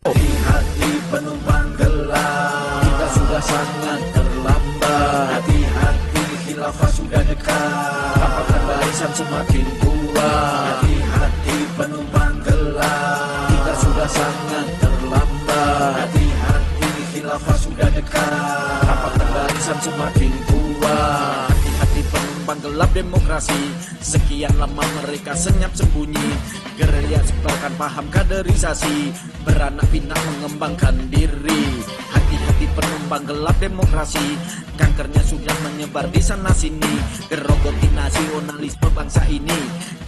Hati-hati penumpang gelap, kita sudah sangat terlambat. Hati-hati khilafah sudah dekat, rapatkan barisan semakin kuat. Hati-hati penumpang gelap, kita sudah sangat terlambat. Hati-hati khilafah sudah dekat, rapatkan barisan semakin kuat. Hati-hati penumpang gelap demokrasi, sekian lama mereka senyap sembunyi. Gerilya sebarkan paham kaderisasi, beranak pinak mengembangkan diri. Hati-hati penumpang gelap demokrasi, kankernya sudah menyebar di sana sini. Gerogoti nasionalisme bangsa ini,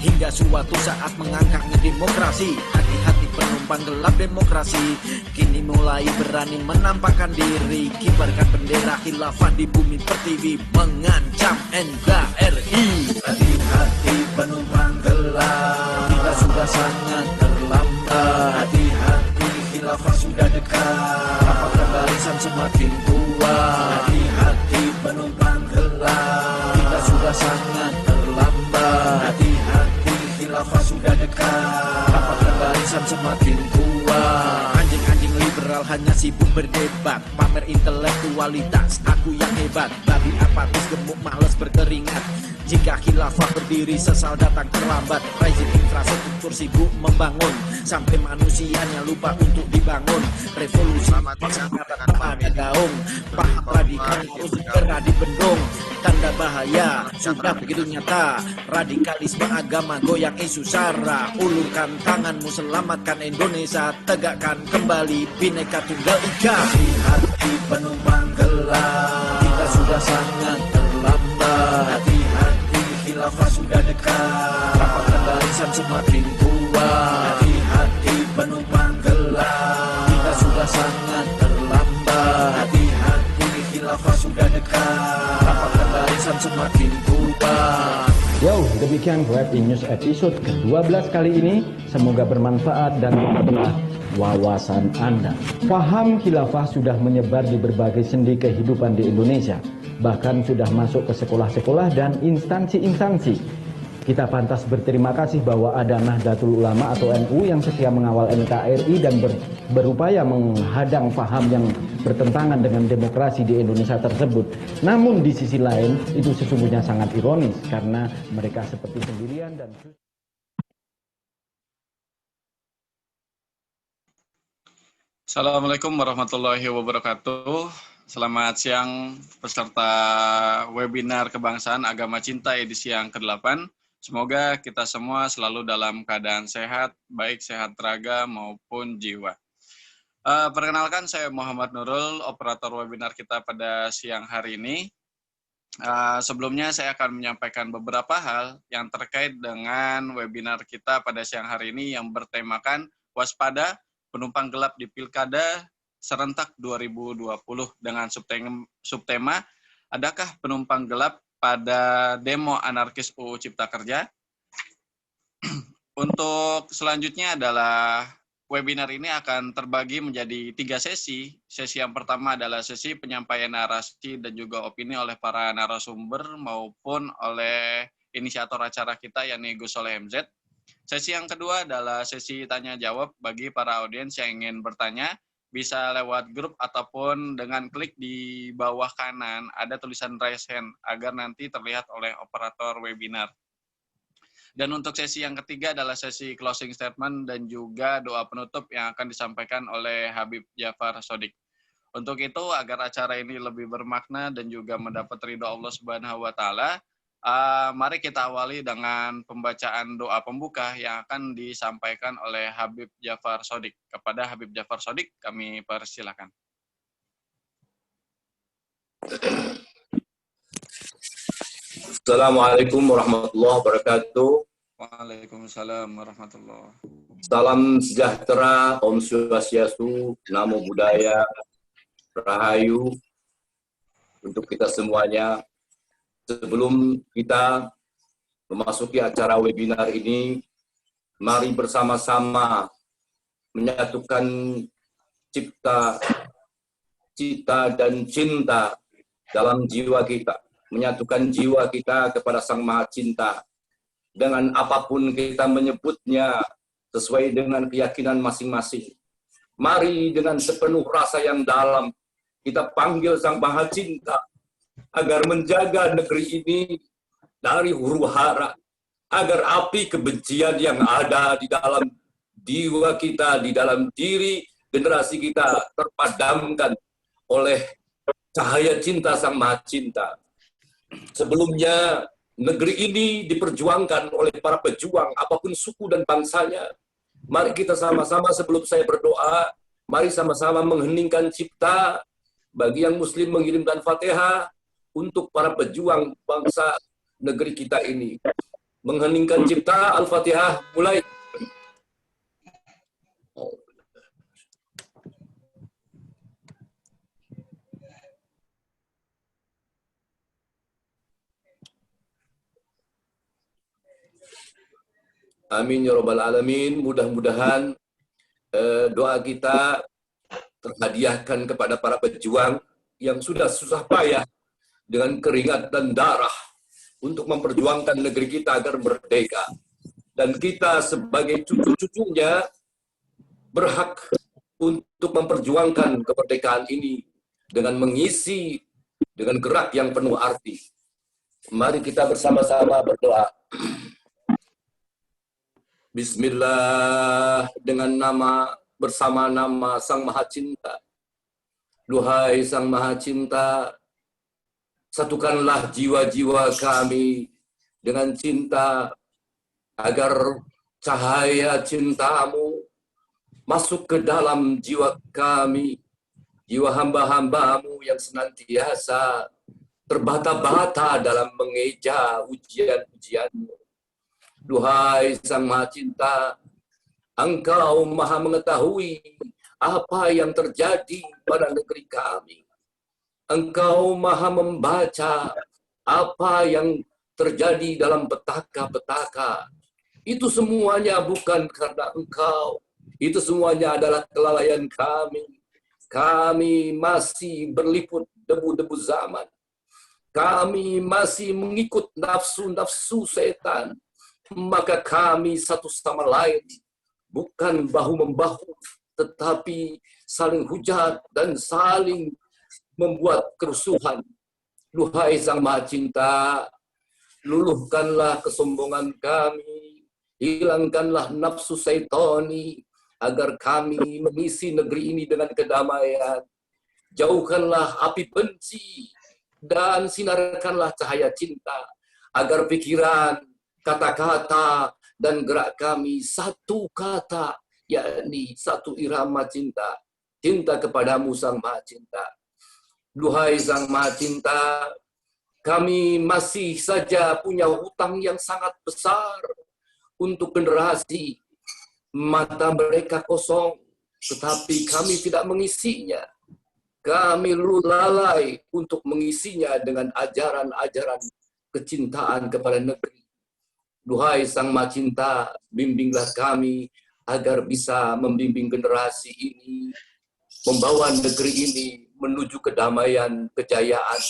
hingga suatu saat mengangkatnya demokrasi. Hati-hati penumpang gelap demokrasi, kini mulai berani menampakkan diri. Kibarkan bendera khilafah di bumi pertiwi, mengancam NKRI. Hati-hati penumpang gelap, kita sudah sangat terlambat. Hati-hati khilafah sudah dekat, rapatkan barisan semakin kuat. Hati-hati penumpang gelap, kita sudah sangat terlambat. Hati-hati khilafah sudah dekat, rapatkan barisan semakin kuat. Anjing-anjing liberal hanya sibuk berdebat, pamer intelektualitas, aku yang hebat. Babi apatis gemuk malas berkeringat, jika khilafah berdiri sesal datang terlambat. Rezim infrastruktur sibuk membangun, sampai manusianya lupa untuk dibangun. Revolusi tak ada gaung, paham radikal harus segera dibendung. Tanda bahaya sudah begitu nyata, radikalisme agama goyang isu sara. Ulurkan tanganmu selamatkan Indonesia, tegakkan kembali Bhinneka Tunggal Ika. Hati-hati penumpang gelap, kita sudah sangat terlambat. Hati-hati khilafah sudah dekat, rapatkan barisan semakin kuat. Hati-hati penumpang gelap, kita sudah sangat terlambat. Hati-hati khilafah sudah dekat, rapatkan barisan semakin kuat. Yo, demikian Web News episode ke-12 kali ini. Semoga bermanfaat dan memperluas wawasan Anda. Paham khilafah sudah menyebar di berbagai sendi kehidupan di Indonesia. Bahkan sudah masuk ke sekolah-sekolah dan instansi-instansi. Kita pantas berterima kasih bahwa ada Nahdlatul Ulama atau NU yang setia mengawal NKRI dan berupaya menghadang paham yang bertentangan dengan demokrasi di Indonesia tersebut. Namun di sisi lain itu sesungguhnya sangat ironis karena mereka seperti sendirian dan... Assalamualaikum warahmatullahi wabarakatuh. Selamat siang peserta webinar Kebangsaan Agama Cinta edisi yang ke-8. Semoga kita semua selalu dalam keadaan sehat, baik sehat raga maupun jiwa. Perkenalkan, saya Muhammad Nurul, operator webinar kita pada siang hari ini. Sebelumnya saya akan menyampaikan beberapa hal yang terkait dengan webinar kita pada siang hari ini yang bertemakan waspada penumpang gelap di Pilkada Serentak 2020 dengan subtema adakah penumpang gelap pada demo anarkis UU Cipta Kerja. Untuk selanjutnya adalah webinar ini akan terbagi menjadi 3 sesi. Sesi yang pertama adalah sesi penyampaian narasi dan juga opini oleh para narasumber maupun oleh inisiator acara kita yakni Gus Soleh MZ. Sesi yang kedua adalah sesi tanya jawab bagi para audiens yang ingin bertanya, bisa lewat grup ataupun dengan klik di bawah kanan ada tulisan raise hand agar nanti terlihat oleh operator webinar. Dan untuk sesi yang ketiga adalah sesi closing statement dan juga doa penutup yang akan disampaikan oleh Habib Jafar Shodiq. Untuk itu, agar acara ini lebih bermakna dan juga mendapat ridho Allah Subhanahu wa Ta'ala, mari kita awali dengan pembacaan doa pembuka yang akan disampaikan oleh Habib Jafar Shodiq. Kepada Habib Jafar Shodiq, kami persilakan. Assalamualaikum warahmatullahi wabarakatuh. Waalaikumsalam warahmatullahi wabarakatuh. Salam sejahtera, Om Swastiastu, Namo Buddhaya, Rahayu untuk kita semuanya. Sebelum kita memasuki acara webinar ini, mari bersama-sama menyatukan cita dan cinta dalam jiwa kita, menyatukan jiwa kita kepada Sang Maha Cinta, dengan apapun kita menyebutnya sesuai dengan keyakinan masing-masing. Mari dengan sepenuh rasa yang dalam kita panggil Sang Maha Cinta agar menjaga negeri ini dari huru-hara, agar api kebencian yang ada di dalam jiwa kita, di dalam diri generasi kita terpadamkan oleh cahaya cinta Sang Maha Cinta. Sebelumnya, negeri ini diperjuangkan oleh para pejuang, apapun suku dan bangsanya. Mari kita sama-sama sebelum saya berdoa, mari sama-sama mengheningkan cipta. Bagi yang muslim mengirimkan Fatihah untuk para pejuang bangsa negeri kita ini. Mengheningkan cipta, Al-Fatihah, mulai. Amin ya rabbal alamin. Mudah-mudahan doa kita terhadiahkan kepada para pejuang yang sudah susah payah dengan keringat dan darah untuk memperjuangkan negeri kita agar merdeka. Dan kita sebagai cucu-cucunya berhak untuk memperjuangkan kemerdekaan ini dengan mengisi dengan gerak yang penuh arti. Mari kita bersama-sama berdoa. Bismillah, dengan bersama nama Sang Maha Cinta. Duhai Sang Maha Cinta, satukanlah jiwa-jiwa kami dengan cinta, agar cahaya cintamu masuk ke dalam jiwa kami, jiwa hamba-hambamu yang senantiasa terbata-bata dalam mengeja ujian-ujianmu. Duhai Sang Maha Cinta, Engkau Maha mengetahui apa yang terjadi pada negeri kami. Engkau Maha membaca apa yang terjadi dalam petaka-petaka. Itu semuanya bukan karena Engkau. Itu semuanya adalah kelalaian kami. Kami masih berliput debu-debu zaman. Kami masih mengikut nafsu-nafsu setan. Maka kami satu sama lain bukan bahu-membahu, tetapi saling hujat dan saling membuat kerusuhan. Duhai Sang Maha Cinta, luluhkanlah kesombongan kami, hilangkanlah nafsu syaitani, agar kami mengisi negeri ini dengan kedamaian. Jauhkanlah api benci dan sinarkanlah cahaya cinta, agar pikiran, kata-kata, dan gerak kami satu kata, yakni satu irama cinta. Cinta kepadamu Sang Maha Cinta. Duhai Sang Maha Cinta, kami masih saja punya hutang yang sangat besar untuk generasi. Mata mereka kosong, tetapi kami tidak mengisinya. Kami lalai untuk mengisinya dengan ajaran-ajaran kecintaan kepada negeri. Duhai Sang Maha Cinta, bimbinglah kami agar bisa membimbing generasi ini, membawa negeri ini menuju kedamaian, kejayaan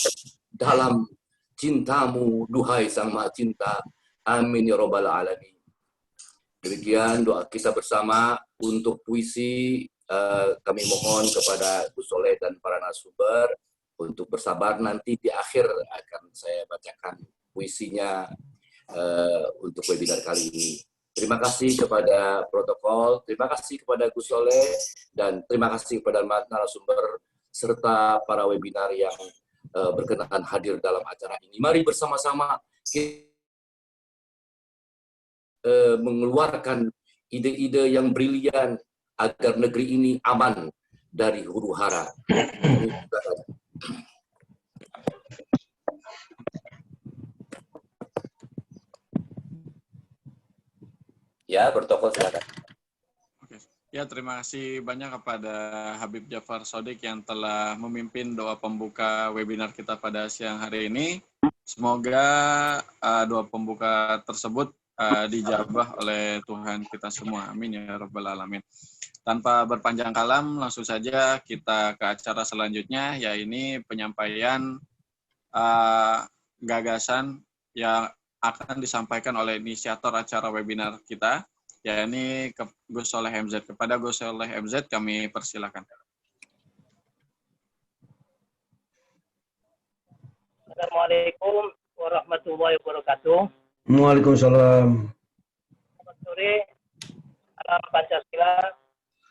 dalam cintamu, duhai Sang Maha Cinta. Amin ya rabbal alamin. Demikian doa kita bersama. Untuk puisi, kami mohon kepada Gus Soleh dan para narasumber untuk bersabar, nanti di akhir akan saya bacakan puisinya untuk webinar kali ini. Terima kasih kepada protokol, terima kasih kepada Gus Soleh, dan terima kasih kepada narasumber serta para webinar yang berkenan hadir dalam acara ini. Mari bersama-sama kita mengeluarkan ide-ide yang brilian agar negeri ini aman dari huru-hara. Ya, protokol silakan. Oke. Ya, terima kasih banyak kepada Habib Jafar Shodiq yang telah memimpin doa pembuka webinar kita pada siang hari ini. Semoga doa pembuka tersebut dijabah oleh Tuhan kita semua. Amin ya rabbal alamin. Tanpa berpanjang kalam, langsung saja kita ke acara selanjutnya, yaitu penyampaian gagasan yang akan disampaikan oleh inisiator acara webinar kita, yakni Gus Soleh MZ. Kepada Gus Soleh MZ kami persilakan. Assalamualaikum warahmatullahi wabarakatuh. Waalaikumsalam. Selamat sore, salam Pancasila,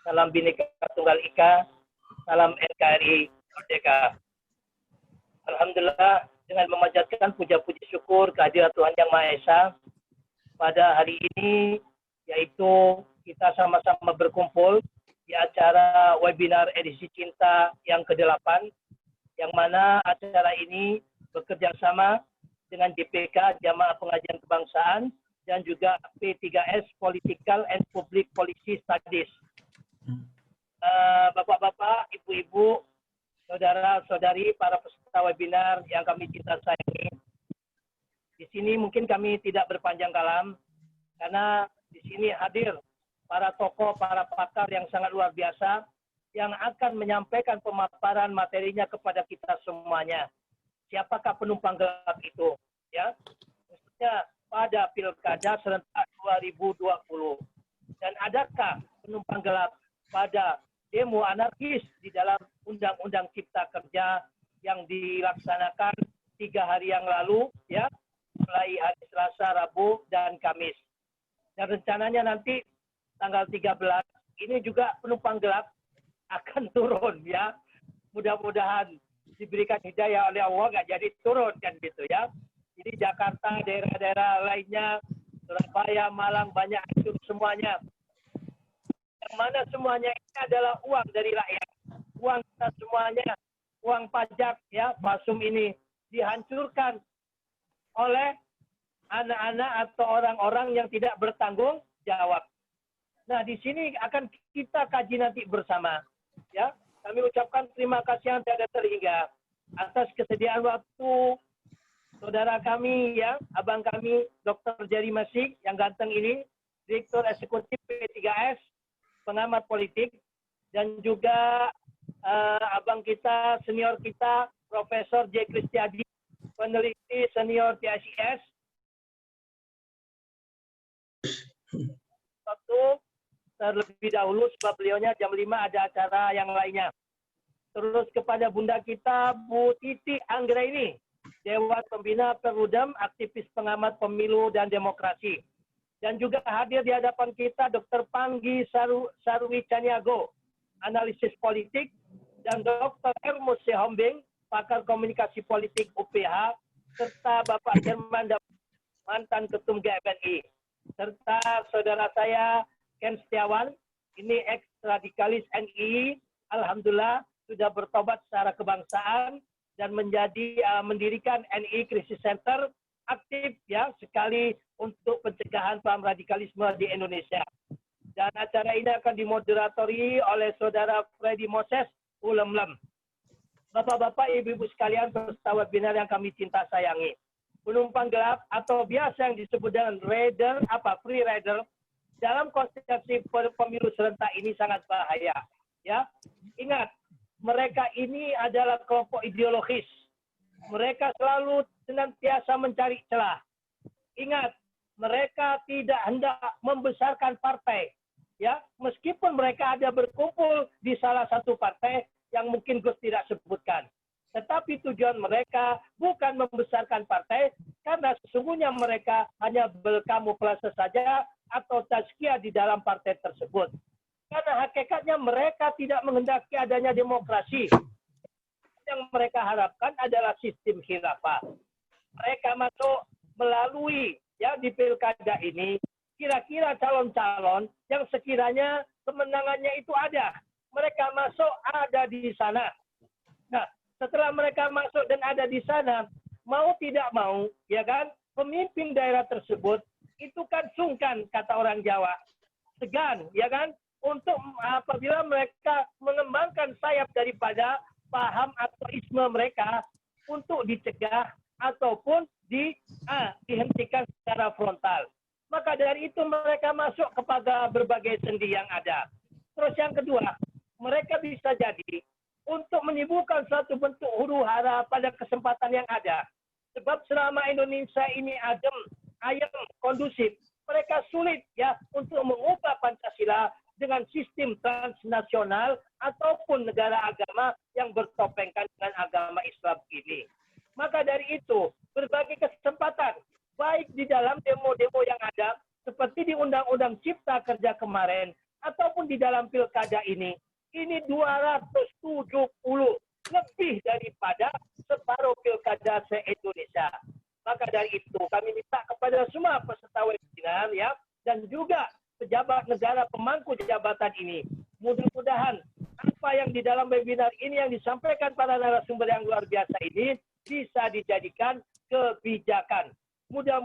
salam Bhinneka Tunggal Ika, salam NKRI Merdeka. Alhamdulillah, dengan memanjatkan puja-puji syukur kehadirat Tuhan Yang Maha Esa, pada hari ini, yaitu kita sama-sama berkumpul di acara webinar edisi Cinta yang ke-8, yang mana acara ini bekerja sama dengan DPK, Jamaah Pengajian Kebangsaan, dan juga P3S, Political and Public Policy Studies. Bapak-bapak, ibu-ibu, saudara-saudari, para peserta webinar yang kami cinta sayangi. Di sini mungkin kami tidak berpanjang kalam, karena di sini hadir para tokoh, para pakar yang sangat luar biasa, yang akan menyampaikan pemaparan materinya kepada kita semuanya. Siapakah penumpang gelap itu? Ya, khususnya pada Pilkada serentak 2020. Dan adakah penumpang gelap pada demo anarkis di dalam Undang-Undang Cipta Kerja yang dilaksanakan 3 hari yang lalu, ya, mulai hari Selasa, Rabu, dan Kamis. Dan rencananya nanti tanggal 13 ini juga penumpang gelap akan turun, ya. Mudah-mudahan diberikan hidayah oleh Allah, nggak jadi turun kan gitu ya. Jadi Jakarta, daerah-daerah lainnya, Surabaya, Malang, banyak itu semuanya. Yang mana semuanya ini adalah uang dari rakyat. Uang kita semuanya, uang pajak, ya, Pasum ini dihancurkan oleh anak-anak atau orang-orang yang tidak bertanggung jawab. Nah, di sini akan kita kaji nanti bersama. Ya, kami ucapkan terima kasih yang tiada terhingga atas kesediaan waktu saudara kami, ya, abang kami, Dr. Jerry Masik, yang ganteng ini, Direktur Eksekutif P3S, pengamat politik, dan juga abang kita, senior kita, Profesor J. Kristiadi, peneliti senior TSIS. Terlebih dahulu, sebab beliaunya jam 5 ada acara yang lainnya. Terus kepada bunda kita, Bu Titi Anggraini, Dewan Pembina Perludem, aktivis pengamat pemilu dan demokrasi. Dan juga hadir di hadapan kita Dr. Panggi Sarwi Caniago, analisis politik, dan Dr. Ermus Sehombing, pakar komunikasi politik UPH, serta Bapak Herman, mantan Ketum GFNI, serta saudara saya Ken Setiawan, ini ex-radikalis NI, alhamdulillah sudah bertobat secara kebangsaan dan menjadi mendirikan NI Crisis Center, aktif ya sekali untuk pencegahan paham radikalisme di Indonesia. Dan acara ini akan dimoderatori oleh saudara Freddy Moses Ulemlem. Bapak-bapak, ibu-ibu sekalian, peserta webinar yang kami cinta sayangi. Penumpang gelap atau biasa yang disebut dengan rider, free rider, dalam konsepsi pemilu serentak ini sangat bahaya. Ya, ingat, mereka ini adalah kelompok ideologis. Mereka selalu senantiasa mencari celah. Ingat, mereka tidak hendak membesarkan partai. Ya, meskipun mereka ada berkumpul di salah satu partai yang mungkin Gus tidak sebutkan. Tetapi tujuan mereka bukan membesarkan partai, karena sesungguhnya mereka hanya berkamuflase saja atau tazkiyah di dalam partai tersebut. Karena hakikatnya mereka tidak menghendaki adanya demokrasi. Yang mereka harapkan adalah sistem khilafah. Mereka masuk melalui ya di pilkada ini, kira-kira calon-calon yang sekiranya kemenangannya itu ada. Mereka masuk ada di sana. Nah, setelah mereka masuk dan ada di sana, mau tidak mau, ya kan, pemimpin daerah tersebut itu kan sungkan, kata orang Jawa, segan, ya kan, untuk apabila mereka mengembangkan sayap daripada paham atau isme mereka untuk dicegah ataupun dihentikan secara frontal. Maka dari itu mereka masuk kepada berbagai sendi yang ada. Terus yang kedua, mereka bisa jadi untuk menimbulkan suatu bentuk huru hara pada kesempatan yang ada. Sebab selama Indonesia ini adem, ayem, kondusif. Mereka sulit ya untuk mengubah Pancasila dengan sistem transnasional ataupun negara agama yang bertopengkan dengan agama Islam ini. Maka dari itu, berbagai kesempatan, baik di dalam demo-demo yang ada, seperti di Undang-Undang Cipta Kerja kemarin, ataupun di dalam pilkada ini 270, lebih daripada separuh pilkada se-Indonesia. Maka dari itu, kami minta kepada semua peserta webinar ya, dan juga pejabat negara pemangku jabatan ini, mudah-mudahan apa yang di dalam webinar ini yang disampaikan para narasumber yang luar biasa ini bisa dijadikan kebijakan. Mudah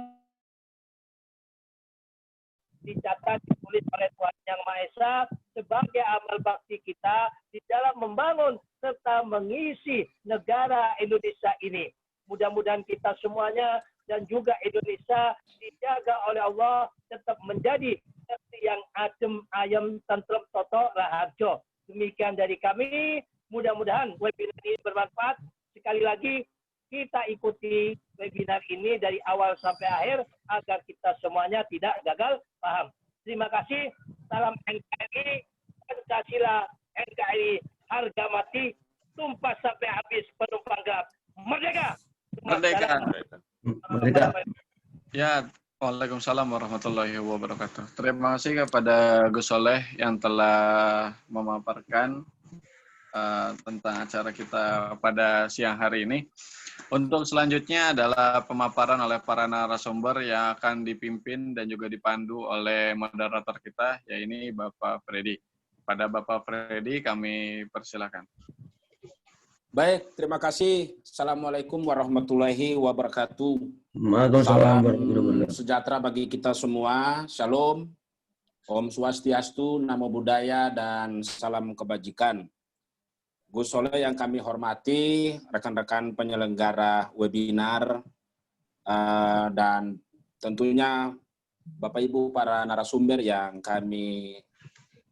dicatat, ditulis oleh Tuhan Yang Maha Esa sebagai amal bakti kita di dalam membangun serta mengisi negara Indonesia ini. Mudah-mudahan kita semuanya dan juga Indonesia dijaga oleh Allah tetap menjadi seperti yang adem, ayem, tentrem, toto, raharjo. Demikian dari kami. Mudah-mudahan webinar ini bermanfaat. Sekali lagi, kita ikuti webinar ini dari awal sampai akhir agar kita semuanya tidak gagal paham. Terima kasih. Salam NKRI, Pancasila, NKRI, harga mati, tumpah sampai habis, penumpang gelap. Merdeka! Merdeka. Merdeka. Ya, Waalaikumsalam warahmatullahi wabarakatuh. Terima kasih kepada Gus Soleh yang telah memaparkan tentang acara kita pada siang hari ini. Untuk selanjutnya adalah pemaparan oleh para narasumber yang akan dipimpin dan juga dipandu oleh moderator kita, yaitu Bapak Freddy. Pada Bapak Freddy kami persilakan. Baik, terima kasih. Assalamualaikum warahmatullahi wabarakatuh. Waalaikumsalam Salam sejahtera bagi kita semua. Shalom, Om Swastiastu, Namo Buddhaya, dan salam kebajikan. Gus Soleh yang kami hormati, rekan-rekan penyelenggara webinar, dan tentunya Bapak Ibu para narasumber yang kami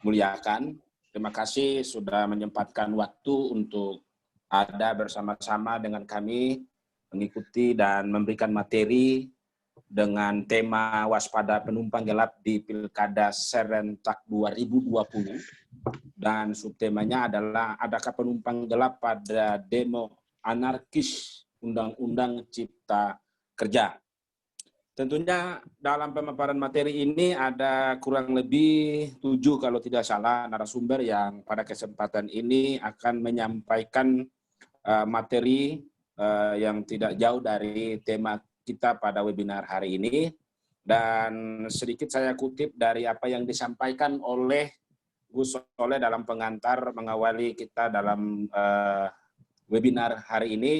muliakan. Terima kasih sudah menyempatkan waktu untuk ada bersama-sama dengan kami mengikuti dan memberikan materi dengan tema waspada penumpang gelap di Pilkada Serentak 2020 dan subtemanya adalah adakah penumpang gelap pada demo anarkis Undang-Undang Cipta Kerja. Tentunya dalam pemaparan materi ini ada kurang lebih 7 kalau tidak salah narasumber yang pada kesempatan ini akan menyampaikan materi yang tidak jauh dari tema kita pada webinar hari ini. Dan sedikit saya kutip dari apa yang disampaikan oleh Gus Soleh dalam pengantar mengawali kita dalam webinar hari ini,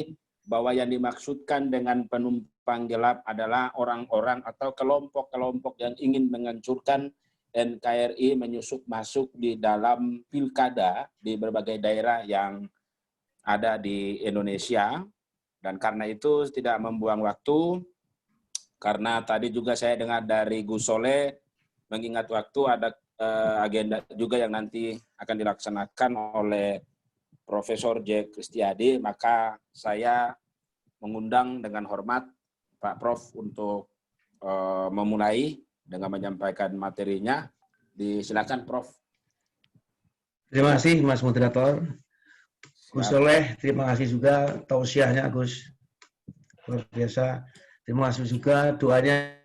bahwa yang dimaksudkan dengan penumpang gelap adalah orang-orang atau kelompok-kelompok yang ingin menghancurkan NKRI menyusup masuk di dalam pilkada di berbagai daerah yang ada di Indonesia. Dan karena itu tidak membuang waktu, karena tadi juga saya dengar dari Gus Soleh mengingat waktu ada agenda juga yang nanti akan dilaksanakan oleh Profesor J. Kristiadi, maka saya mengundang dengan hormat Pak Prof untuk memulai dengan menyampaikan materinya. Silakan Prof. Terima kasih Mas Moderator. Gus Soleh, terima kasih juga tausiahnya Gus. Luar biasa. Terima kasih juga doanya.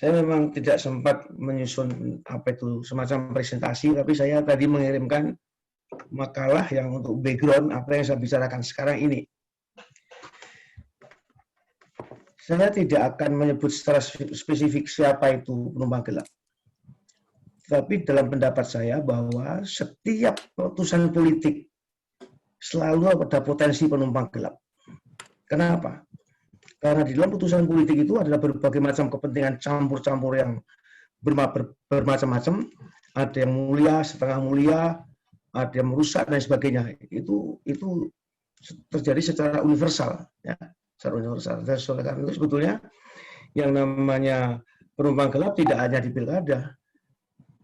Saya memang tidak sempat menyusun apa itu semacam presentasi, tapi saya tadi mengirimkan makalah yang untuk background apa yang saya bicarakan sekarang ini. Saya tidak akan menyebut secara spesifik siapa itu penumpang gelap. Tapi dalam pendapat saya bahwa setiap keputusan politik selalu ada potensi penumpang gelap. Kenapa? Karena di dalam putusan politik itu adalah berbagai macam kepentingan campur-campur yang bermacam-macam. Ada yang mulia, setengah mulia, ada yang merusak dan sebagainya. Itu terjadi secara universal, ya, secara universal. Dan oleh karena itu sebetulnya yang namanya penumpang gelap tidak hanya di pilkada.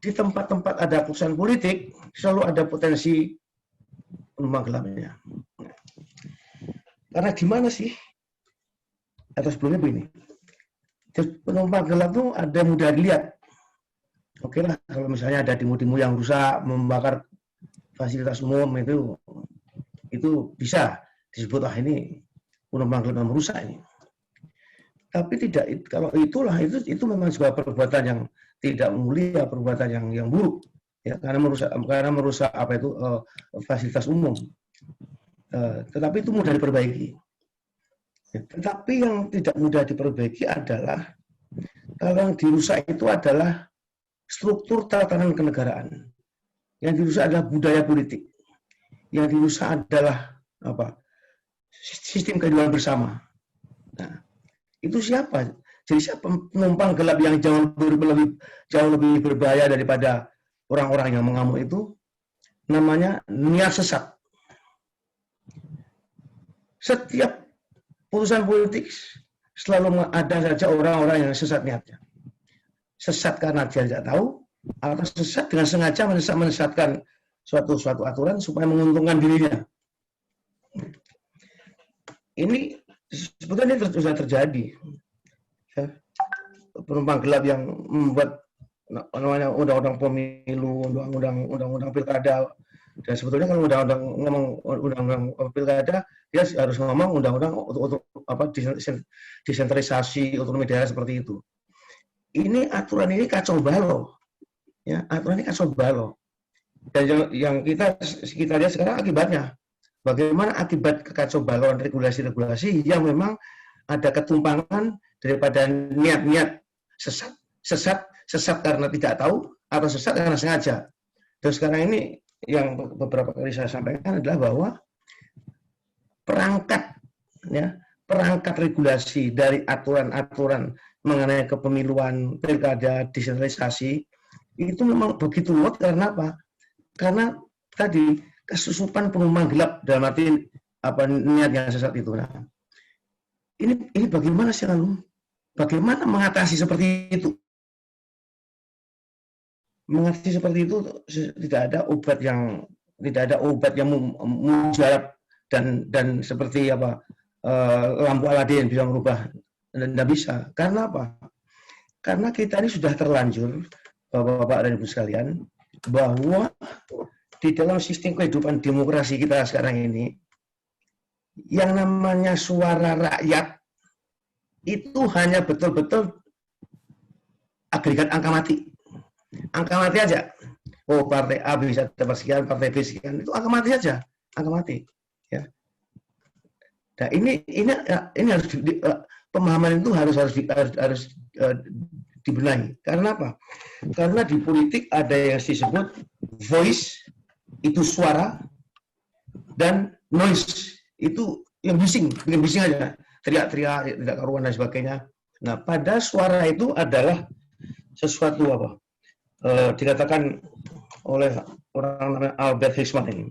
Di tempat-tempat ada keputusan politik, selalu ada potensi penumpang gelapnya. Karena gimana sih atau sebelumnya begini. Penumpang gelap itu ada yang mudah dilihat. Oke lah, kalau misalnya ada demo-demo yang rusak, membakar fasilitas umum itu bisa disebut ini penumpang gelap yang merusak ini. Tapi tidak, kalau itulah itu memang sebuah perbuatan yang tidak mulia, perbuatan yang buruk, ya, karena merusak apa itu fasilitas umum. Tetapi itu mudah diperbaiki. Tetapi yang tidak mudah diperbaiki adalah kalau yang dirusak itu adalah struktur tatanan kenegaraan. Yang dirusak adalah budaya politik. Yang dirusak adalah apa? Sistem kehidupan bersama. Nah, itu siapa? Jadi siapa penumpang gelap yang jauh lebih berbahaya daripada orang-orang yang mengamuk itu? Namanya niat sesat. Setiap putusan politik selalu ada saja orang-orang yang sesat niatnya. Sesat karena dia tidak tahu, atau sesat dengan sengaja menyesatkan suatu aturan supaya menguntungkan dirinya. Ini sebetulnya sudah terjadi. Ya. Penumpang gelap yang membuat namanya undang-undang pemilu, undang-undang pilkada. Dan sebetulnya kalau undang-undang pilkada, dia harus ngomong undang-undang untuk apa desentralisasi otonomi daerah seperti itu. Ini aturan ini kacau balau, ya, aturan ini kacau balau. Dan yang kita lihat sekarang akibatnya, bagaimana akibat kekacau balauan regulasi-regulasi yang memang ada ketumpangan daripada niat-niat sesat karena tidak tahu atau sesat karena sengaja. Dan sekarang ini yang beberapa kali saya sampaikan adalah bahwa perangkat regulasi dari aturan-aturan mengenai kepemiluan, pilkada, desentralisasi itu memang begitu luas. Karena apa? Karena tadi kesusupan penumpang gelap dalam arti apa niat yang sesat itu. Nah, ini bagaimana sih lalu? Bagaimana mengatasi seperti itu? Mengatasi seperti itu tidak ada obat yang mujarab dan seperti apa lampu Aladin bisa merubah. Tidak bisa. Karena apa? Karena kita ini sudah terlanjur, Bapak-bapak dan Ibu sekalian, bahwa di dalam sistem kehidupan demokrasi kita sekarang ini, yang namanya suara rakyat itu hanya betul-betul agregat angka mati. Angka mati aja. Oh, partai A bisa dapat sekian, partai B sekian. Itu angka mati saja. Angka mati. Ya. Nah, ini harus pemahaman itu harus dibenahi. Karena apa? Karena di politik ada yang disebut voice, itu suara, dan noise, itu yang bising aja, teriak-teriak, tidak karuan dan sebagainya. Nah, pada suara itu adalah sesuatu apa? Dikatakan oleh orang namanya Albert Hirschman ini.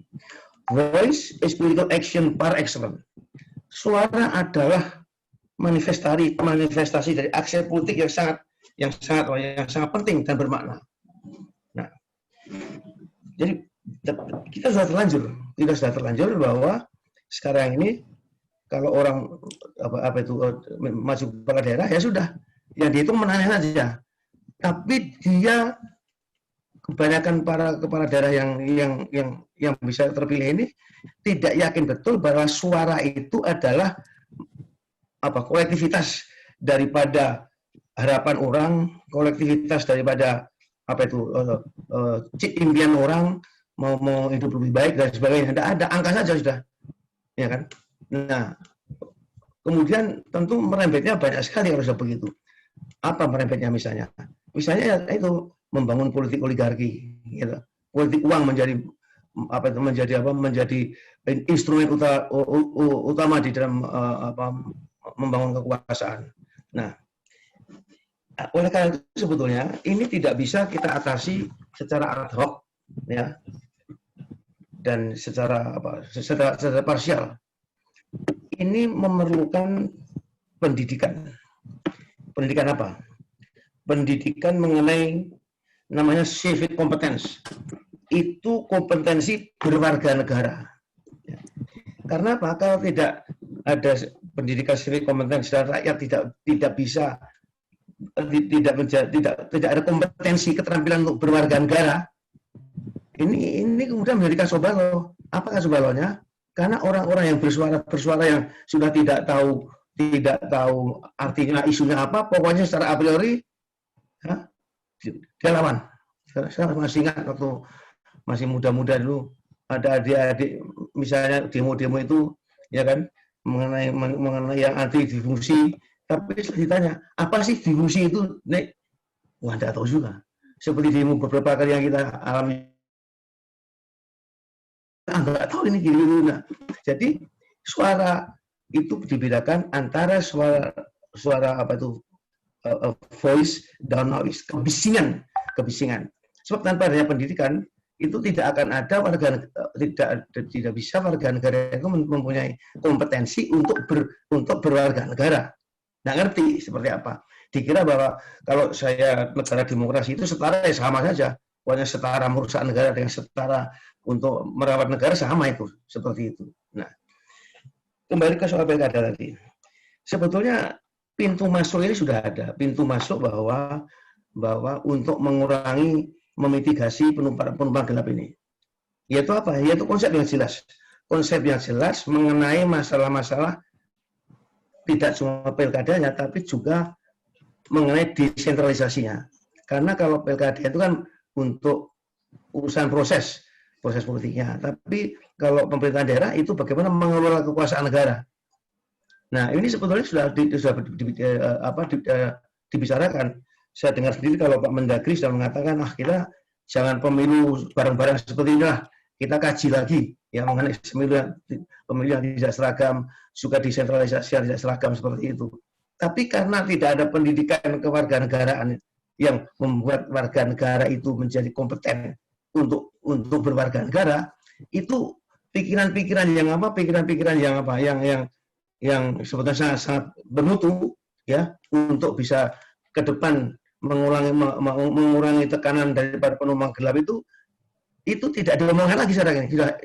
Voice is political action par excellence. Suara adalah manifestasi dari aksi politik yang sangat penting dan bermakna. Nah, jadi kita sudah terlanjur bahwa sekarang ini kalau orang maju kepala daerah ya sudah, yang dihitung menangnya saja. Tapi dia kebanyakan para kepala daerah yang bisa terpilih ini tidak yakin betul bahwa suara itu adalah kolektivitas daripada harapan orang, kolektivitas daripada impian orang mau hidup lebih baik dan sebagainya. Tidak ada, angka saja sudah, ya kan? Nah, kemudian tentu merembetnya banyak sekali harus begitu. Apa merembetnya misalnya? Misalnya itu membangun politik oligarki, gitu. Politik uang menjadi instrumen utama di dalam membangun kekuasaan. Nah, oleh karena itu sebetulnya ini tidak bisa kita atasi secara ad hoc, ya, dan secara parsial. Ini memerlukan pendidikan. Pendidikan apa? Pendidikan mengenai namanya civic competence. Itu kompetensi berwarga negara. Karena apa? Kalau tidak ada pendidikan civic kompetensi dan rakyat tidak bisa tidak ada kompetensi keterampilan untuk berwarga negara, ini kemudian menjadi kasus balau. Apa kasus balaunya? Karena orang-orang yang bersuara yang sudah tidak tahu artinya isunya apa, pokoknya secara a priori dia lawan. Saya masih ingat waktu masih muda-muda dulu ada adik-adik misalnya demo-demo itu ya kan mengenai yang anti difungsi, tapi ditanya apa sih difungsi itu, Nek? Wah, tidak tahu juga. Seperti demo beberapa kali yang kita alami, nggak tahu ini gini. Nah, jadi suara itu dibedakan antara suara apa itu voice dan noise, kebisingan. Sebab tanpa adanya pendidikan itu tidak akan ada tidak bisa warga negara itu mempunyai kompetensi untuk berwarga negara. Nggak ngerti seperti apa. Dikira bahwa kalau saya negara demokrasi itu setara ya sama saja. Pokoknya setara merusak negara dengan setara untuk merawat negara sama itu, seperti itu. Nah, kembali ke soal pilkada tadi. Sebetulnya pintu masuk ini sudah ada. Pintu masuk bahwa untuk mengurangi, memitigasi penumpang gelap ini. Yaitu apa? Yaitu konsep yang jelas. Konsep yang jelas mengenai masalah-masalah tidak cuma pilkadanya, tapi juga mengenai desentralisasinya. Karena kalau pilkada itu kan untuk urusan proses politiknya. Tapi kalau pemerintahan daerah itu bagaimana mengelola kekuasaan negara. Nah, ini sebetulnya sudah dibicarakan. Saya dengar sendiri kalau Pak Mendagri sudah mengatakan, kita jangan pemilu bareng-bareng seperti inilah. Kita kaji lagi yang mengenai pemilu yang tidak seragam, juga desentralisasi yang tidak seragam seperti itu. Tapi karena tidak ada pendidikan kewarganegaraan yang membuat warga negara itu menjadi kompeten untuk berwarga negara, itu pikiran-pikiran yang sebetulnya sangat bermutu ya untuk bisa ke depan mengurangi tekanan daripada penumpang gelap itu tidak diomongan lagi sekarang ini, sudah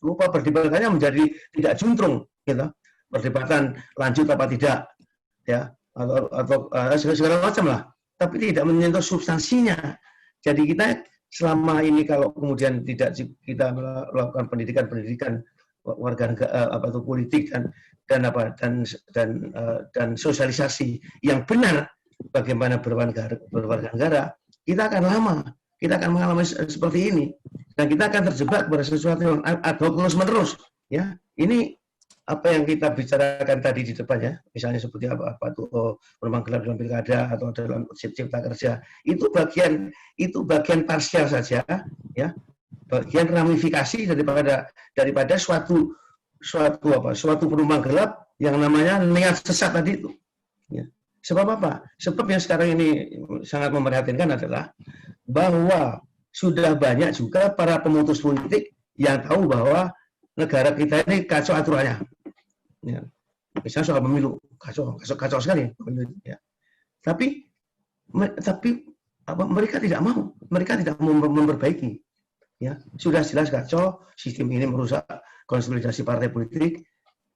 lupa perdebatannya menjadi tidak juntrung gitu. Perdebatan lanjut apa tidak ya atau segala macam lah, tapi tidak menyentuh substansinya. Jadi kita selama ini kalau kemudian tidak kita melakukan pendidikan warga negara politik dan sosialisasi yang benar bagaimana berwarga negara, kita akan mengalami seperti ini dan kita akan terjebak pada sesuatu yang ad hoc terus-menerus ya. Ini apa yang kita bicarakan tadi di depannya, misalnya seperti apa tuh penumpang gelap dalam pilkada atau dalam cipta kerja, itu bagian parsial saja ya, bagian ramifikasi daripada suatu penumpang gelap yang namanya niat sesat tadi itu ya. Sebab apa? Sebab yang sekarang ini sangat memprihatinkan adalah bahwa sudah banyak juga para pemutus politik yang tahu bahwa negara kita ini kacau aturannya. Ya. Misalnya soal pemilu, kacau sekali. Ya. Tapi mereka tidak mau memperbaiki. Ya, sudah jelas kacau, sistem ini merusak konsolidasi partai politik.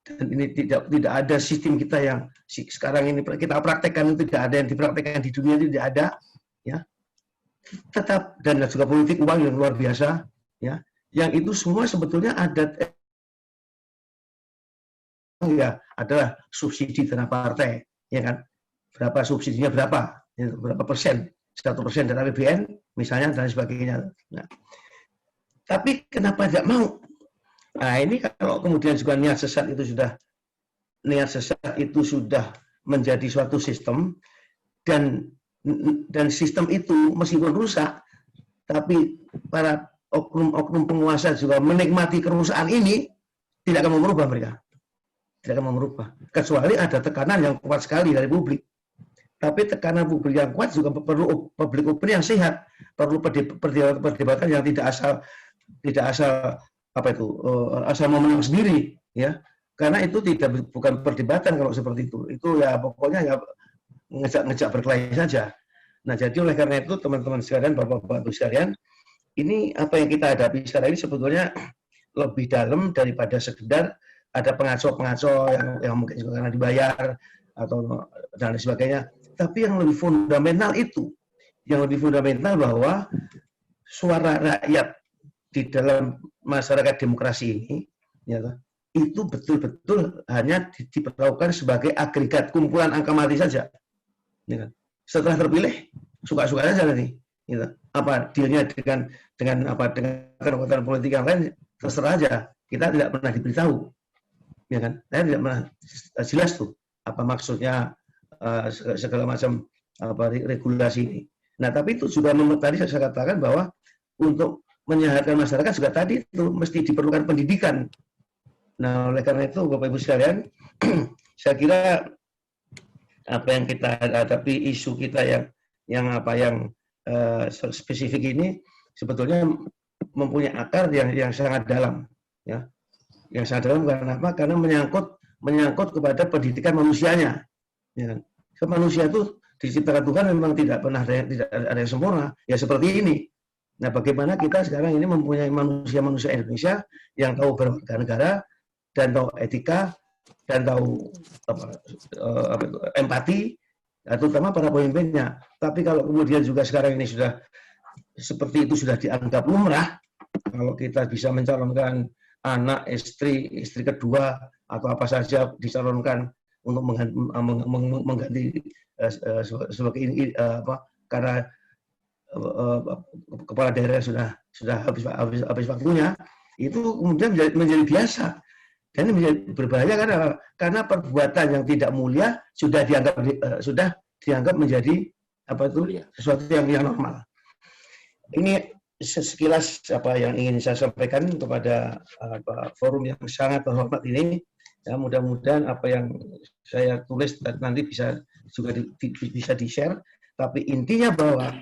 Dan ini tidak ada sistem kita yang sekarang ini kita praktekkan, itu tidak ada yang dipraktekkan di dunia, itu tidak ada ya. Tetap dan juga politik uang yang luar biasa ya, yang itu semua sebetulnya adalah subsidi dana partai ya kan, berapa subsidinya berapa persen, 1% dari APBN misalnya dan sebagainya. Nah, tapi kenapa tidak mau? Nah, ini kalau kemudian juga niat sesat itu sudah menjadi suatu sistem dan sistem itu meskipun rusak, tapi para oknum penguasa juga menikmati kerusakan ini, tidak akan merubah mereka. Tidak akan merubah. Kecuali ada tekanan yang kuat sekali dari publik. Tapi tekanan publik yang kuat juga perlu publik opini yang sehat, perlu perdebatan yang tidak asal asal memenang sendiri ya, karena itu bukan perdebatan kalau seperti itu ya pokoknya ya ngejak berkelahi saja. Nah, jadi oleh karena itu teman-teman sekalian, bapak-bapak sekalian, ini apa yang kita hadapi sekarang ini sebetulnya lebih dalam daripada sekedar ada pengacau-pengacau yang mungkin juga karena dibayar atau dan lain sebagainya. Tapi yang lebih fundamental bahwa suara rakyat di dalam masyarakat demokrasi ini, ya, itu betul-betul hanya diperlakukan sebagai agregat kumpulan angka mati saja. Ya. Setelah terpilih, suka-suka saja nanti. Gitu. Apa dealnya dengan kekuatan politik yang lain, terserah aja. Kita tidak pernah diberitahu, ya kan? Saya tidak pernah jelas tuh apa maksudnya segala macam regulasi ini. Nah, tapi itu juga tadi saya katakan bahwa untuk menyehatkan masyarakat juga tadi itu mesti diperlukan pendidikan. Nah, oleh karena itu Bapak Ibu sekalian, saya kira apa yang kita hadapi, isu kita yang spesifik ini sebetulnya mempunyai akar yang sangat dalam, ya. Yang sangat dalam karena apa? Karena menyangkut kepada pendidikan manusianya. Ya. Manusia itu diciptakan Tuhan memang tidak ada yang sempurna, ya seperti ini. Nah, bagaimana kita sekarang ini mempunyai manusia-manusia Indonesia yang tahu berwarga negara dan tahu etika dan tahu empati, terutama para pemimpinnya. Tapi kalau kemudian juga sekarang ini sudah seperti itu sudah dianggap lumrah, kalau kita bisa mencalonkan anak, istri kedua atau apa saja dicalonkan untuk mengganti sebagai karena kepala daerah sudah habis waktunya, itu kemudian menjadi biasa. Dan ini menjadi berbahaya karena perbuatan yang tidak mulia sudah dianggap menjadi sesuatu yang normal. Ini sekilas apa yang ingin saya sampaikan kepada forum yang sangat terhormat ini. Ya, mudah-mudahan apa yang saya tulis nanti bisa di-share. Tapi intinya bahwa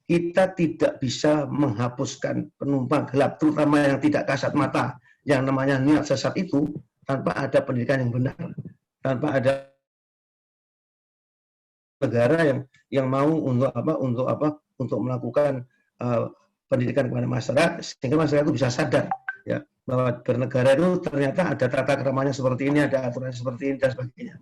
kita tidak bisa menghapuskan penumpang gelap, terutama yang tidak kasat mata, yang namanya niat sesat itu, tanpa ada pendidikan yang benar, tanpa ada negara yang mau untuk melakukan pendidikan kepada masyarakat, sehingga masyarakat itu bisa sadar, ya, bahwa bernegara itu ternyata ada tata keramanya seperti ini, ada aturan seperti ini dan sebagainya.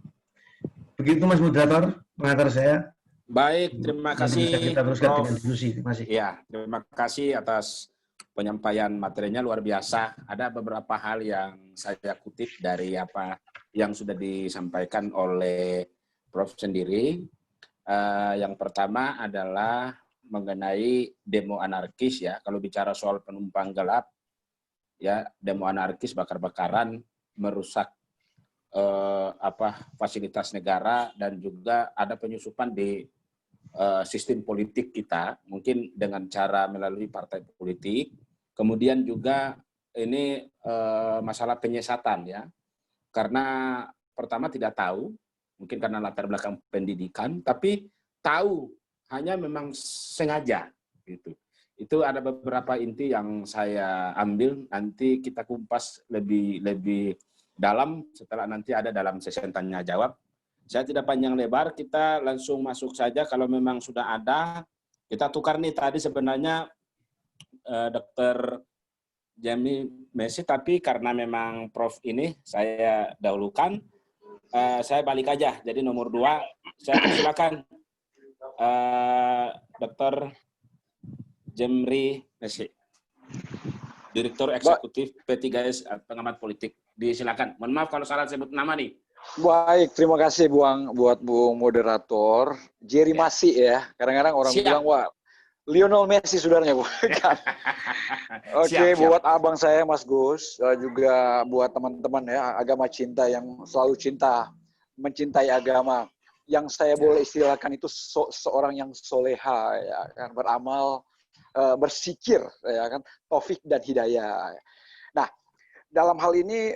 Begitu Mas Moderator, pengantar saya. Baik, terima kasih. Kita teruskan dengan diskusi. Terima kasih. Ya, terima kasih atas penyampaian materinya luar biasa. Ada beberapa hal yang saya kutip dari apa yang sudah disampaikan oleh Prof sendiri. Yang pertama adalah mengenai demo anarkis, ya. Kalau bicara soal penumpang gelap, ya, demo anarkis, bakar-bakaran, merusak fasilitas negara, dan juga ada penyusupan di sistem politik kita, mungkin dengan cara melalui partai politik. Kemudian juga ini masalah penyesatan, ya, karena pertama tidak tahu, mungkin karena latar belakang pendidikan, tapi tahu hanya memang sengaja, gitu. Itu ada beberapa inti yang saya ambil, nanti kita kumpas lebih dalam setelah nanti ada dalam sesi tanya jawab. Saya tidak panjang lebar, kita langsung masuk saja. Kalau memang sudah ada, kita tukar nih. Tadi sebenarnya Dr. Jamie Messi, tapi karena memang Prof ini saya dahulukan, saya balik aja. Jadi nomor 2, saya silakan Dr. Jamie Messi, Direktur Eksekutif P3S Pengamat Politik. Disilakan. Mohon maaf kalau salah sebut nama nih. Baik, terima kasih buat Bung Moderator. Jerry Messi ya. Kadang-kadang orang bilang, wah, Lionel Messi saudaranya, bukan. Oke, buat abang saya Mas Gus, juga buat teman-teman ya, agama cinta yang selalu mencintai agama. Yang saya boleh istilahkan itu seorang yang soleha, ya kan, beramal, bersikir, ya kan, taufik dan hidayah. Nah, dalam hal ini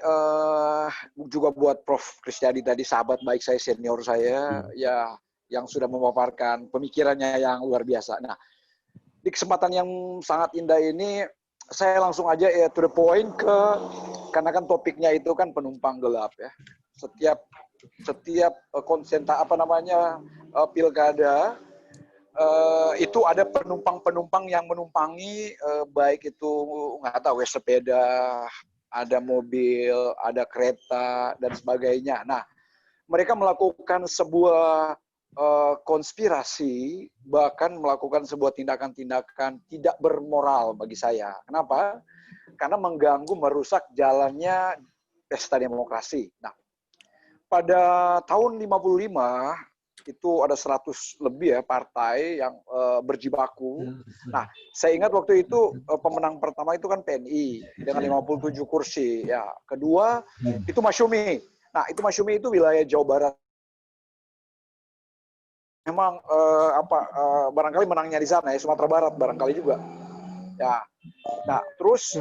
juga buat Prof Kristiadi tadi, sahabat baik saya, senior saya, ya, yang sudah memaparkan pemikirannya yang luar biasa. Nah, di kesempatan yang sangat indah ini, saya langsung aja to the point karena kan topiknya itu kan penumpang gelap ya. Setiap pilkada itu ada penumpang yang menumpangi, baik itu nggak tahu sepeda, ada mobil, ada kereta, dan sebagainya. Nah, mereka melakukan sebuah konspirasi, bahkan melakukan sebuah tindakan-tindakan tidak bermoral bagi saya. Kenapa? Karena mengganggu, merusak jalannya pesta demokrasi. Nah, pada tahun 55 itu ada 100 lebih ya partai yang berjibaku. Nah, saya ingat waktu itu pemenang pertama itu kan PNI dengan 57 kursi. Ya, kedua itu Masyumi. Nah, itu Masyumi itu wilayah Jawa Barat. Memang barangkali menangnya di sana ya, Sumatera Barat barangkali juga. Ya. Nah, terus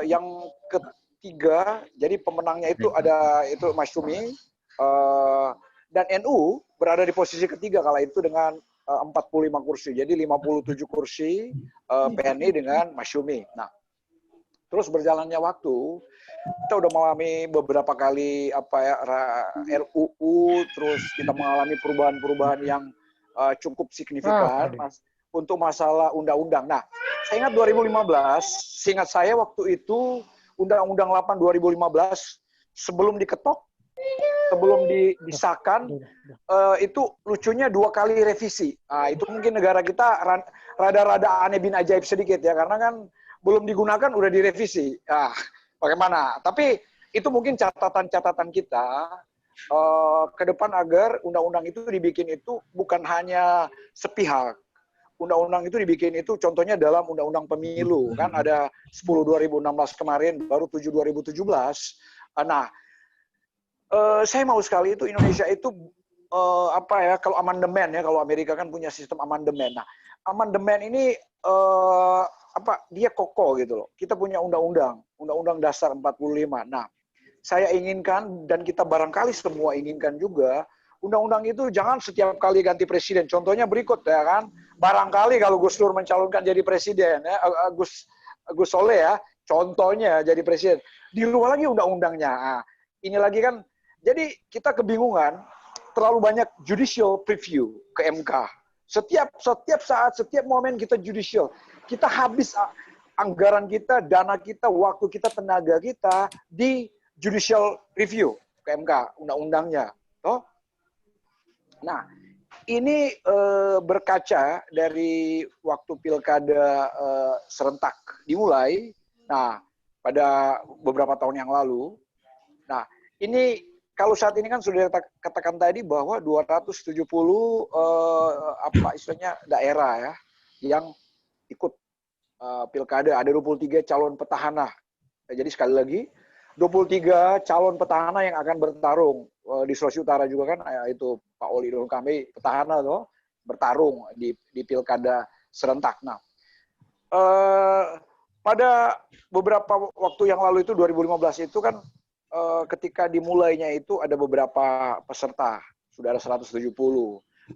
yang ketiga, jadi pemenangnya itu ada itu Masyumi dan NU berada di posisi ketiga kala itu dengan 45 kursi. Jadi 57 kursi PNI dengan Masyumi. Nah, terus berjalannya waktu, kita udah mengalami beberapa kali RUU, terus kita mengalami perubahan-perubahan yang cukup signifikan untuk masalah undang-undang. Nah, saya ingat 2015, seingat saya waktu itu Undang-Undang 8 2015 sebelum diketok, sebelum disahkan, itu lucunya 2 kali revisi. Nah, itu mungkin negara kita rada-rada aneh bin ajaib sedikit ya, karena kan belum digunakan udah direvisi. Nah, bagaimana? Tapi itu mungkin catatan-catatan kita ke depan agar undang-undang itu dibikin itu bukan hanya sepihak. Undang-undang itu dibikin itu contohnya dalam undang-undang pemilu. Kan ada 10 2016 kemarin, baru 7 2017. Nah, saya mau sekali itu Indonesia itu kalau amandemen ya, kalau Amerika kan punya sistem amandemen. Nah, amandemen ini dia kokoh gitu loh. Kita punya undang-undang dasar 45. Nah, saya inginkan dan kita barangkali semua inginkan juga undang-undang itu jangan setiap kali ganti presiden. Contohnya berikut ya kan. Barangkali kalau Gus Dur mencalonkan jadi presiden ya, Gus Soleh ya, contohnya jadi presiden. Dirubah lagi undang-undangnya. Nah, ini lagi kan. Jadi kita kebingungan, terlalu banyak judicial preview ke MK. Setiap saat, setiap momen kita judicial. Kita habis anggaran kita, dana kita, waktu kita, tenaga kita di judicial review ke MK, undang-undangnya. Nah, ini berkaca dari waktu pilkada serentak dimulai. Nah, pada beberapa tahun yang lalu. Nah, ini kalau saat ini kan sudah katakan tadi bahwa 270 istilahnya daerah ya yang ikut pilkada, ada 23 calon petahana. Jadi sekali lagi 23 calon petahana yang akan bertarung di Sulawesi Utara juga kan, itu Pak Oli Nur Kamil petahana tuh bertarung di pilkada serentak. Nah, pada beberapa waktu yang lalu itu 2015 itu kan ketika dimulainya itu ada beberapa peserta, sudah ada 170.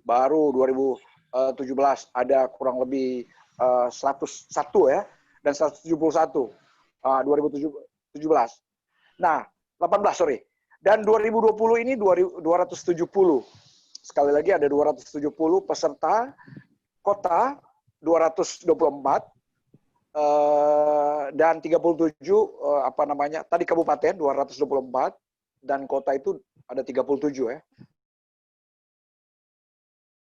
Baru 2017 ada kurang lebih 101 ya, dan 171 2017. Nah, 18 sorry. Dan 2020 ini 270. Sekali lagi ada 270 peserta, kota 224. Dan 37 tadi kabupaten 224 dan kota itu ada 37 ya.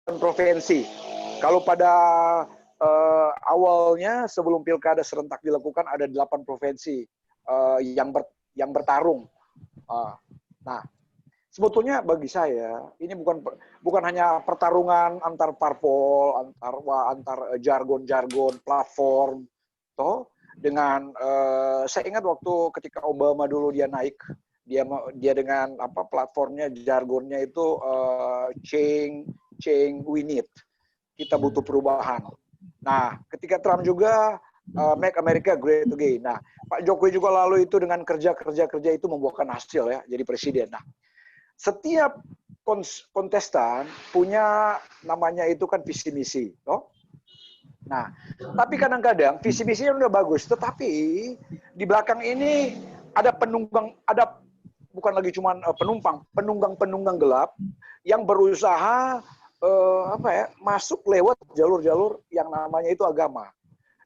Dan provinsi. Kalau pada awalnya sebelum pilkada serentak dilakukan ada 8 provinsi yang bertarung. Nah, sebetulnya bagi saya ini bukan hanya pertarungan antar parpol, antar jargon-jargon platform. Dengan saya ingat waktu ketika Obama dulu dia naik, dia dengan platformnya, jargonnya itu change we need, kita butuh perubahan. Nah, ketika Trump juga make America great again. Nah, Pak Jokowi juga lalu itu dengan kerja itu membuahkan hasil ya, jadi presiden. Nah, setiap kontestan punya namanya itu kan visi misi, Nah, tapi kadang-kadang visi misinya udah bagus, tetapi di belakang ini ada bukan lagi cuma penunggang gelap yang berusaha masuk lewat jalur-jalur yang namanya itu agama.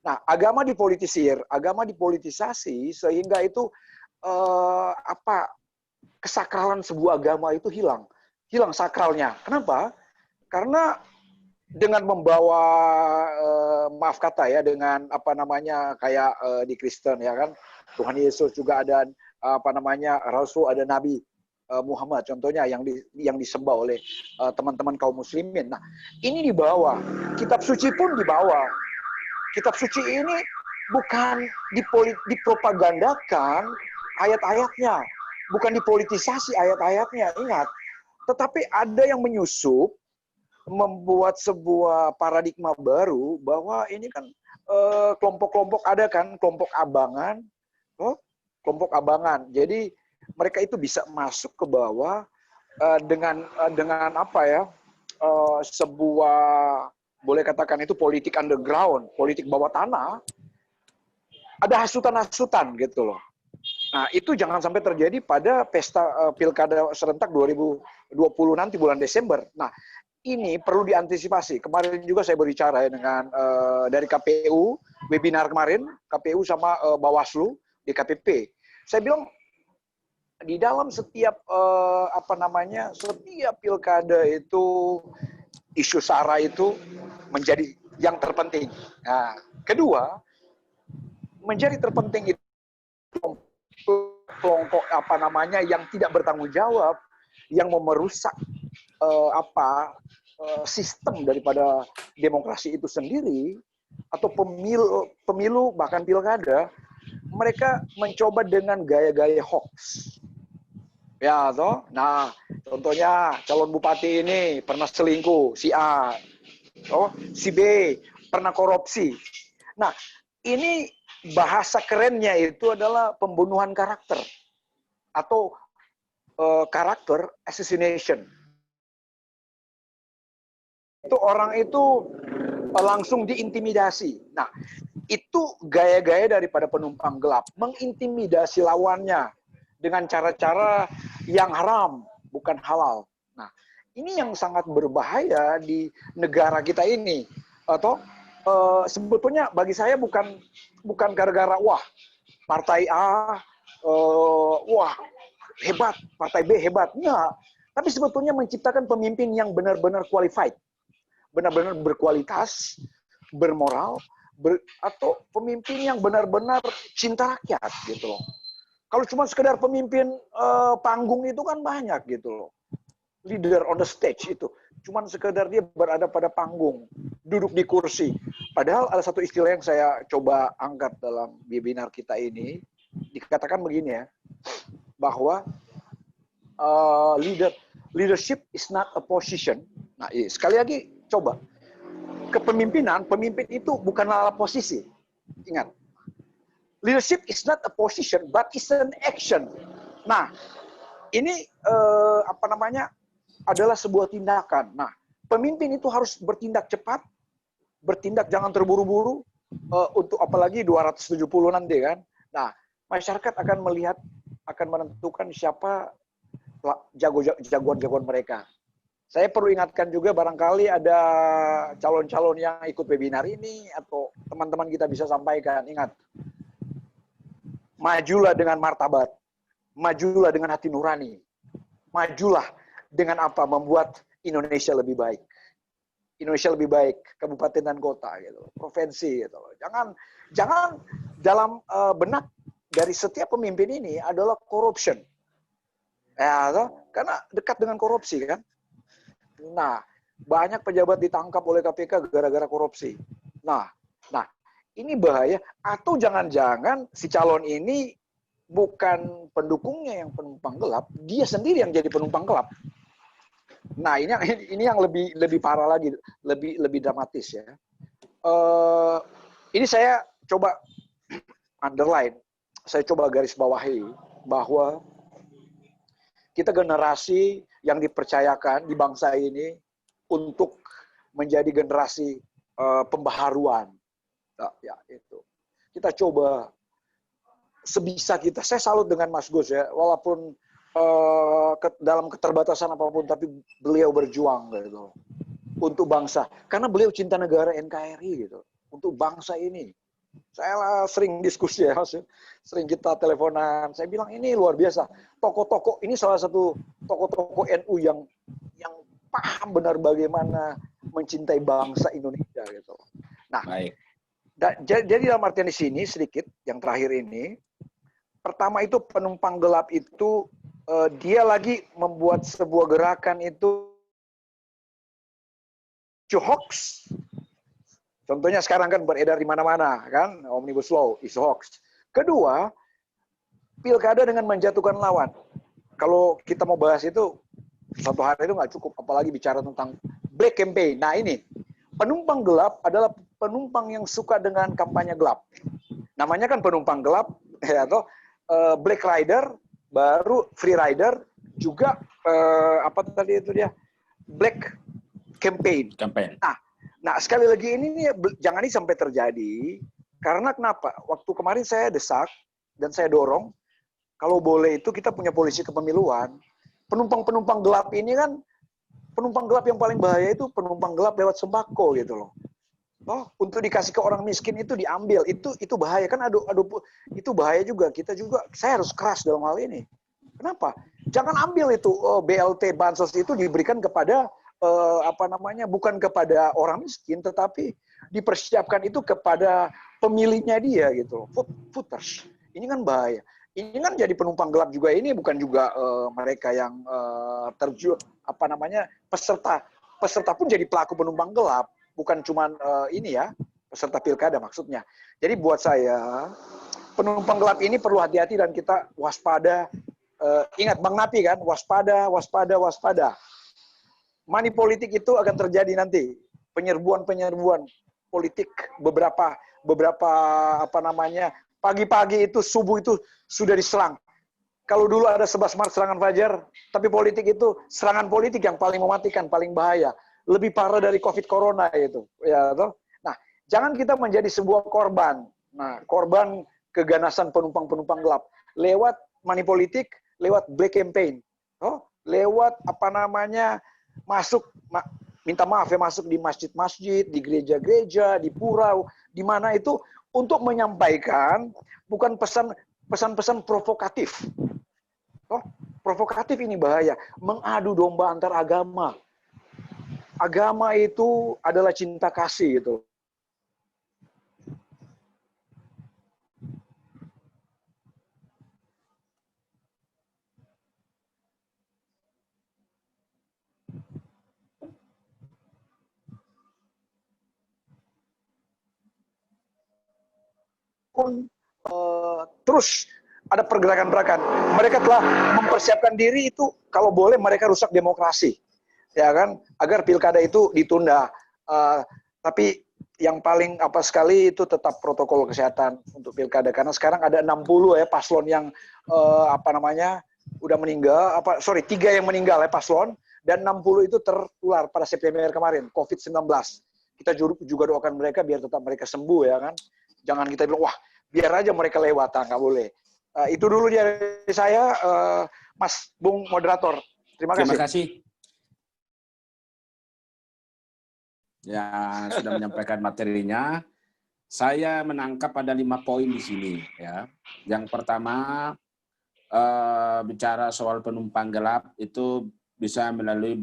Nah, agama dipolitisasi sehingga itu kesakralan sebuah agama itu hilang sakralnya. Kenapa? Karena dengan membawa maaf kata ya, dengan kayak di Kristen ya kan, Tuhan Yesus juga ada Rasul, ada Nabi Muhammad contohnya yang disembah oleh teman-teman kaum muslimin. Nah, ini dibawa, kitab suci pun dibawa. Kitab suci ini bukan dipropagandakan ayat-ayatnya, bukan dipolitisasi ayat-ayatnya, ingat. Tetapi ada yang menyusup, membuat sebuah paradigma baru bahwa ini kan kelompok-kelompok ada kan, kelompok abangan. Jadi mereka itu bisa masuk ke bawah dengan sebuah, boleh katakan itu politik underground, politik bawah tanah. Ada hasutan-hasutan gitu loh. Nah, itu jangan sampai terjadi pada pesta pilkada serentak 2020 nanti bulan Desember. Nah, ini perlu diantisipasi. Kemarin juga saya berbicara ya dengan dari KPU, webinar kemarin, KPU sama Bawaslu di KPP. Saya bilang di dalam setiap setiap pilkada itu isu SARA itu menjadi yang terpenting. Nah, kedua, menjadi terpenting itu kelompok yang tidak bertanggung jawab, yang merusak sistem daripada demokrasi itu sendiri, atau pemilu bahkan pilkada, mereka mencoba dengan gaya-gaya hoax. Ya, toh. Nah, contohnya calon bupati ini pernah selingkuh, si A. Si B pernah korupsi. Nah, ini bahasa kerennya itu adalah pembunuhan karakter atau karakter assassination. Itu orang itu langsung diintimidasi. Nah, itu gaya-gaya daripada penumpang gelap, mengintimidasi lawannya dengan cara-cara yang haram, bukan halal. Nah, ini yang sangat berbahaya di negara kita ini. Atau sebetulnya bagi saya bukan gara-gara wah partai A hebat, partai B hebat. Enggak. Tapi sebetulnya menciptakan pemimpin yang benar-benar qualified, benar-benar berkualitas, bermoral, atau pemimpin yang benar-benar cinta rakyat gitu loh. Kalau cuma sekedar pemimpin panggung itu kan banyak gitu loh. Leader on the stage itu cuma sekedar dia berada pada panggung, duduk di kursi. Padahal ada satu istilah yang saya coba angkat dalam webinar kita ini, dikatakan begini ya, bahwa leadership is not a position. Nah, sekali lagi coba, kepemimpinan, pemimpin itu bukanlah posisi. Ingat, leadership is not a position, but is an action. Nah, ini adalah sebuah tindakan. Nah, pemimpin itu harus bertindak cepat, bertindak jangan terburu-buru, untuk apalagi 270 nanti kan. Nah, masyarakat akan melihat, akan menentukan siapa jagoan-jagoan mereka. Saya perlu ingatkan juga, barangkali ada calon-calon yang ikut webinar ini, atau teman-teman kita bisa sampaikan, ingat, majulah dengan martabat, majulah dengan hati nurani, majulah dengan apa? Membuat Indonesia lebih baik. Indonesia lebih baik, kabupaten dan kota, gitu, provinsi, gitu. Jangan dalam benak dari setiap pemimpin ini adalah corruption, ya, karena dekat dengan korupsi kan. Nah, banyak pejabat ditangkap oleh KPK gara-gara korupsi. Nah, ini bahaya. Atau jangan-jangan si calon ini bukan pendukungnya yang penumpang gelap, dia sendiri yang jadi penumpang gelap. Nah, ini yang lebih parah lagi, lebih dramatis ya. Ini saya coba underline, saya coba garis bawahi bahwa kita generasi yang dipercayakan di bangsa ini untuk menjadi generasi pembaharuan. Ya, itu. Kita coba sebisa kita. Saya salut dengan Mas Gus ya, walaupun dalam keterbatasan apapun, tapi beliau berjuang gitu untuk bangsa. Karena beliau cinta negara NKRI gitu, untuk bangsa ini. Saya sering diskusi ya, Mas. Sering kita teleponan. Saya bilang ini luar biasa. Tokoh-tokoh ini salah satu tokoh-tokoh NU yang paham benar bagaimana mencintai bangsa Indonesia gitu. Nah, Baik. Jadi dalam artian di sini sedikit yang terakhir ini, pertama itu penumpang gelap itu dia lagi membuat sebuah gerakan itu hoax. Contohnya sekarang kan beredar di mana-mana kan, Omnibus Law is hoax. Kedua, pilkada dengan menjatuhkan lawan. Kalau kita mau bahas itu, satu hari itu nggak cukup, apalagi bicara tentang black campaign. Nah ini, penumpang gelap adalah penumpang yang suka dengan kampanye gelap. Namanya kan penumpang gelap, ya, atau black rider, baru free rider, juga apa tadi itu dia, black campaign. Nah, sekali lagi ini nih, jangan ini sampai terjadi, karena kenapa? Waktu kemarin saya desak dan saya dorong, kalau boleh itu kita punya polisi kepemiluan. Penumpang-penumpang gelap ini kan, penumpang gelap yang paling bahaya itu penumpang gelap lewat sembako gitu loh. Untuk dikasih ke orang miskin itu diambil, itu bahaya kan, itu bahaya juga. Kita juga, saya harus keras dalam hal ini. Kenapa? Jangan ambil itu BLT bansos itu diberikan kepada bukan kepada orang miskin, tetapi dipersiapkan itu kepada pemiliknya dia gitu, voters. Ini kan bahaya. Ini kan jadi penumpang gelap juga, ini bukan juga mereka yang terjun peserta pun jadi pelaku penumpang gelap, bukan cuman ini ya, peserta pilkada maksudnya. Jadi buat saya penumpang gelap ini perlu hati-hati dan kita waspada. Ingat Bang Napi kan, waspada, waspada, waspada. Money politik itu akan terjadi nanti, penyerbuan politik beberapa pagi-pagi itu, subuh itu sudah diserang. Kalau dulu ada 11 Maret serangan Fajar, tapi politik itu serangan politik yang paling mematikan, paling bahaya, lebih parah dari COVID Corona itu, ya toh. Nah, jangan kita menjadi sebuah korban. Nah, korban keganasan penumpang gelap lewat money politik, lewat black campaign, lewat minta maaf ya, masuk di masjid-masjid, di gereja-gereja, di pura, di mana itu untuk menyampaikan bukan pesan-pesan provokatif. Provokatif ini bahaya, mengadu domba antar agama. Agama itu adalah cinta kasih gitu. Terus ada pergerakan-pergerakan. Mereka telah mempersiapkan diri itu, kalau boleh mereka rusak demokrasi, ya kan, agar pilkada itu ditunda. Tapi yang paling sekali itu tetap protokol kesehatan untuk pilkada, karena sekarang ada 60 ya paslon yang udah meninggal, 3 yang meninggal ya paslon, dan 60 itu tertular pada September kemarin COVID-19. Kita juga doakan mereka biar tetap mereka sembuh, ya kan. Jangan kita bilang, wah biar aja mereka lewat, nggak boleh. Itu dulu dari saya, Mas Bung Moderator. Terima kasih. Terima kasih. Ya, sudah menyampaikan materinya. Saya menangkap ada 5 poin di sini. Ya. Yang pertama, bicara soal penumpang gelap itu bisa melalui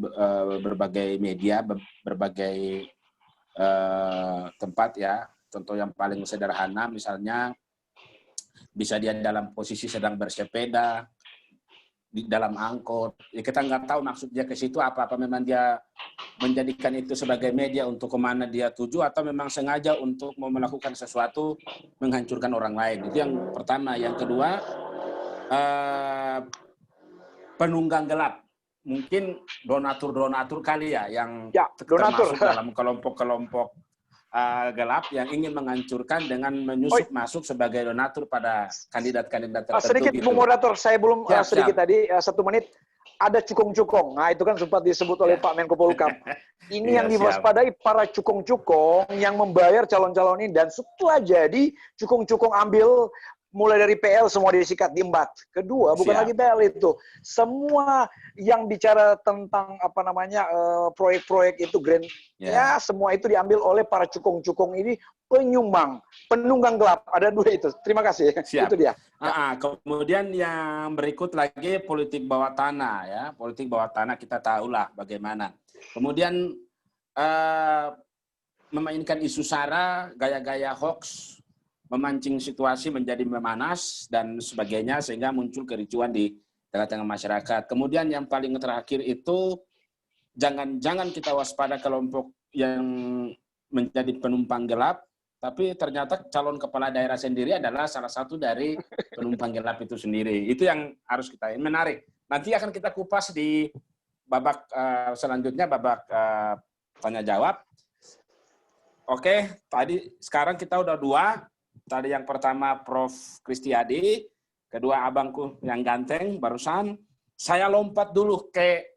berbagai media, berbagai tempat ya. Contoh yang paling sederhana misalnya bisa dia dalam posisi sedang bersepeda, di dalam angkot. Ya, kita nggak tahu maksud dia ke situ apa memang dia menjadikan itu sebagai media untuk kemana dia tuju, atau memang sengaja untuk mau melakukan sesuatu menghancurkan orang lain. Itu yang pertama. Yang kedua, penunggang gelap. Mungkin donatur kali ya yang termasuk dalam kelompok-kelompok gelap yang ingin menghancurkan dengan menyusup masuk sebagai donatur pada kandidat-kandidat tertentu. Sedikit gitu. Bung Moderator, saya belum sedikit tadi 1 menit. Ada cukong-cukong. Nah, itu kan sempat disebut oleh Pak Menko Polhukam. Ini yang diwaspadai para cukong-cukong yang membayar calon-calon ini, dan setelah jadi cukong-cukong ambil mulai dari PL semua disikat, diembat. Kedua, bukan lagi PL itu. Semua yang bicara tentang apa namanya proyek-proyek itu grand, ya semua itu diambil oleh para cukong-cukong ini penyumbang, penunggang gelap. Ada dua itu. Terima kasih. Siap. Itu dia. Kemudian yang berikut lagi politik bawah tanah ya. Politik bawah tanah kita tahulah bagaimana. Kemudian memainkan isu sara, gaya-gaya hoax, memancing situasi menjadi memanas dan sebagainya sehingga muncul kericuan di tengah-tengah masyarakat. Kemudian yang paling terakhir itu jangan kita waspada kelompok yang menjadi penumpang gelap, tapi ternyata calon kepala daerah sendiri adalah salah satu dari penumpang gelap itu sendiri. Itu yang harus kita menarik. Nanti akan kita kupas di babak selanjutnya, babak tanya jawab. Oke, sekarang kita udah dua. Tadi yang pertama Prof. Kristiadi, kedua abangku yang ganteng barusan. Saya lompat dulu ke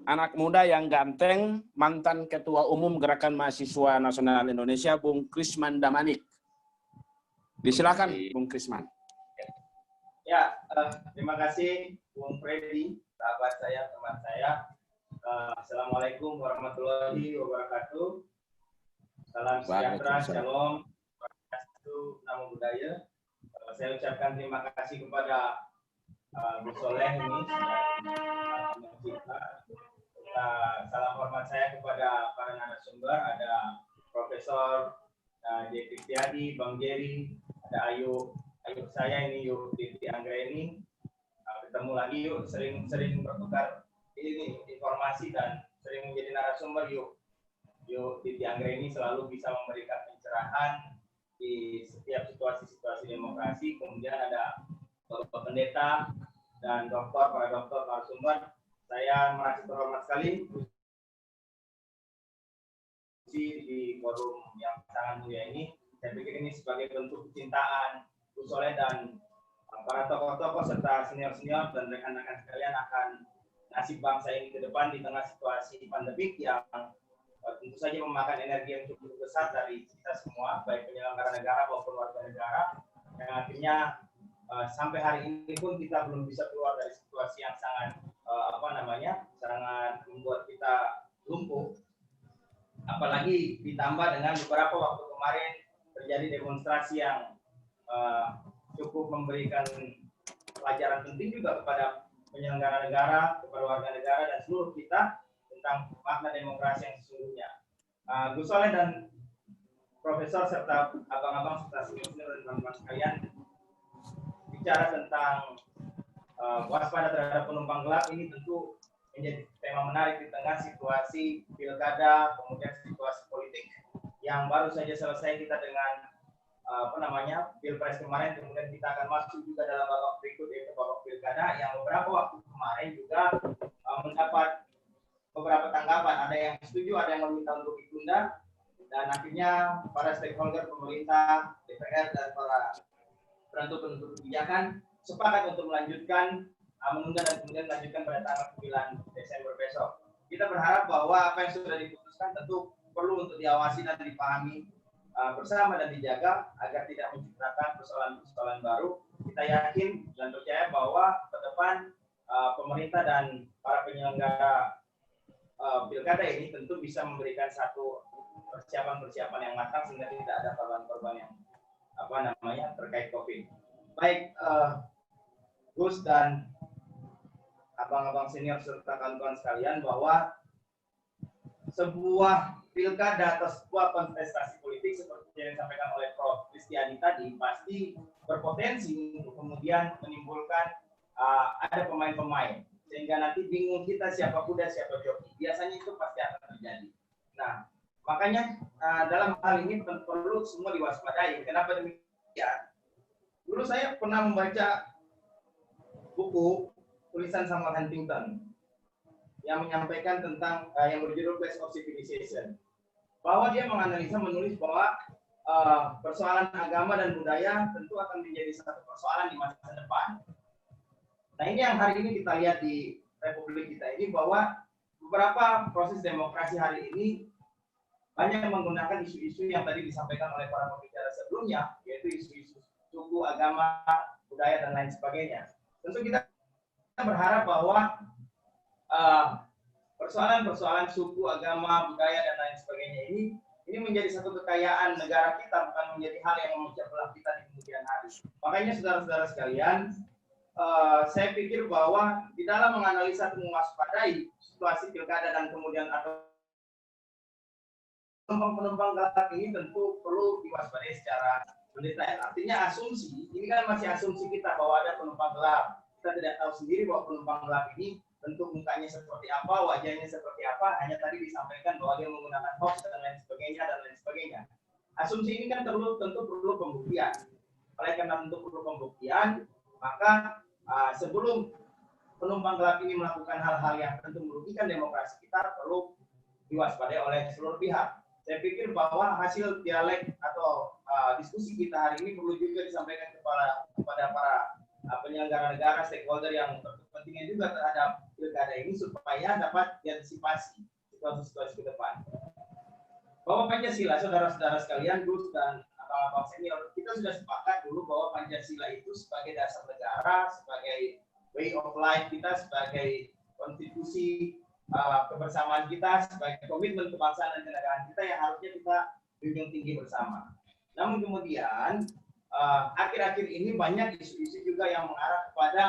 anak muda yang ganteng, mantan Ketua Umum Gerakan Mahasiswa Nasional Indonesia, Bung Krisman Damanik. Disilakan, Bung Krisman. Ya, terima kasih Bung Freddy, sahabat saya, teman saya. Assalamualaikum warahmatullahi wabarakatuh. Salam sejahtera, shalom, namo buddhaya. Saya ucapkan terima kasih kepada Bu Soleh ini. Salam hormat saya kepada para narasumber, ada Profesor J. Kristiadi, Bang Jerry, ada Ayu saya ini, Yuk Titi Anggraini. Ketemu lagi yuk, sering bertukar ini informasi dan sering menjadi narasumber yuk. Titi Anggraini selalu bisa memberikan pencerahan di setiap situasi-situasi demokrasi. Kemudian ada Bapak Pendeta dan para dokter narasumber. Saya merasa terhormat sekali di forum yang sangat mulia ini. Saya pikir ini sebagai bentuk kecintaan Bu Soleh dan para tokoh-tokoh serta senior-senior dan rekan-rekan sekalian akan nasib bangsa ini ke depan di tengah situasi pandemik yang tentu saja memakan energi yang cukup besar dari kita semua, baik penyelenggara negara maupun warga negara, yang akhirnya sampai hari ini pun kita belum bisa keluar dari situasi yang sangat sangat membuat kita lumpuh. Apalagi ditambah dengan beberapa waktu kemarin terjadi demonstrasi yang cukup memberikan pelajaran penting juga kepada penyelenggara negara, kepada warga negara dan seluruh kita tentang makna demokrasi yang sesungguhnya. Gus Soleh dan Profesor serta abang-abang serta senior-senior dan teman-teman sekalian bicara tentang waspada terhadap penumpang gelap ini tentu menjadi tema menarik di tengah situasi pilkada, kemudian situasi politik yang baru saja selesai kita dengan Pilpres kemarin, kemudian kita akan masuk juga dalam babak berikut yaitu babak pilkada yang beberapa waktu kemarin juga mendapat beberapa tanggapan, ada yang setuju, ada yang meminta untuk ditunda, dan akhirnya para stakeholder pemerintah, DPR dan para penentu kebijakan sepakat untuk melanjutkan, menunda dan kemudian melanjutkan pada tanggal 9 Desember besok. Kita berharap bahwa apa yang sudah diputuskan tentu perlu untuk diawasi dan dipahami bersama dan dijaga agar tidak menciptakan persoalan-persoalan baru. Kita yakin dan percaya bahwa ke depan pemerintah dan para penyelenggara pilkada ini tentu bisa memberikan satu persiapan-persiapan yang matang sehingga tidak ada korban-korban yang terkait COVID. Baik, Gus dan abang-abang senior serta kawan-kawan sekalian, bahwa sebuah pilkada atau sebuah kontestasi politik seperti yang disampaikan oleh Prof. Kristiadi tadi pasti berpotensi untuk kemudian menimbulkan ada pemain-pemain sehingga nanti bingung kita siapa kuda siapa joki. Biasanya itu pasti akan terjadi. Nah, makanya dalam hal ini perlu semua diwaspadai. Kenapa demikian? Dulu saya pernah membaca buku tulisan Samuel Huntington yang menyampaikan tentang yang berjudul Clash of Civilization, bahwa dia menulis bahwa persoalan agama dan budaya tentu akan menjadi satu persoalan di masa depan. Nah, ini yang hari ini kita lihat di Republik kita ini, bahwa beberapa proses demokrasi hari ini banyak menggunakan isu-isu yang tadi disampaikan oleh para pembicara sebelumnya, yaitu isu-isu suku, agama, budaya, dan lain sebagainya. Tentu kita berharap bahwa persoalan-persoalan suku, agama, budaya, dan lain sebagainya ini menjadi satu kekayaan negara kita, bukan menjadi hal yang memecah belah kita di kemudian hari. Makanya saudara-saudara sekalian, saya pikir bahwa di dalam menganalisa dan mewaspadai situasi pilkada dan kemudian atau penumpang gelap ini tentu perlu diwaspadai secara mendetail. Artinya asumsi, ini kan masih asumsi kita bahwa ada penumpang gelap. Kita tidak tahu sendiri bahwa penumpang gelap ini bentuk mukanya seperti apa, wajahnya seperti apa, hanya tadi disampaikan bahwa dia menggunakan hoax dan lain sebagainya. Asumsi ini kan tentu perlu pembuktian. Oleh karena tentu perlu pembuktian, maka sebelum penumpang gelap ini melakukan hal-hal yang tentu merugikan demokrasi kita, perlu diwaspadai oleh seluruh pihak. Saya pikir bahwa hasil dialek atau diskusi kita hari ini perlu juga disampaikan kepada para penyelenggara negara, stakeholder yang berkepentingan juga terhadap pilkada ini supaya dapat diantisipasi situasi-situasi ke depan. Bahwa Pancasila, saudara-saudara sekalian, Gus dan abang-abang senior, kita sudah sepakat dulu bahwa Pancasila itu sebagai dasar negara, sebagai way of life kita, sebagai konstitusi kebersamaan kita, sebagai komitmen kebangsaan dan kenegaraan kita yang harusnya kita junjung tinggi bersama. Namun kemudian akhir-akhir ini banyak isu-isu juga yang mengarah kepada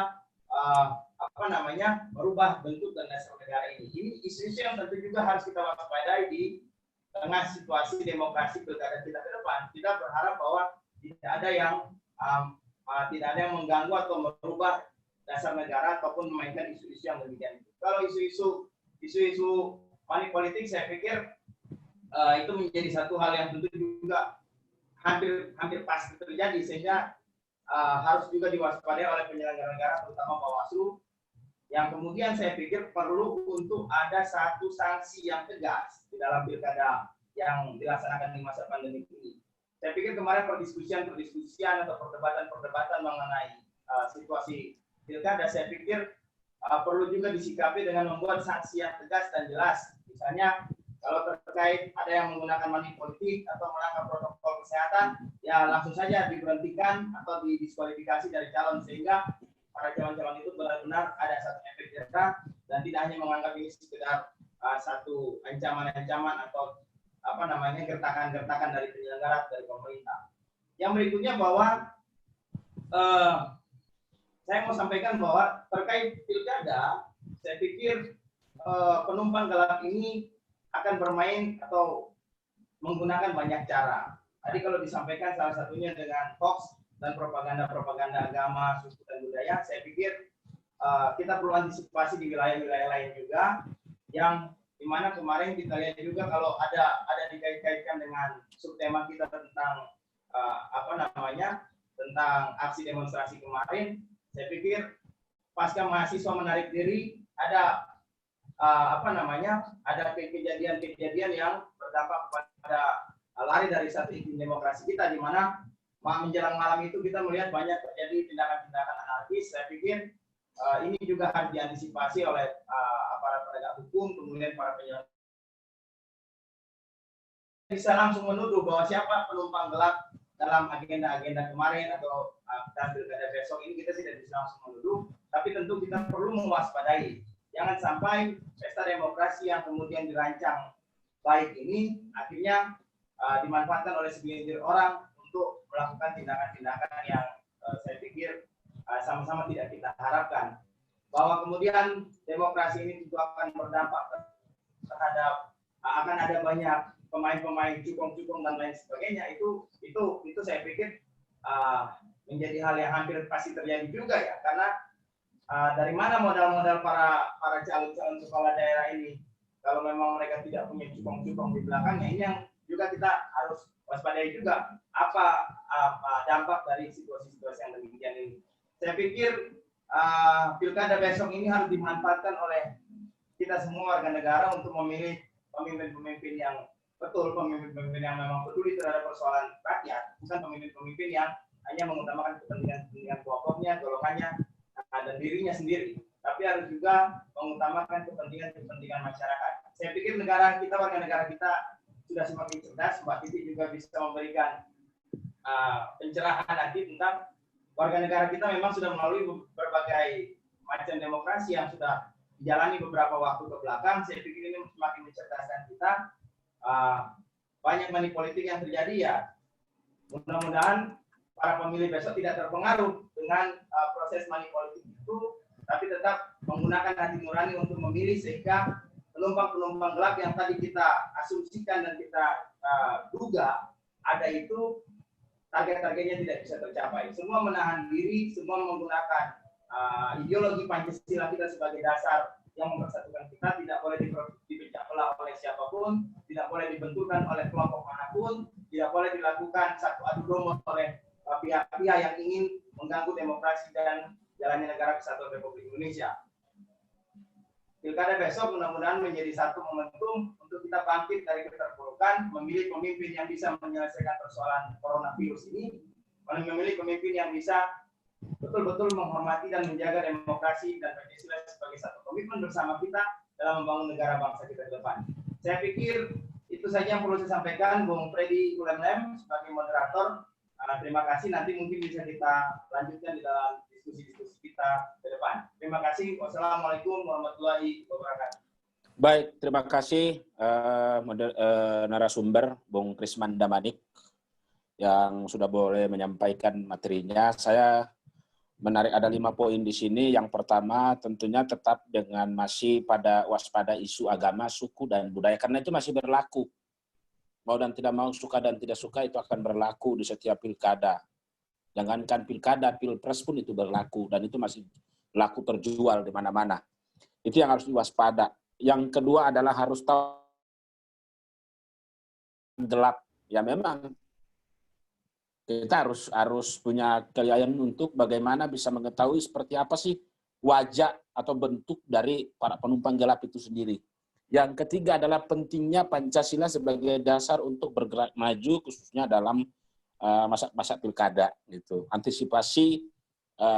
merubah bentuk dan dasar negara ini. Ini isu-isu yang tentu juga harus kita waspadai di tengah situasi demokrasi pilkada kita ke depan. Kita berharap bahwa tidak ada yang mengganggu atau merubah dasar negara ataupun memainkan isu-isu yang demikian itu. Kalau isu-isu money politik, saya pikir itu menjadi satu hal yang tentu juga hampir pasti terjadi, sehingga harus juga diwaspadai oleh penyelenggara negara, terutama Bawaslu, yang kemudian saya pikir perlu untuk ada satu sanksi yang tegas di dalam pilkada yang dilaksanakan di masa pandemi ini. Saya pikir kemarin perdiskusian atau perdebatan mengenai situasi pilkada, saya pikir perlu juga disikapi dengan membuat sanksi yang tegas dan jelas. Misalnya kalau terkait ada yang menggunakan money politik atau melanggar protokol kesehatan, ya langsung saja diberhentikan atau didiskualifikasi dari calon, sehingga para calon-calon itu benar-benar ada satu efek jerah dan tidak hanya menganggap ini sekedar satu ancaman-ancaman atau gertakan-gertakan dari penyelenggara, dari pemerintah. Yang berikutnya bahwa saya mau sampaikan bahwa terkait pilkada, saya pikir penumpang gelap ini akan bermain atau menggunakan banyak cara. Tadi kalau disampaikan salah satunya dengan hoax dan propaganda agama, suku dan budaya, saya pikir kita perlu antisipasi di wilayah-wilayah lain juga, yang dimana kemarin kita lihat juga kalau ada dikait-kaitkan dengan subtema kita tentang tentang aksi demonstrasi kemarin. Saya pikir pasca mahasiswa menarik diri, ada kejadian-kejadian yang berdampak pada lari dari satu iklim demokrasi kita, di mana menjelang malam itu kita melihat banyak terjadi tindakan-tindakan anarkis. Saya pikir ini juga harus diantisipasi oleh aparat penegak hukum, kemudian para penyelenggara. Bisa langsung menuduh bahwa siapa penumpang gelap dalam agenda-agenda kemarin atau dalam pilkada besok ini, kita tidak bisa langsung menuduh, tapi tentu kita perlu mewaspadai. Jangan sampai pesta demokrasi yang kemudian dirancang baik ini akhirnya dimanfaatkan oleh segelintir orang untuk melakukan tindakan-tindakan yang saya pikir sama-sama tidak kita harapkan. Bahwa kemudian demokrasi ini tentu akan berdampak terhadap akan ada banyak pemain-pemain cukong-cukong dan lain sebagainya, itu saya pikir menjadi hal yang hampir pasti terjadi juga ya, karena dari mana modal-modal para calon-calon kepala daerah ini kalau memang mereka tidak punya cukong-cukong di belakangnya. Ini yang juga kita harus waspadai juga, apa dampak dari situasi-situasi yang demikian ini. Saya pikir pilkada besok ini harus dimanfaatkan oleh kita semua warga negara untuk memilih pemimpin-pemimpin yang betul, pemimpin-pemimpin yang memang peduli terhadap persoalan rakyat, bukan pemimpin-pemimpin yang hanya mengutamakan kepentingan kelompoknya, golongannya, dan dirinya sendiri, tapi harus juga mengutamakan kepentingan masyarakat. Saya pikir negara kita, warga negara kita sudah semakin cerdas. Mbak Titi juga bisa memberikan pencerahan nanti tentang warga negara kita memang sudah melalui berbagai macam demokrasi yang sudah dijalani beberapa waktu ke belakang. Saya pikir ini semakin mencerdaskan kita. Banyak money politik yang terjadi ya. Mudah-mudahan para pemilih besok tidak terpengaruh dengan proses money politik itu, tapi tetap menggunakan hati nurani untuk memilih, sehingga penumpang-penumpang gelap yang tadi kita asumsikan dan kita duga ada itu, target-targetnya tidak bisa tercapai. Semua menahan diri, semua menggunakan ideologi Pancasila kita sebagai dasar yang mempersatukan kita, tidak boleh dipecah belah oleh siapapun, tidak boleh dibenturkan oleh kelompok manapun, tidak boleh dilakukan satu adu domba oleh pihak-pihak yang ingin mengganggu demokrasi dan jalannya negara kesatuan Republik Indonesia. Pilkada besok mudah-mudahan menjadi satu momentum untuk kita bangkit dari keterpurukan, memilih pemimpin yang bisa menyelesaikan persoalan coronavirus ini, memilih pemimpin yang bisa betul-betul menghormati dan menjaga demokrasi dan Pancasila sebagai satu komitmen bersama kita dalam membangun negara bangsa kita ke depan. Saya pikir itu saja yang perlu saya sampaikan, Bung Freddy Ulemlem sebagai moderator. Terima kasih, nanti mungkin bisa kita lanjutkan di dalam diskusi-diskusi kita ke depan. Terima kasih. Wassalamualaikum warahmatullahi wabarakatuh. Baik, terima kasih narasumber Bung Krisman Damanik yang sudah boleh menyampaikan materinya. Saya menarik ada 5 poin di sini. Yang pertama tentunya tetap dengan masih pada waspada isu agama, suku, dan budaya. Karena itu masih berlaku. Mau dan tidak mau, suka dan tidak suka itu akan berlaku di setiap pilkada. Jangankan pilkada, pilpres pun itu berlaku. Dan itu masih laku terjual di mana-mana. Itu yang harus diwaspada. Yang kedua adalah harus tahu gelap. Ya memang kita harus punya keahlian untuk bagaimana bisa mengetahui seperti apa sih wajah atau bentuk dari para penumpang gelap itu sendiri. Yang ketiga adalah pentingnya Pancasila sebagai dasar untuk bergerak maju, khususnya dalam masa pilkada, gitu. Antisipasi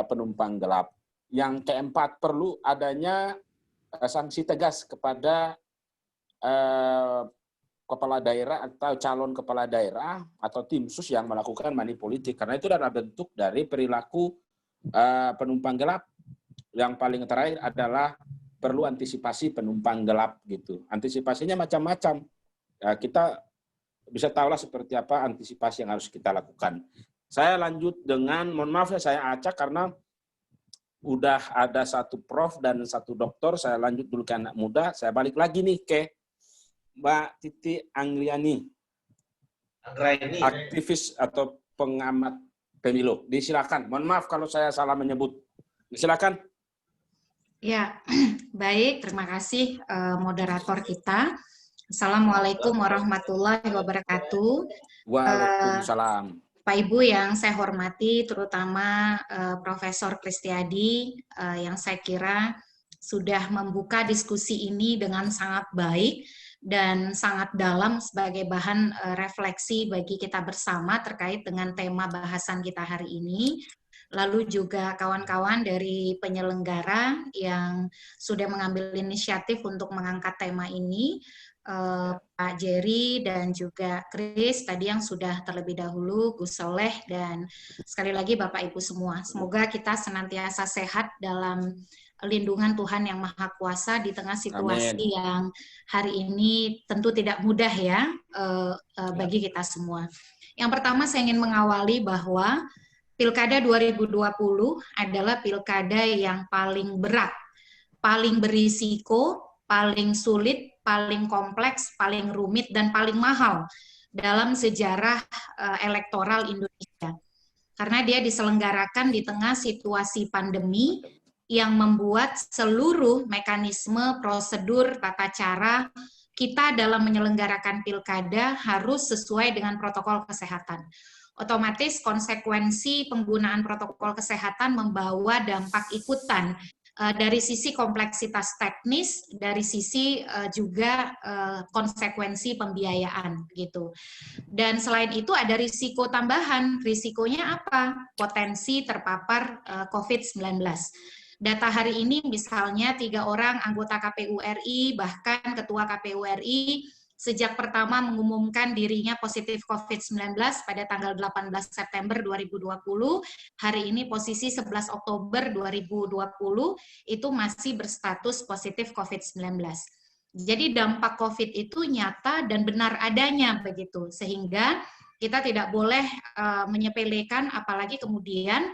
penumpang gelap. Yang keempat, perlu adanya sanksi tegas kepada kepala daerah atau calon kepala daerah atau tim sus yang melakukan money politik, karena itu adalah bentuk dari perilaku penumpang gelap. Yang paling terakhir adalah perlu antisipasi penumpang gelap, gitu. Antisipasinya macam-macam. Ya, kita bisa tahulah seperti apa antisipasi yang harus kita lakukan. Saya lanjut dengan, mohon maaf ya saya acak karena udah ada satu prof dan satu doktor. Saya lanjut dulu ke anak muda. Saya balik lagi nih ke Mbak Titi Anggraini, aktivis atau pengamat pemilu. Disilakan. Mohon maaf kalau saya salah menyebut. Disilakan. Ya, baik. Terima kasih moderator kita. Assalamualaikum warahmatullahi wabarakatuh. Waalaikumsalam. Pak Ibu yang saya hormati, terutama Profesor Kristiadi, yang saya kira sudah membuka diskusi ini dengan sangat baik dan sangat dalam sebagai bahan refleksi bagi kita bersama terkait dengan tema bahasan kita hari ini. Lalu juga kawan-kawan dari penyelenggara yang sudah mengambil inisiatif untuk mengangkat tema ini, Pak Jerry dan juga Chris tadi yang sudah terlebih dahulu, Gus Soleh, dan sekali lagi Bapak Ibu semua. Semoga kita senantiasa sehat dalam lindungan Tuhan yang Maha Kuasa di tengah situasi Amin. Yang hari ini tentu tidak mudah ya bagi kita semua. Yang pertama saya ingin mengawali bahwa Pilkada 2020 adalah pilkada yang paling berat, paling berisiko, paling sulit, paling kompleks, paling rumit, dan paling mahal dalam sejarah elektoral Indonesia. Karena dia diselenggarakan di tengah situasi pandemi yang membuat seluruh mekanisme, prosedur, tata cara kita dalam menyelenggarakan pilkada harus sesuai dengan protokol kesehatan. Otomatis konsekuensi penggunaan protokol kesehatan membawa dampak ikutan dari sisi kompleksitas teknis, dari sisi juga konsekuensi pembiayaan gitu. Dan selain itu ada risiko tambahan. Risikonya apa? Potensi terpapar COVID-19. Data hari ini misalnya 3 orang anggota KPU RI, bahkan Ketua KPU RI sejak pertama mengumumkan dirinya positif COVID-19 pada tanggal 18 September 2020, hari ini posisi 11 Oktober 2020 itu masih berstatus positif COVID-19. Jadi dampak COVID itu nyata dan benar adanya begitu, sehingga kita tidak boleh menyepelekan, apalagi kemudian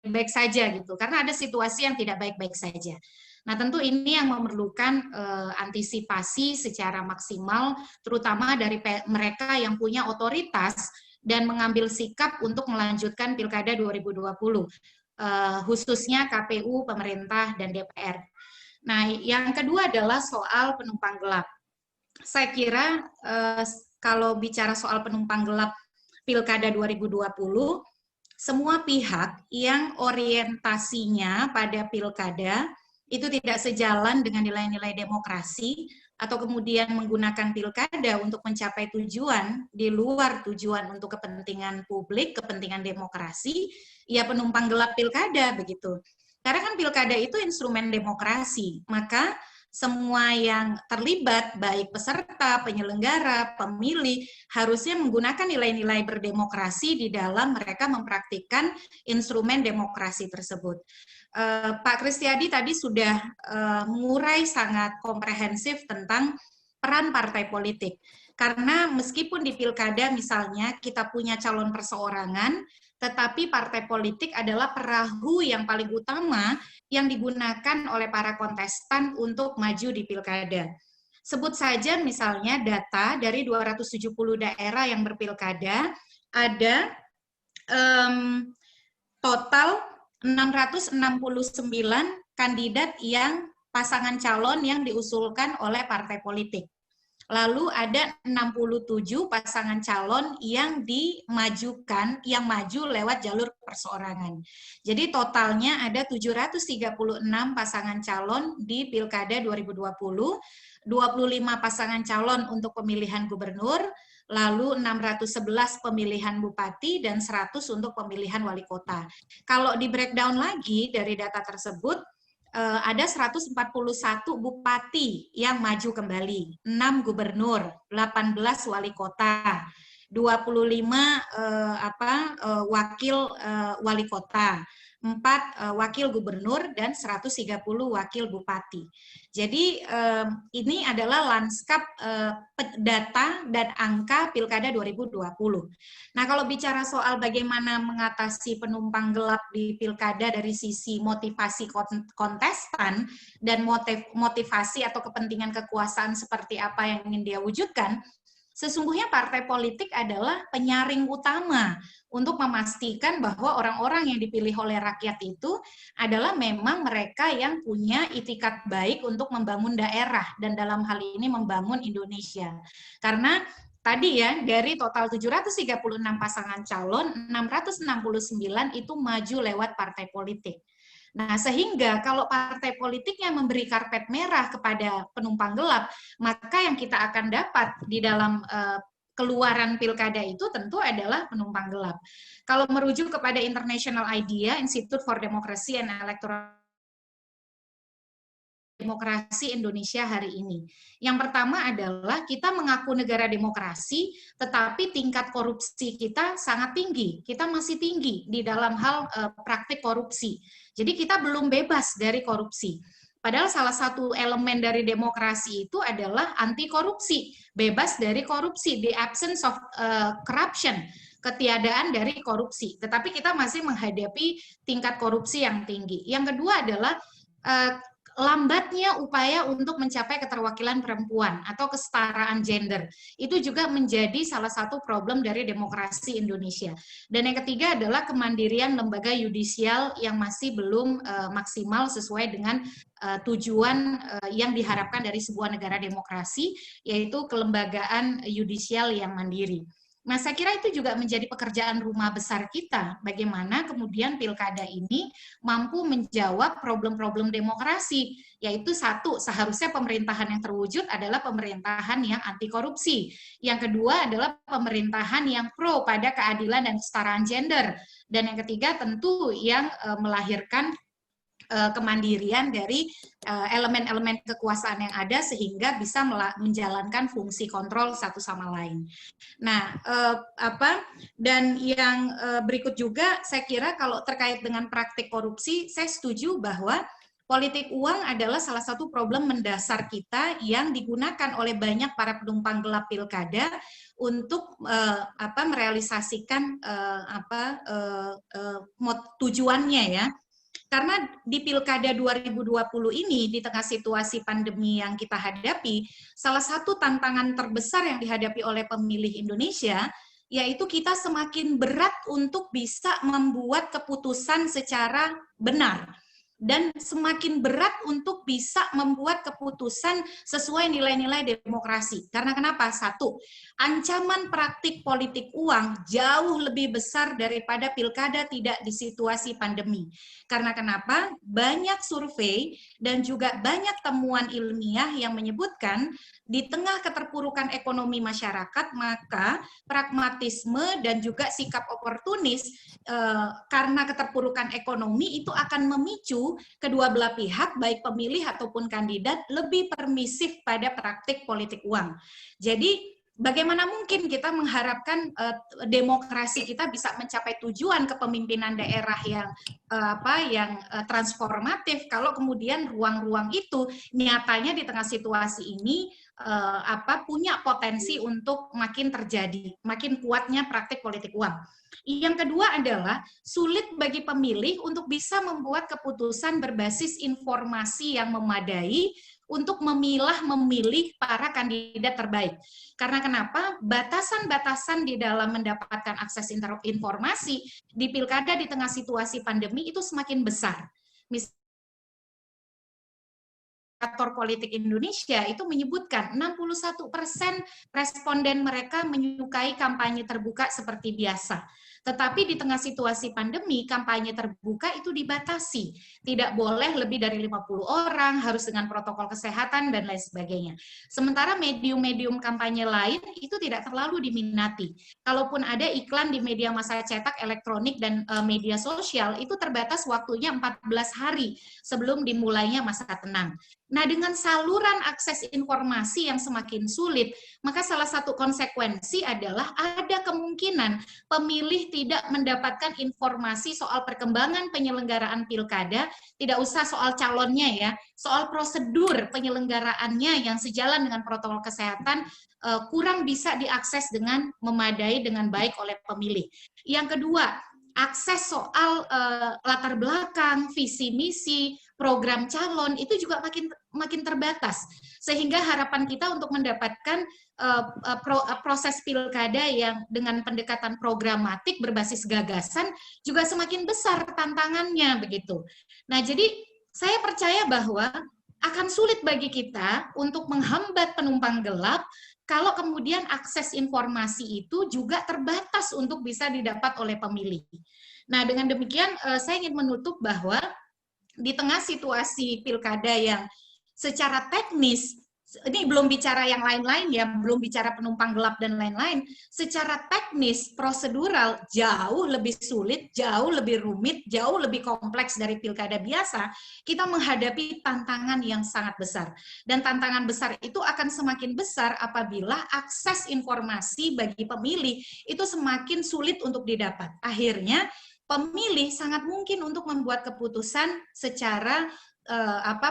baik saja gitu, karena ada situasi yang tidak baik-baik saja. Nah, tentu ini yang memerlukan antisipasi secara maksimal, terutama dari mereka yang punya otoritas dan mengambil sikap untuk melanjutkan Pilkada 2020, khususnya KPU, pemerintah, dan DPR. Nah, yang kedua adalah soal penumpang gelap. Saya kira kalau bicara soal penumpang gelap Pilkada 2020, semua pihak yang orientasinya pada pilkada itu tidak sejalan dengan nilai-nilai demokrasi atau kemudian menggunakan pilkada untuk mencapai tujuan di luar tujuan untuk kepentingan publik, kepentingan demokrasi, ya penumpang gelap pilkada begitu. Karena kan pilkada itu instrumen demokrasi, maka semua yang terlibat, baik peserta, penyelenggara, pemilih, harusnya menggunakan nilai-nilai berdemokrasi di dalam mereka mempraktikkan instrumen demokrasi tersebut. Pak Kristiadi tadi sudah mengurai sangat komprehensif tentang peran partai politik. Karena meskipun di pilkada misalnya kita punya calon perseorangan, tetapi partai politik adalah perahu yang paling utama yang digunakan oleh para kontestan untuk maju di pilkada. Sebut saja misalnya data dari 270 daerah yang berpilkada, ada total 669 kandidat yang pasangan calon yang diusulkan oleh partai politik. Lalu ada 67 pasangan calon yang dimajukan, yang maju lewat jalur perseorangan. Jadi totalnya ada 736 pasangan calon di Pilkada 2020, 25 pasangan calon untuk pemilihan gubernur, lalu 611 pemilihan bupati, dan 100 untuk pemilihan wali kota. Kalau di breakdown lagi dari data tersebut, ada 141 bupati yang maju kembali, 6 gubernur, 18 wali kota, 25 wakil wali kota, 4 wakil gubernur, dan 130 wakil bupati. Jadi ini adalah lanskap data dan angka Pilkada 2020. Nah, kalau bicara soal bagaimana mengatasi penumpang gelap di Pilkada dari sisi motivasi kontestan dan motivasi atau kepentingan kekuasaan seperti apa yang ingin dia wujudkan, sesungguhnya partai politik adalah penyaring utama untuk memastikan bahwa orang-orang yang dipilih oleh rakyat itu adalah memang mereka yang punya itikat baik untuk membangun daerah dan dalam hal ini membangun Indonesia. Karena tadi ya, dari total 736 pasangan calon, 669 itu maju lewat partai politik. Nah, sehingga kalau partai politiknya memberi karpet merah kepada penumpang gelap, maka yang kita akan dapat di dalam keluaran pilkada itu tentu adalah penumpang gelap. Kalau merujuk kepada International IDEA, Institute for Democracy and Electoral Demokrasi Indonesia hari ini. Yang pertama adalah kita mengaku negara demokrasi, tetapi tingkat korupsi kita sangat tinggi. Kita masih tinggi di dalam hal praktik korupsi. Jadi kita belum bebas dari korupsi. Padahal salah satu elemen dari demokrasi itu adalah anti korupsi, bebas dari korupsi, the absence of corruption, ketiadaan dari korupsi. Tetapi kita masih menghadapi tingkat korupsi yang tinggi. Yang kedua adalah lambatnya upaya untuk mencapai keterwakilan perempuan atau kesetaraan gender. Itu juga menjadi salah satu problem dari demokrasi Indonesia. Dan yang ketiga adalah kemandirian lembaga yudisial yang masih belum maksimal sesuai dengan tujuan yang diharapkan dari sebuah negara demokrasi, yaitu kelembagaan yudisial yang mandiri. Nah, saya kira itu juga menjadi pekerjaan rumah besar kita, bagaimana kemudian pilkada ini mampu menjawab problem-problem demokrasi, yaitu satu, seharusnya pemerintahan yang terwujud adalah pemerintahan yang anti korupsi. Yang kedua adalah pemerintahan yang pro pada keadilan dan kesetaraan gender. Dan yang ketiga tentu yang melahirkan kemandirian dari elemen-elemen kekuasaan yang ada sehingga bisa menjalankan fungsi kontrol satu sama lain. Nah, dan yang berikut juga saya kira kalau terkait dengan praktik korupsi, saya setuju bahwa politik uang adalah salah satu problem mendasar kita yang digunakan oleh banyak para penumpang gelap pilkada untuk merealisasikan tujuannya ya. Karena di Pilkada 2020 ini, di tengah situasi pandemi yang kita hadapi, salah satu tantangan terbesar yang dihadapi oleh pemilih Indonesia, yaitu kita semakin berat untuk bisa membuat keputusan secara benar. Dan semakin berat untuk bisa membuat keputusan sesuai nilai-nilai demokrasi. Karena kenapa? Satu, ancaman praktik politik uang jauh lebih besar daripada pilkada tidak di situasi pandemi. Karena kenapa? Banyak survei dan juga banyak temuan ilmiah yang menyebutkan di tengah keterpurukan ekonomi masyarakat, maka pragmatisme dan juga sikap oportunis karena keterpurukan ekonomi itu akan memicu kedua belah pihak, baik pemilih ataupun kandidat, lebih permisif pada praktik politik uang. Jadi bagaimana mungkin kita mengharapkan demokrasi kita bisa mencapai tujuan kepemimpinan daerah yang transformatif kalau kemudian ruang-ruang itu nyatanya di tengah situasi ini punya potensi untuk makin terjadi, makin kuatnya praktik politik uang. Yang kedua adalah sulit bagi pemilih untuk bisa membuat keputusan berbasis informasi yang memadai untuk memilih para kandidat terbaik. Karena kenapa? Batasan-batasan di dalam mendapatkan akses informasi di pilkada di tengah situasi pandemi itu semakin besar. Indikator politik Indonesia itu menyebutkan 61% responden mereka menyukai kampanye terbuka seperti biasa. Tetapi di tengah situasi pandemi, kampanye terbuka itu dibatasi. Tidak boleh lebih dari 50 orang, harus dengan protokol kesehatan, dan lain sebagainya. Sementara medium-medium kampanye lain itu tidak terlalu diminati. Kalaupun ada iklan di media massa cetak, elektronik, dan media sosial, itu terbatas waktunya 14 hari sebelum dimulainya masa tenang. Nah, dengan saluran akses informasi yang semakin sulit, maka salah satu konsekuensi adalah ada kemungkinan pemilih tidak mendapatkan informasi soal perkembangan penyelenggaraan pilkada, tidak usah soal calonnya ya, soal prosedur penyelenggaraannya yang sejalan dengan protokol kesehatan kurang bisa diakses dengan memadai dengan baik oleh pemilih. Yang kedua, akses soal latar belakang, visi misi, program calon itu juga makin terbatas. Sehingga harapan kita untuk mendapatkan proses pilkada yang dengan pendekatan programatik berbasis gagasan juga semakin besar tantangannya begitu. Nah, jadi saya percaya bahwa akan sulit bagi kita untuk menghambat penumpang gelap kalau kemudian akses informasi itu juga terbatas untuk bisa didapat oleh pemilih. Nah, dengan demikian saya ingin menutup bahwa di tengah situasi pilkada yang secara teknis, ini belum bicara yang lain-lain ya, belum bicara penumpang gelap dan lain-lain, secara teknis, prosedural jauh lebih sulit, jauh lebih rumit, jauh lebih kompleks dari pilkada biasa, kita menghadapi tantangan yang sangat besar. Dan tantangan besar itu akan semakin besar apabila akses informasi bagi pemilih itu semakin sulit untuk didapat. Akhirnya, pemilih sangat mungkin untuk membuat keputusan secara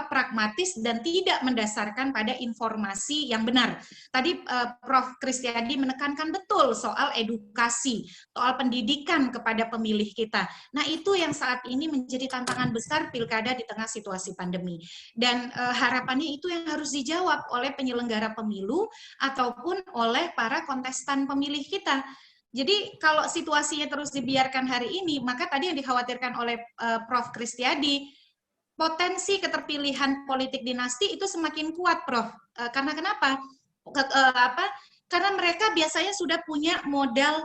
pragmatis dan tidak mendasarkan pada informasi yang benar. Tadi Prof. Kristiadi menekankan betul soal edukasi, soal pendidikan kepada pemilih kita. Nah, itu yang saat ini menjadi tantangan besar pilkada di tengah situasi pandemi. Dan harapannya itu yang harus dijawab oleh penyelenggara pemilu ataupun oleh para kontestan pemilih kita. Jadi kalau situasinya terus dibiarkan hari ini, maka tadi yang dikhawatirkan oleh Prof. Kristiadi, potensi keterpilihan politik dinasti itu semakin kuat, Prof. Karena kenapa? Karena mereka biasanya sudah punya modal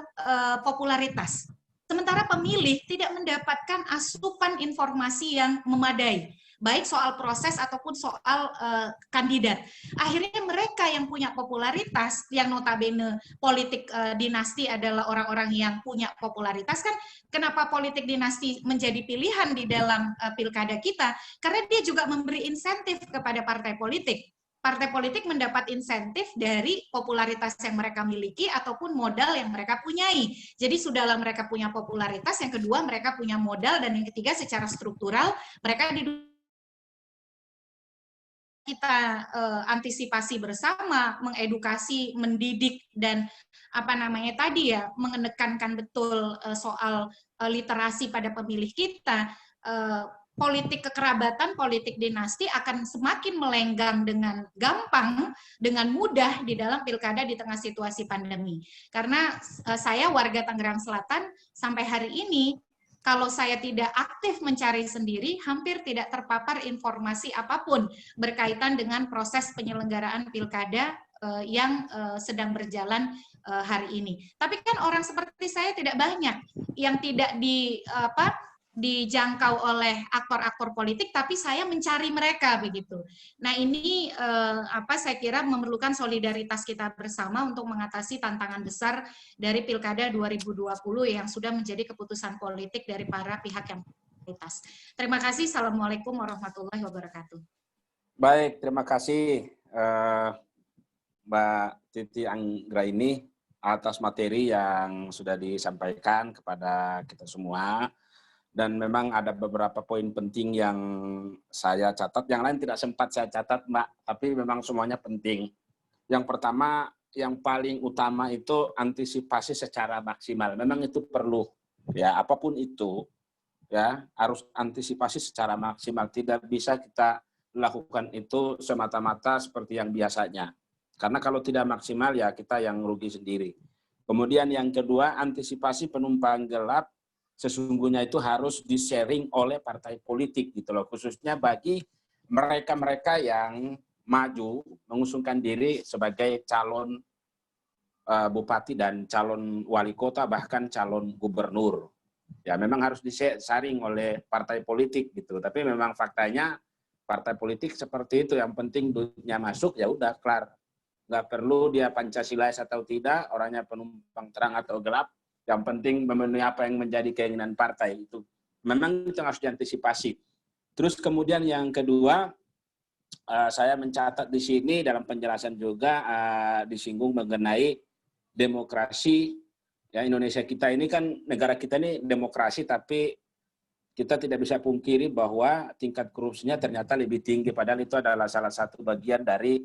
popularitas. Sementara pemilih tidak mendapatkan asupan informasi yang memadai. baik soal proses ataupun soal kandidat. Akhirnya mereka yang punya popularitas, yang notabene politik dinasti adalah orang-orang yang punya popularitas, kan kenapa politik dinasti menjadi pilihan di dalam pilkada kita? Karena dia juga memberi insentif kepada partai politik. Partai politik mendapat insentif dari popularitas yang mereka miliki ataupun modal yang mereka punyai. Jadi sudahlah mereka punya popularitas, yang kedua mereka punya modal, dan yang ketiga secara struktural mereka kita antisipasi bersama, mengedukasi, mendidik, dan menekankan betul soal literasi pada pemilih kita. Politik kekerabatan, politik dinasti akan semakin melenggang dengan gampang, dengan mudah di dalam pilkada di tengah situasi pandemi. Karena saya warga Tangerang Selatan sampai hari ini, kalau saya tidak aktif mencari sendiri, hampir tidak terpapar informasi apapun berkaitan dengan proses penyelenggaraan pilkada yang sedang berjalan hari ini. Tapi kan orang seperti saya tidak banyak yang tidak dijangkau oleh aktor-aktor politik, tapi saya mencari mereka begitu. Nah ini saya kira memerlukan solidaritas kita bersama untuk mengatasi tantangan besar dari Pilkada 2020 yang sudah menjadi keputusan politik dari para pihak yang prioritas. Terima kasih. Assalamualaikum warahmatullahi wabarakatuh. Baik, terima kasih Mbak Titi Anggraini atas materi yang sudah disampaikan kepada kita semua. Dan memang ada beberapa poin penting yang saya catat, yang lain tidak sempat saya catat, Mbak, tapi memang semuanya penting. Yang pertama, yang paling utama itu antisipasi secara maksimal. Memang itu perlu, ya, apapun itu, ya, harus antisipasi secara maksimal. Tidak bisa kita lakukan itu semata-mata seperti yang biasanya. Karena kalau tidak maksimal, ya kita yang rugi sendiri. Kemudian yang kedua, antisipasi penumpang gelap sesungguhnya itu harus di-sharing oleh partai politik gitu loh, khususnya bagi mereka-mereka yang maju mengusungkan diri sebagai calon bupati dan calon wali kota, bahkan calon gubernur. Ya memang harus di-sharing oleh partai politik gitu. Tapi memang faktanya partai politik seperti itu, yang penting duitnya masuk, ya udah kelar. Nggak perlu dia Pancasilais atau tidak, orangnya penumpang terang atau gelap. Yang penting memenuhi apa yang menjadi keinginan partai itu. Memang itu harus diantisipasi. Terus kemudian yang kedua, saya mencatat di sini dalam penjelasan juga disinggung mengenai demokrasi. Ya, Indonesia kita ini kan, negara kita ini demokrasi, tapi kita tidak bisa pungkiri bahwa tingkat korupsinya ternyata lebih tinggi. Padahal itu adalah salah satu bagian dari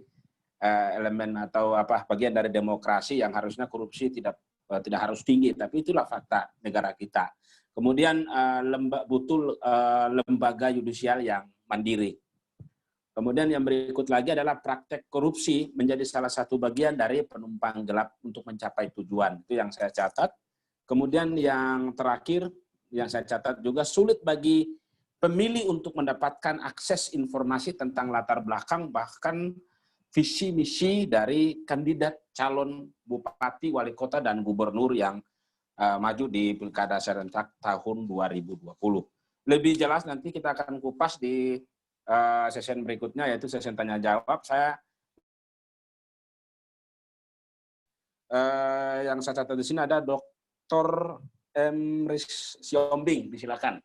elemen atau bagian dari demokrasi yang harusnya korupsi tidak harus tinggi, tapi itulah fakta negara kita. Kemudian butuh lembaga yudisial yang mandiri. Kemudian yang berikut lagi adalah praktek korupsi menjadi salah satu bagian dari penumpang gelap untuk mencapai tujuan. Itu yang saya catat. Kemudian yang terakhir yang saya catat juga, sulit bagi pemilih untuk mendapatkan akses informasi tentang latar belakang bahkan visi misi dari kandidat calon bupati, wali kota, dan gubernur yang maju di Pilkada serentak tahun 2020. Lebih jelas nanti kita akan kupas di sesi berikutnya, yaitu sesi tanya jawab. Yang saya catat di sini ada Dr. Emrys Siombing, disilakan.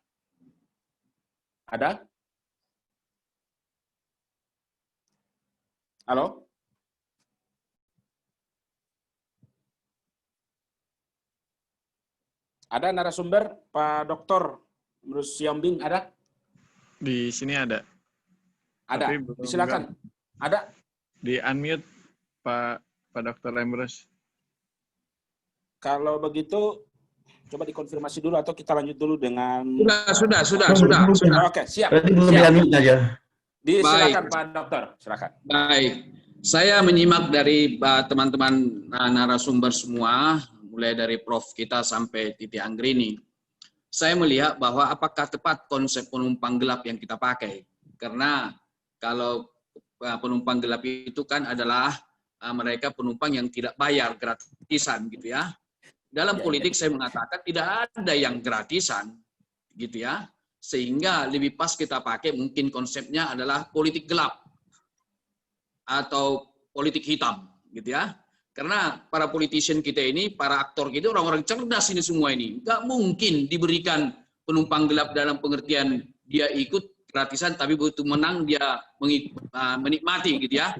Ada? Halo? Ada narasumber, Pak Dr. Emrys Siombing, ada? Di sini ada. Ada, disilakan. Ada? Di unmute, Pak Dr. Emrys. Kalau begitu, coba dikonfirmasi dulu atau kita lanjut dulu dengan... Sudah. Oke, siap. Berarti belum di-unmute aja. Silakan Pak Dokter, silakan. Baik, saya menyimak dari teman-teman narasumber semua, mulai dari Prof kita sampai Titi Anggraini. Saya melihat bahwa apakah tepat konsep penumpang gelap yang kita pakai? Karena kalau penumpang gelap itu kan adalah mereka penumpang yang tidak bayar, gratisan gitu ya. Dalam politik saya mengatakan tidak ada yang gratisan gitu ya. Sehingga lebih pas kita pakai mungkin konsepnya adalah politik gelap atau politik hitam, gitu ya. Karena para politician kita ini, para aktor kita, orang-orang cerdas ini semua ini. Nggak mungkin diberikan penumpang gelap dalam pengertian dia ikut gratisan, tapi begitu menang dia menikmati, gitu ya.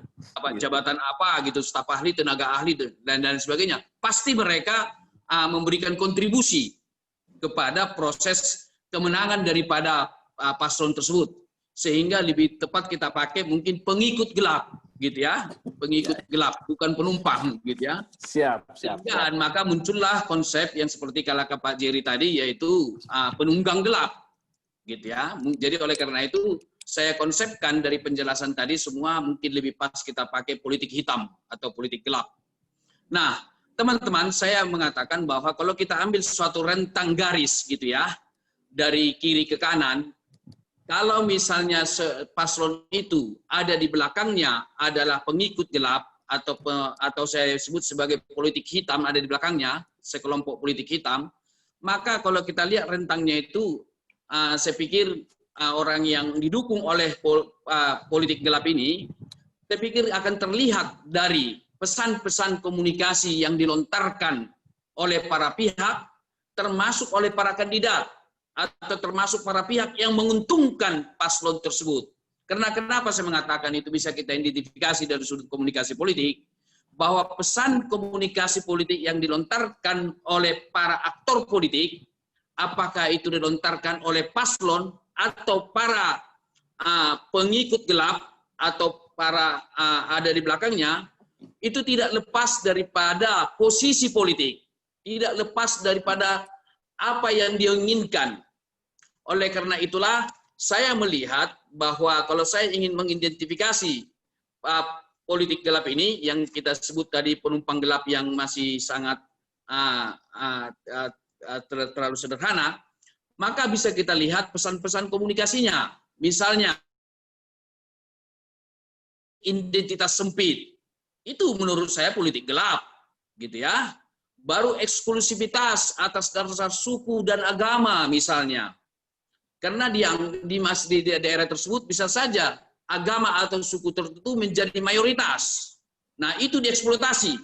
Jabatan apa gitu, staf ahli, tenaga ahli, dan sebagainya. Pasti mereka memberikan kontribusi kepada proses kemenangan daripada paslon tersebut, sehingga lebih tepat kita pakai mungkin pengikut gelap, gitu ya, pengikut gelap, bukan penumpang, gitu ya. Siap. Dan maka muncullah konsep yang seperti kata Pak Jerry tadi, yaitu penunggang gelap, gitu ya. Jadi oleh karena itu saya konsepkan dari penjelasan tadi semua mungkin lebih pas kita pakai politik hitam atau politik gelap. Nah, teman-teman, saya mengatakan bahwa kalau kita ambil suatu rentang garis, gitu ya, dari kiri ke kanan, kalau misalnya paslon itu ada di belakangnya adalah pengikut gelap atau saya sebut sebagai politik hitam ada di belakangnya, sekelompok politik hitam, maka kalau kita lihat rentangnya itu, saya pikir orang yang didukung oleh politik gelap ini, saya pikir akan terlihat dari pesan-pesan komunikasi yang dilontarkan oleh para pihak, termasuk oleh para kandidat, atau termasuk para pihak yang menguntungkan paslon tersebut. Karena kenapa saya mengatakan itu bisa kita identifikasi dari sudut komunikasi politik, bahwa pesan komunikasi politik yang dilontarkan oleh para aktor politik, apakah itu dilontarkan oleh paslon atau para pengikut gelap atau para ada di belakangnya, itu tidak lepas daripada posisi politik, tidak lepas daripada apa yang dia inginkan. Oleh karena itulah saya melihat bahwa kalau saya ingin mengidentifikasi politik gelap ini yang kita sebut tadi penumpang gelap yang masih sangat terlalu sederhana, maka bisa kita lihat pesan-pesan komunikasinya. Misalnya identitas sempit, itu menurut saya politik gelap, gitu ya. Baru eksklusivitas atas dasar suku dan agama misalnya. Karena di daerah tersebut bisa saja agama atau suku tertentu menjadi mayoritas. Nah, itu dieksploitasi.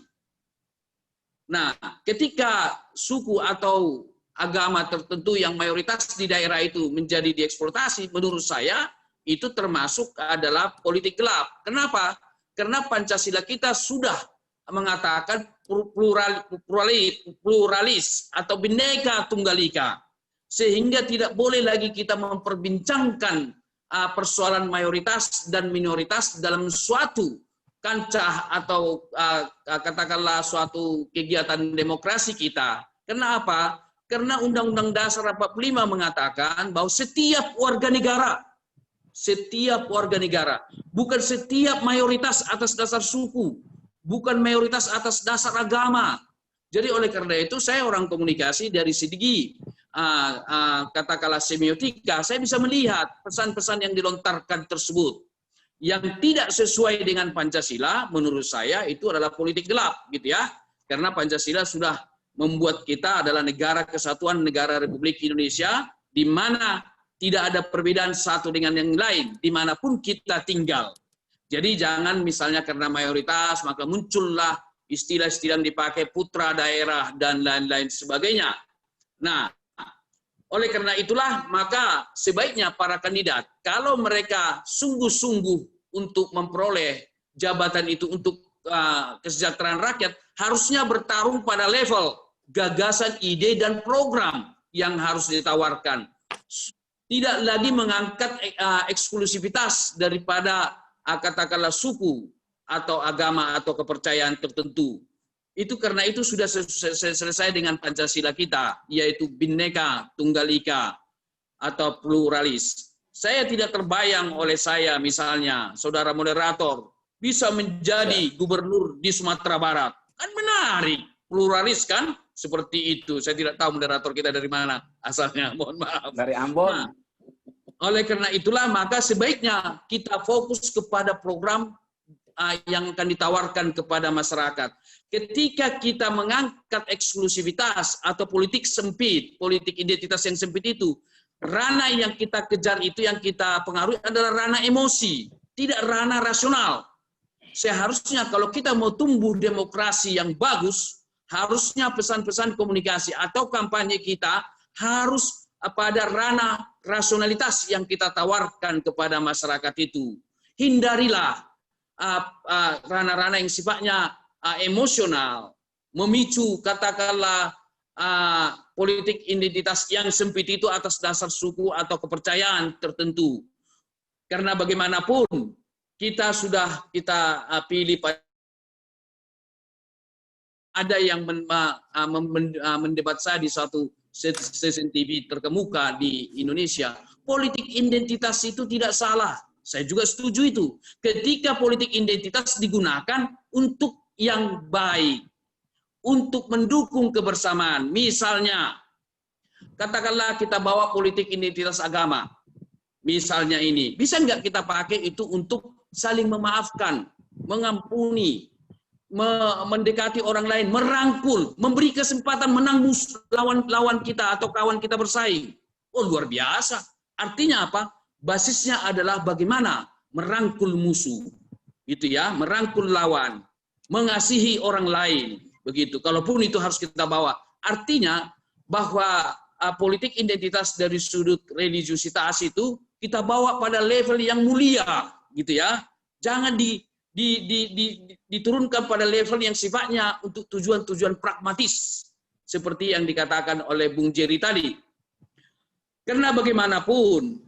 Nah, ketika suku atau agama tertentu yang mayoritas di daerah itu menjadi dieksploitasi, menurut saya itu termasuk adalah politik gelap. Kenapa? Karena Pancasila kita sudah mengatakan pluralis atau Bhinneka Tunggal Ika, sehingga tidak boleh lagi kita memperbincangkan persoalan mayoritas dan minoritas dalam suatu kancah atau katakanlah suatu kegiatan demokrasi kita. Kenapa? Karena Undang-Undang Dasar 45 mengatakan bahwa setiap warga negara, bukan setiap mayoritas atas dasar suku, bukan mayoritas atas dasar agama. Jadi oleh karena itu saya orang komunikasi dari segi katakanlah semiotika, saya bisa melihat pesan-pesan yang dilontarkan tersebut yang tidak sesuai dengan Pancasila, menurut saya itu adalah politik gelap, gitu ya. Karena Pancasila sudah membuat kita adalah negara kesatuan, negara Republik Indonesia, di mana tidak ada perbedaan satu dengan yang lain, dimanapun kita tinggal. Jadi jangan misalnya karena mayoritas, maka muncullah istilah-istilah yang dipakai putra daerah dan lain-lain sebagainya. Nah, oleh karena itulah, maka sebaiknya para kandidat, kalau mereka sungguh-sungguh untuk memperoleh jabatan itu untuk kesejahteraan rakyat, harusnya bertarung pada level gagasan, ide, dan program yang harus ditawarkan. Tidak lagi mengangkat eksklusivitas daripada katakanlah suku atau agama atau kepercayaan tertentu. Itu karena itu sudah selesai dengan Pancasila kita, yaitu Bhinneka Tunggal Ika atau pluralis. Saya tidak terbayang oleh saya misalnya, saudara moderator, bisa menjadi gubernur di Sumatera Barat. Kan menarik, pluralis kan? Seperti itu. Saya tidak tahu moderator kita dari mana asalnya, mohon maaf. Dari Ambon. Nah, oleh karena itulah maka sebaiknya kita fokus kepada program yang akan ditawarkan kepada masyarakat. Ketika kita mengangkat eksklusivitas atau politik sempit, politik identitas yang sempit itu, ranah yang kita kejar itu, yang kita pengaruhi adalah ranah emosi, tidak ranah rasional. Seharusnya kalau kita mau tumbuh demokrasi yang bagus, harusnya pesan-pesan komunikasi atau kampanye kita harus pada ranah rasionalitas yang kita tawarkan kepada masyarakat itu. Hindarilah ranah-ranah yang sifatnya emosional, memicu katakanlah politik identitas yang sempit itu atas dasar suku atau kepercayaan tertentu. Karena bagaimanapun kita sudah pilih, ada yang mendebat saya di suatu stasiun TV terkemuka di Indonesia. Politik identitas itu tidak salah. Saya juga setuju itu. Ketika politik identitas digunakan untuk yang baik, untuk mendukung kebersamaan. Misalnya, katakanlah kita bawa politik identitas agama. Misalnya ini, bisa nggak kita pakai itu untuk saling memaafkan, mengampuni, mendekati orang lain, merangkul, memberi kesempatan menang lawan kita atau kawan kita bersaing. Oh, luar biasa. Artinya apa? Basisnya adalah bagaimana merangkul musuh. Gitu ya, merangkul lawan, mengasihi orang lain. Begitu. Kalaupun itu harus kita bawa. Artinya bahwa politik identitas dari sudut religiusitas itu kita bawa pada level yang mulia, gitu ya. Jangan diturunkan pada level yang sifatnya untuk tujuan-tujuan pragmatis seperti yang dikatakan oleh Bung Jerry tadi. Karena bagaimanapun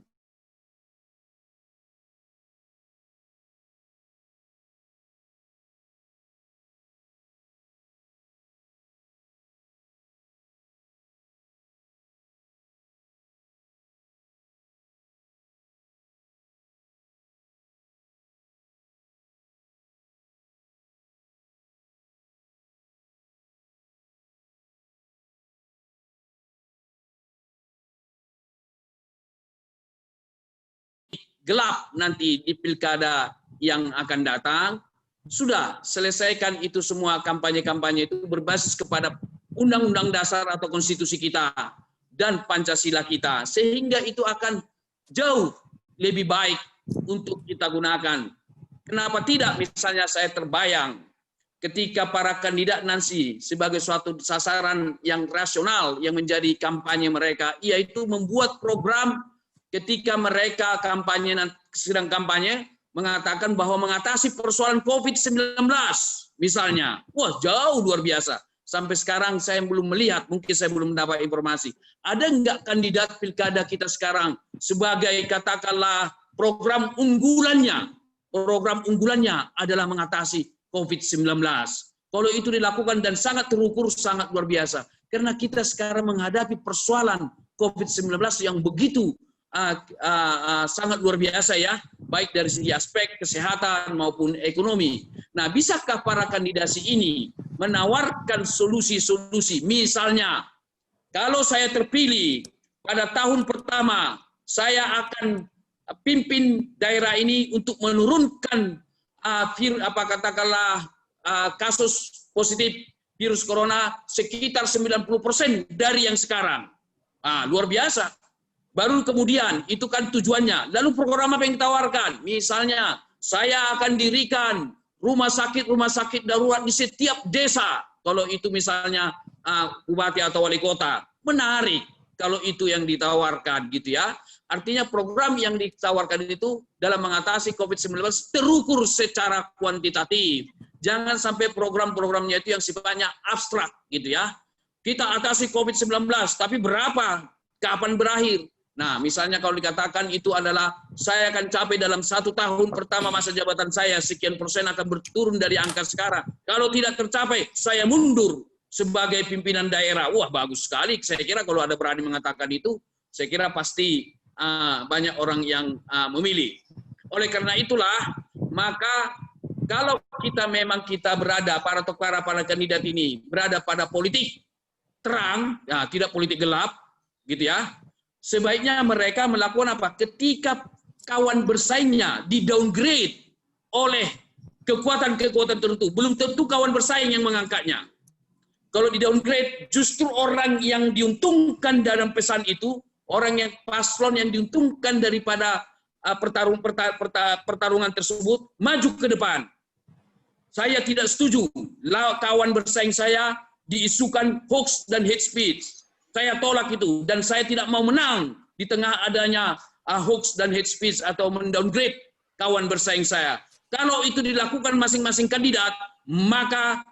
gelap nanti di pilkada yang akan datang, sudah selesaikan itu semua kampanye-kampanye itu berbasis kepada Undang-Undang Dasar atau Konstitusi kita dan Pancasila kita, sehingga itu akan jauh lebih baik untuk kita gunakan. Kenapa tidak? Misalnya saya terbayang ketika para kandidat nanti sebagai suatu sasaran yang rasional yang menjadi kampanye mereka, yaitu membuat program ketika mereka sedang kampanye mengatakan bahwa mengatasi persoalan COVID-19 misalnya. Wah, jauh luar biasa. Sampai sekarang saya belum melihat, mungkin saya belum mendapat informasi. Ada enggak kandidat pilkada kita sekarang sebagai katakanlah program unggulannya adalah mengatasi COVID-19. Kalau itu dilakukan dan sangat terukur, sangat luar biasa. Karena kita sekarang menghadapi persoalan COVID-19 yang begitu sangat luar biasa ya, baik dari segi aspek kesehatan maupun ekonomi. Nah, bisakah para kandidasi ini menawarkan solusi-solusi? Misalnya, kalau saya terpilih pada tahun pertama, saya akan pimpin daerah ini untuk menurunkan kasus positif virus corona sekitar 90% dari yang sekarang. Luar biasa. Baru kemudian, itu kan tujuannya. Lalu program apa yang ditawarkan? Misalnya, saya akan dirikan rumah sakit darurat di setiap desa. Kalau itu misalnya bupati atau wali kota. Menarik kalau itu yang ditawarkan gitu ya. Artinya program yang ditawarkan itu dalam mengatasi COVID-19 terukur secara kuantitatif. Jangan sampai program-programnya itu yang sifatnya abstrak gitu ya. Kita atasi COVID-19, tapi berapa? Kapan berakhir? Nah, misalnya kalau dikatakan itu adalah saya akan capai dalam 1 tahun pertama masa jabatan saya, sekian persen akan berturun dari angka sekarang. Kalau tidak tercapai, saya mundur sebagai pimpinan daerah. Wah, bagus sekali. Saya kira kalau ada berani mengatakan itu, saya kira pasti banyak orang yang memilih. Oleh karena itulah, maka kalau memang kita berada, para kandidat ini berada pada politik terang, tidak politik gelap, gitu ya. Sebaiknya mereka melakukan apa? Ketika kawan bersaingnya di-downgrade oleh kekuatan-kekuatan tertentu, belum tentu kawan bersaing yang mengangkatnya. Kalau di-downgrade, justru orang yang diuntungkan dalam pesan itu, orang yang paslon yang diuntungkan daripada pertarungan tersebut maju ke depan. Saya tidak setuju kawan bersaing saya diisukan hoax dan hate speech. Saya tolak itu dan saya tidak mau menang di tengah adanya hoax dan hate speech atau mendowngrade kawan bersaing saya. Kalau itu dilakukan masing-masing kandidat, maka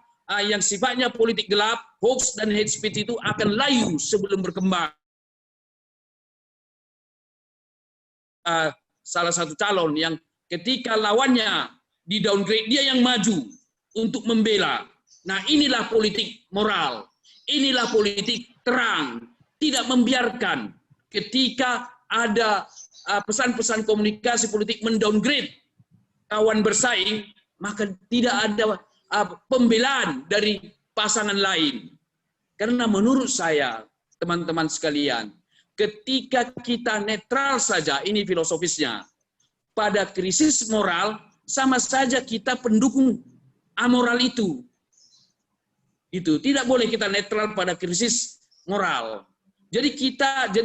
yang sifatnya politik gelap, hoax dan hate speech itu akan layu sebelum berkembang. Salah satu calon yang ketika lawannya di downgrade, dia yang maju untuk membela. Nah, inilah politik moral, inilah politik terang, tidak membiarkan ketika ada pesan-pesan komunikasi politik mendowngrade kawan bersaing, maka tidak ada pembelaan dari pasangan lain. Karena menurut saya, teman-teman sekalian, ketika kita netral saja, ini filosofisnya, pada krisis moral, sama saja kita pendukung amoral itu. Itu tidak boleh kita netral pada krisis moral. Jadi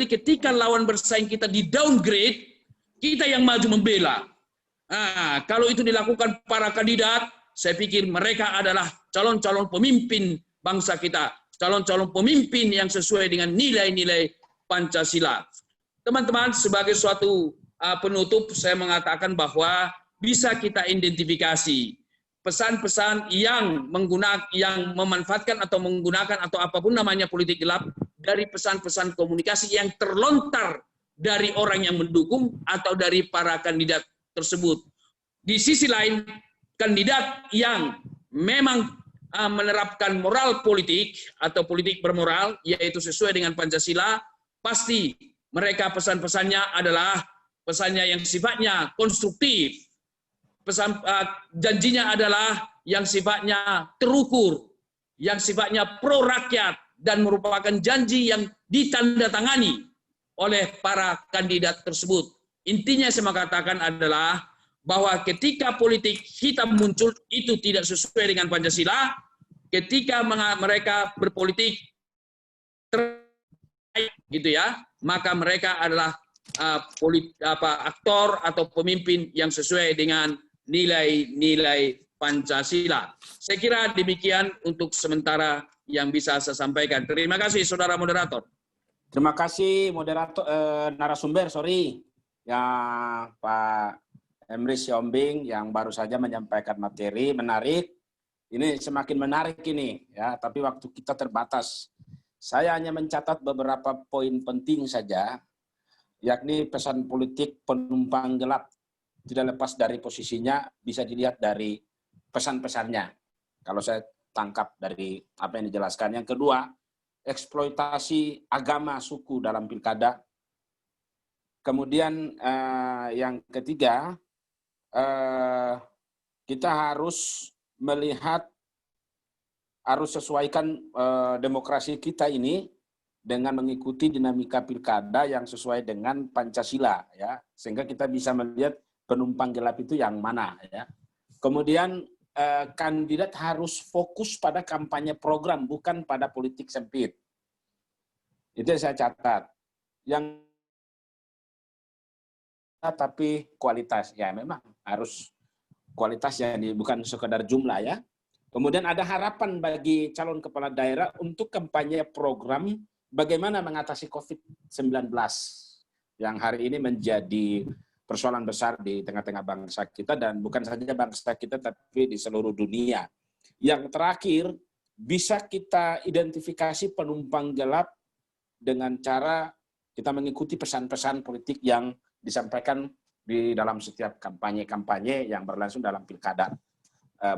ketika lawan bersaing kita di downgrade, kita yang maju membela. Nah, kalau itu dilakukan para kandidat, saya pikir mereka adalah calon-calon pemimpin bangsa kita, calon-calon pemimpin yang sesuai dengan nilai-nilai Pancasila. Teman-teman, sebagai suatu penutup, saya mengatakan bahwa bisa kita identifikasi pesan-pesan yang memanfaatkan atau menggunakan atau apapun namanya politik gelap dari pesan-pesan komunikasi yang terlontar dari orang yang mendukung atau dari para kandidat tersebut. Di sisi lain, kandidat yang memang menerapkan moral politik atau politik bermoral, yaitu sesuai dengan Pancasila, pasti mereka pesan-pesannya adalah pesannya yang sifatnya konstruktif, janjinya adalah yang sifatnya terukur, yang sifatnya pro rakyat, dan merupakan janji yang ditandatangani oleh para kandidat tersebut. Intinya saya mengatakan adalah bahwa ketika politik hitam muncul itu tidak sesuai dengan Pancasila, ketika mereka berpolitik gitu ya, maka mereka adalah aktor atau pemimpin yang sesuai dengan nilai-nilai Pancasila. Saya kira demikian untuk sementara yang bisa saya sampaikan. Terima kasih, saudara moderator. Terima kasih moderator narasumber, ya Pak Emrys Siombing yang baru saja menyampaikan materi menarik. Ini semakin menarik ini ya, tapi waktu kita terbatas. Saya hanya mencatat beberapa poin penting saja, yakni pesan politik penumpang gelap tidak lepas dari posisinya, bisa dilihat dari pesan-pesannya. Kalau saya tangkap dari apa yang dijelaskan. Yang kedua, eksploitasi agama suku dalam pilkada. Kemudian yang ketiga, kita harus melihat, harus sesuaikan demokrasi kita ini dengan mengikuti dinamika pilkada yang sesuai dengan Pancasila, ya, sehingga kita bisa melihat penumpang gelap itu yang mana, ya. Kemudian kandidat harus fokus pada kampanye program, bukan pada politik sempit. Itu yang saya catat. Yang tapi kualitas, ya memang harus kualitasnya, bukan sekedar jumlah, ya. Kemudian ada harapan bagi calon kepala daerah untuk kampanye program bagaimana mengatasi COVID-19 yang hari ini menjadi persoalan besar di tengah-tengah bangsa kita, dan bukan saja bangsa kita tapi di seluruh dunia. Yang terakhir, bisa kita identifikasi penumpang gelap dengan cara kita mengikuti pesan-pesan politik yang disampaikan di dalam setiap kampanye-kampanye yang berlangsung dalam pilkada,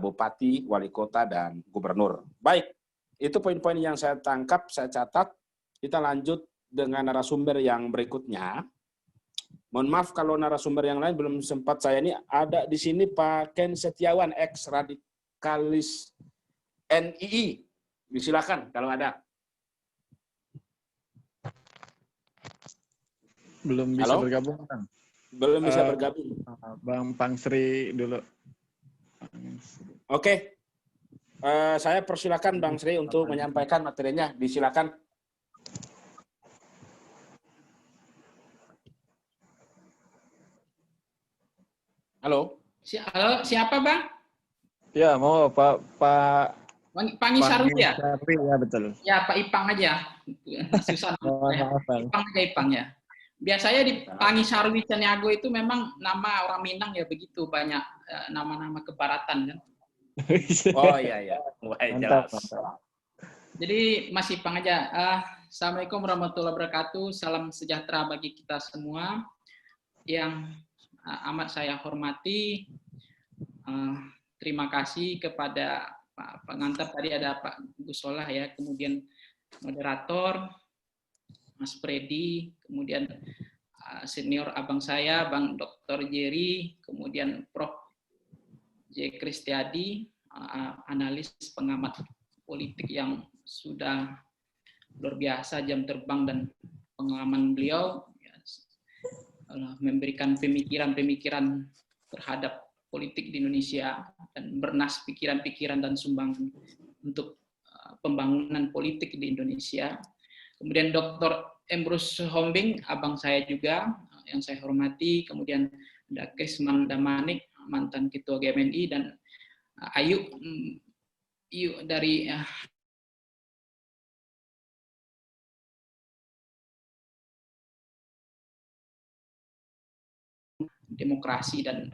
bupati, wali kota, dan gubernur. Baik, itu poin-poin yang saya tangkap, saya catat. Kita lanjut dengan narasumber yang berikutnya. Mohon maaf kalau narasumber yang lain belum sempat, saya ini ada di sini Pak Ken Setiawan, ex-radikalis NII. Silakan kalau ada. Belum bisa bergabung, Bang. Belum bisa bergabung. Bang Pangsri dulu. Oke. Saya persilakan Bang Sri untuk menyampaikan materinya. Disilakan. Halo? Halo, siapa Bang? Ya, mau Pak Pangi Sarwi ya? Sarwi, ya betul. Ya, Pak Ipang aja. Susah namanya. Maaf, Bang. Ipang aja Ipang ya. Biasanya di Pangi Sarwi Caniago itu memang nama orang Minang ya, begitu banyak nama-nama kebaratan kan. Oh iya. Wah, jelas. Mantap. Jadi Mas Ipang aja. Assalamualaikum warahmatullahi wabarakatuh. Salam sejahtera bagi kita semua. Yang amat saya hormati, terima kasih kepada Pak pengantar tadi, ada Pak Gus Solah ya, kemudian moderator Mas Freddy, kemudian senior abang saya Bang Dr. Jerry, kemudian Prof. J. Kristiadi, analis pengamat politik yang sudah luar biasa jam terbang dan pengalaman beliau memberikan pemikiran-pemikiran terhadap politik di Indonesia dan bernas pikiran-pikiran dan sumbangan untuk pembangunan politik di Indonesia. Kemudian Dr. Emrus Hombing, abang saya juga yang saya hormati. Kemudian ada Kesman Damanik, mantan Ketua GMNI, dan Ayu dari demokrasi dan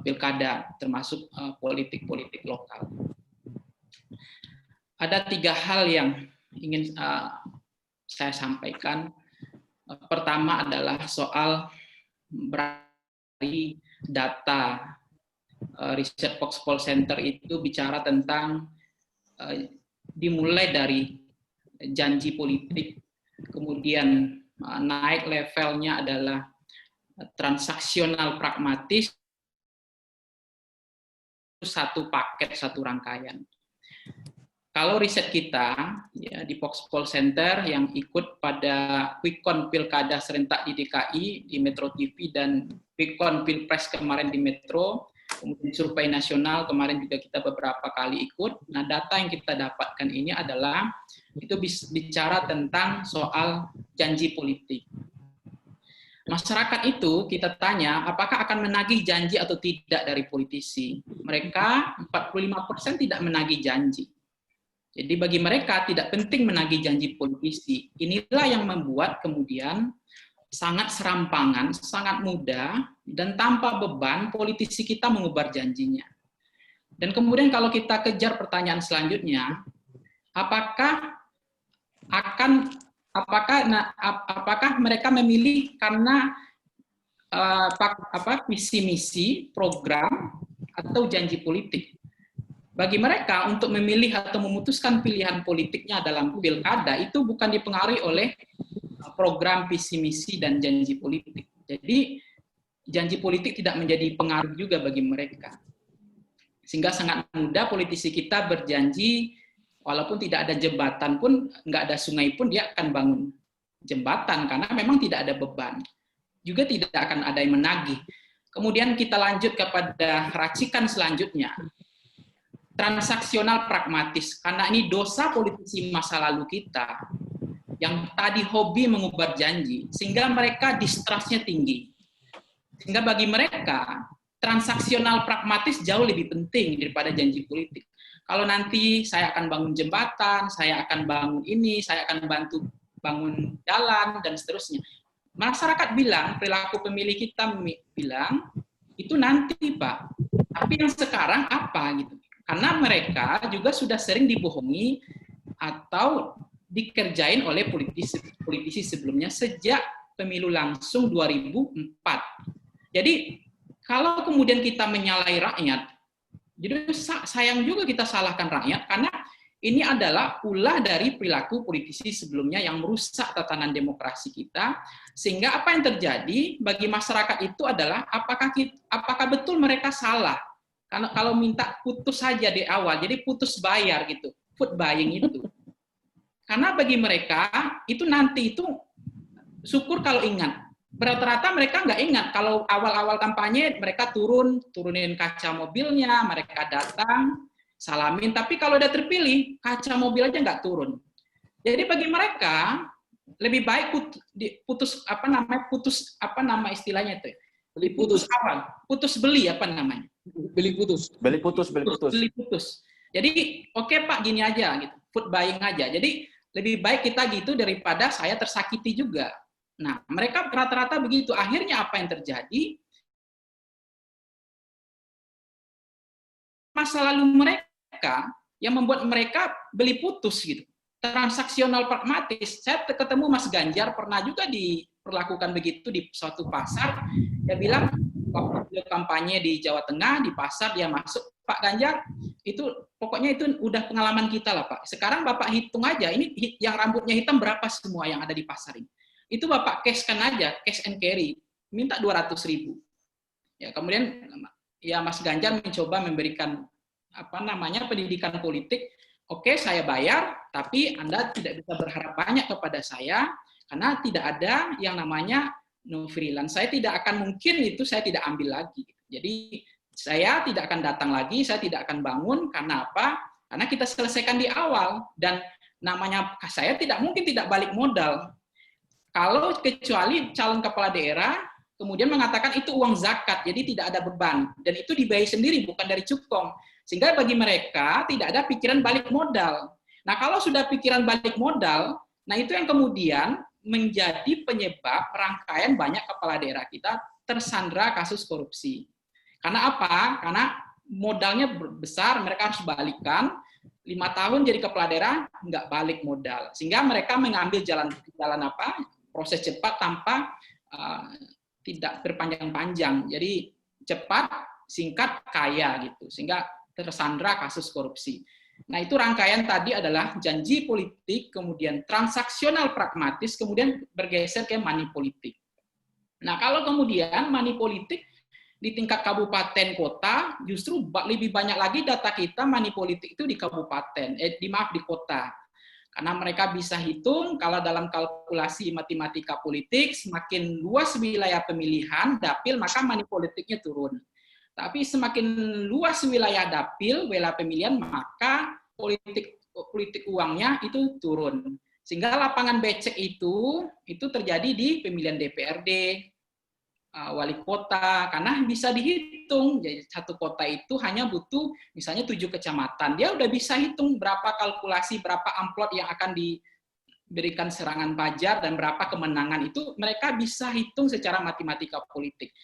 pilkada, termasuk politik-politik lokal. Ada 3 hal yang ingin saya sampaikan. Pertama adalah soal berarti data riset Foxpol Center itu bicara tentang dimulai dari janji politik, kemudian naik levelnya adalah transaksional pragmatis, satu paket, satu rangkaian. Kalau riset kita ya, di Foxpol Center yang ikut pada Quickcon Pilkada serentak di DKI, di Metro TV, dan Quickcon Pilpres kemarin di Metro, kemudian survei nasional kemarin juga kita beberapa kali ikut. Nah, data yang kita dapatkan ini adalah itu bicara tentang soal janji politik. Masyarakat itu kita tanya apakah akan menagih janji atau tidak dari politisi. Mereka 45% tidak menagih janji. Jadi bagi mereka tidak penting menagih janji politisi. Inilah yang membuat kemudian sangat serampangan, sangat mudah, dan tanpa beban politisi kita mengubar janjinya. Dan kemudian kalau kita kejar pertanyaan selanjutnya, apakah mereka memilih karena visi misi, program, atau janji politik? Bagi mereka untuk memilih atau memutuskan pilihan politiknya dalam pilkada itu bukan dipengaruhi oleh program, visi misi, dan janji politik. Jadi janji politik tidak menjadi pengaruh juga bagi mereka. Sehingga sangat mudah politisi kita berjanji, walaupun tidak ada jembatan pun, nggak ada sungai pun, dia akan bangun jembatan karena memang tidak ada beban. Juga tidak akan ada yang menagih. Kemudian kita lanjut kepada racikan selanjutnya. Transaksional pragmatis, karena ini dosa politisi masa lalu kita yang tadi hobi mengubar janji, sehingga mereka distrustnya tinggi. Sehingga bagi mereka, transaksional pragmatis jauh lebih penting daripada janji politik. Kalau nanti saya akan bangun jembatan, saya akan bangun ini, saya akan bantu bangun jalan, dan seterusnya. Masyarakat bilang, perilaku pemilih kita bilang, itu nanti Pak. Tapi yang sekarang apa gitu? Karena mereka juga sudah sering dibohongi atau dikerjain oleh politisi sebelumnya sejak pemilu langsung 2004. Jadi kalau kemudian kita menyalahi rakyat, jadi sayang juga kita salahkan rakyat karena ini adalah ulah dari perilaku politisi sebelumnya yang merusak tatanan demokrasi kita, sehingga apa yang terjadi bagi masyarakat itu adalah apakah betul mereka salah? Karena kalau minta putus saja di awal, jadi putus bayar gitu, food buying itu. Karena bagi mereka itu nanti itu syukur kalau ingat. Rata-rata mereka nggak ingat kalau awal-awal kampanye mereka turunin kaca mobilnya, mereka datang, salamin. Tapi kalau udah terpilih, kaca mobil aja nggak turun. Jadi bagi mereka lebih baik putus istilahnya itu, Beli putus apa? Putus beli apa namanya? Beli putus. Beli putus, beli putus. Beli putus. Jadi oke Pak, gini aja gitu. Food buying aja. Jadi lebih baik kita gitu daripada saya tersakiti juga. Nah, mereka rata-rata begitu. Akhirnya apa yang terjadi? Masa lalu mereka yang membuat mereka beli putus gitu. Transaksional pragmatis. Saya ketemu Mas Ganjar pernah juga diperlakukan begitu di suatu pasar. Dia bilang waktu dia kampanye di Jawa Tengah di pasar dia masuk, Pak Ganjar itu pokoknya itu udah pengalaman kita lah Pak. Sekarang Bapak hitung aja ini yang rambutnya hitam berapa semua yang ada di pasar ini. Itu Bapak cashkan aja, cash and carry, minta 200.000. Ya kemudian ya Mas Ganjar mencoba memberikan pendidikan politik. Oke, saya bayar, tapi Anda tidak bisa berharap banyak kepada saya, karena tidak ada yang namanya no freelance. Saya tidak akan mungkin itu saya tidak ambil lagi. Jadi, saya tidak akan datang lagi, saya tidak akan bangun, karena apa? Karena kita selesaikan di awal, dan namanya saya tidak mungkin tidak balik modal. Kalau kecuali calon kepala daerah, kemudian mengatakan itu uang zakat, jadi tidak ada beban. Dan itu dibayar sendiri, bukan dari cukong. Sehingga bagi mereka tidak ada pikiran balik modal. Nah, kalau sudah pikiran balik modal, nah itu yang kemudian menjadi penyebab rangkaian banyak kepala daerah kita tersandra kasus korupsi. Karena apa? Karena modalnya besar, mereka harus balikkan. 5 tahun jadi kepala daerah, nggak balik modal. Sehingga mereka mengambil jalan proses cepat tanpa tidak berpanjang-panjang. Jadi cepat, singkat, kaya gitu. Sehingga tersandra kasus korupsi. Nah, itu rangkaian tadi adalah janji politik, kemudian transaksional pragmatis, kemudian bergeser ke money politik. Nah, kalau kemudian money politik di tingkat kabupaten kota, justru lebih banyak lagi data kita money politik itu di kabupaten, di kota. Karena mereka bisa hitung, kalau dalam kalkulasi matematika politik, semakin luas wilayah pemilihan, dapil, maka money politiknya turun. Tapi semakin luas wilayah dapil, wilayah pemilihan, maka politik uangnya itu turun. Sehingga lapangan becek itu terjadi di pemilihan DPRD, wali kota, karena bisa dihitung. Jadi satu kota itu hanya butuh misalnya 7 kecamatan. Dia udah bisa hitung berapa kalkulasi, berapa amplop yang akan diberikan serangan pajar, dan berapa kemenangan. Itu mereka bisa hitung secara matematika politik.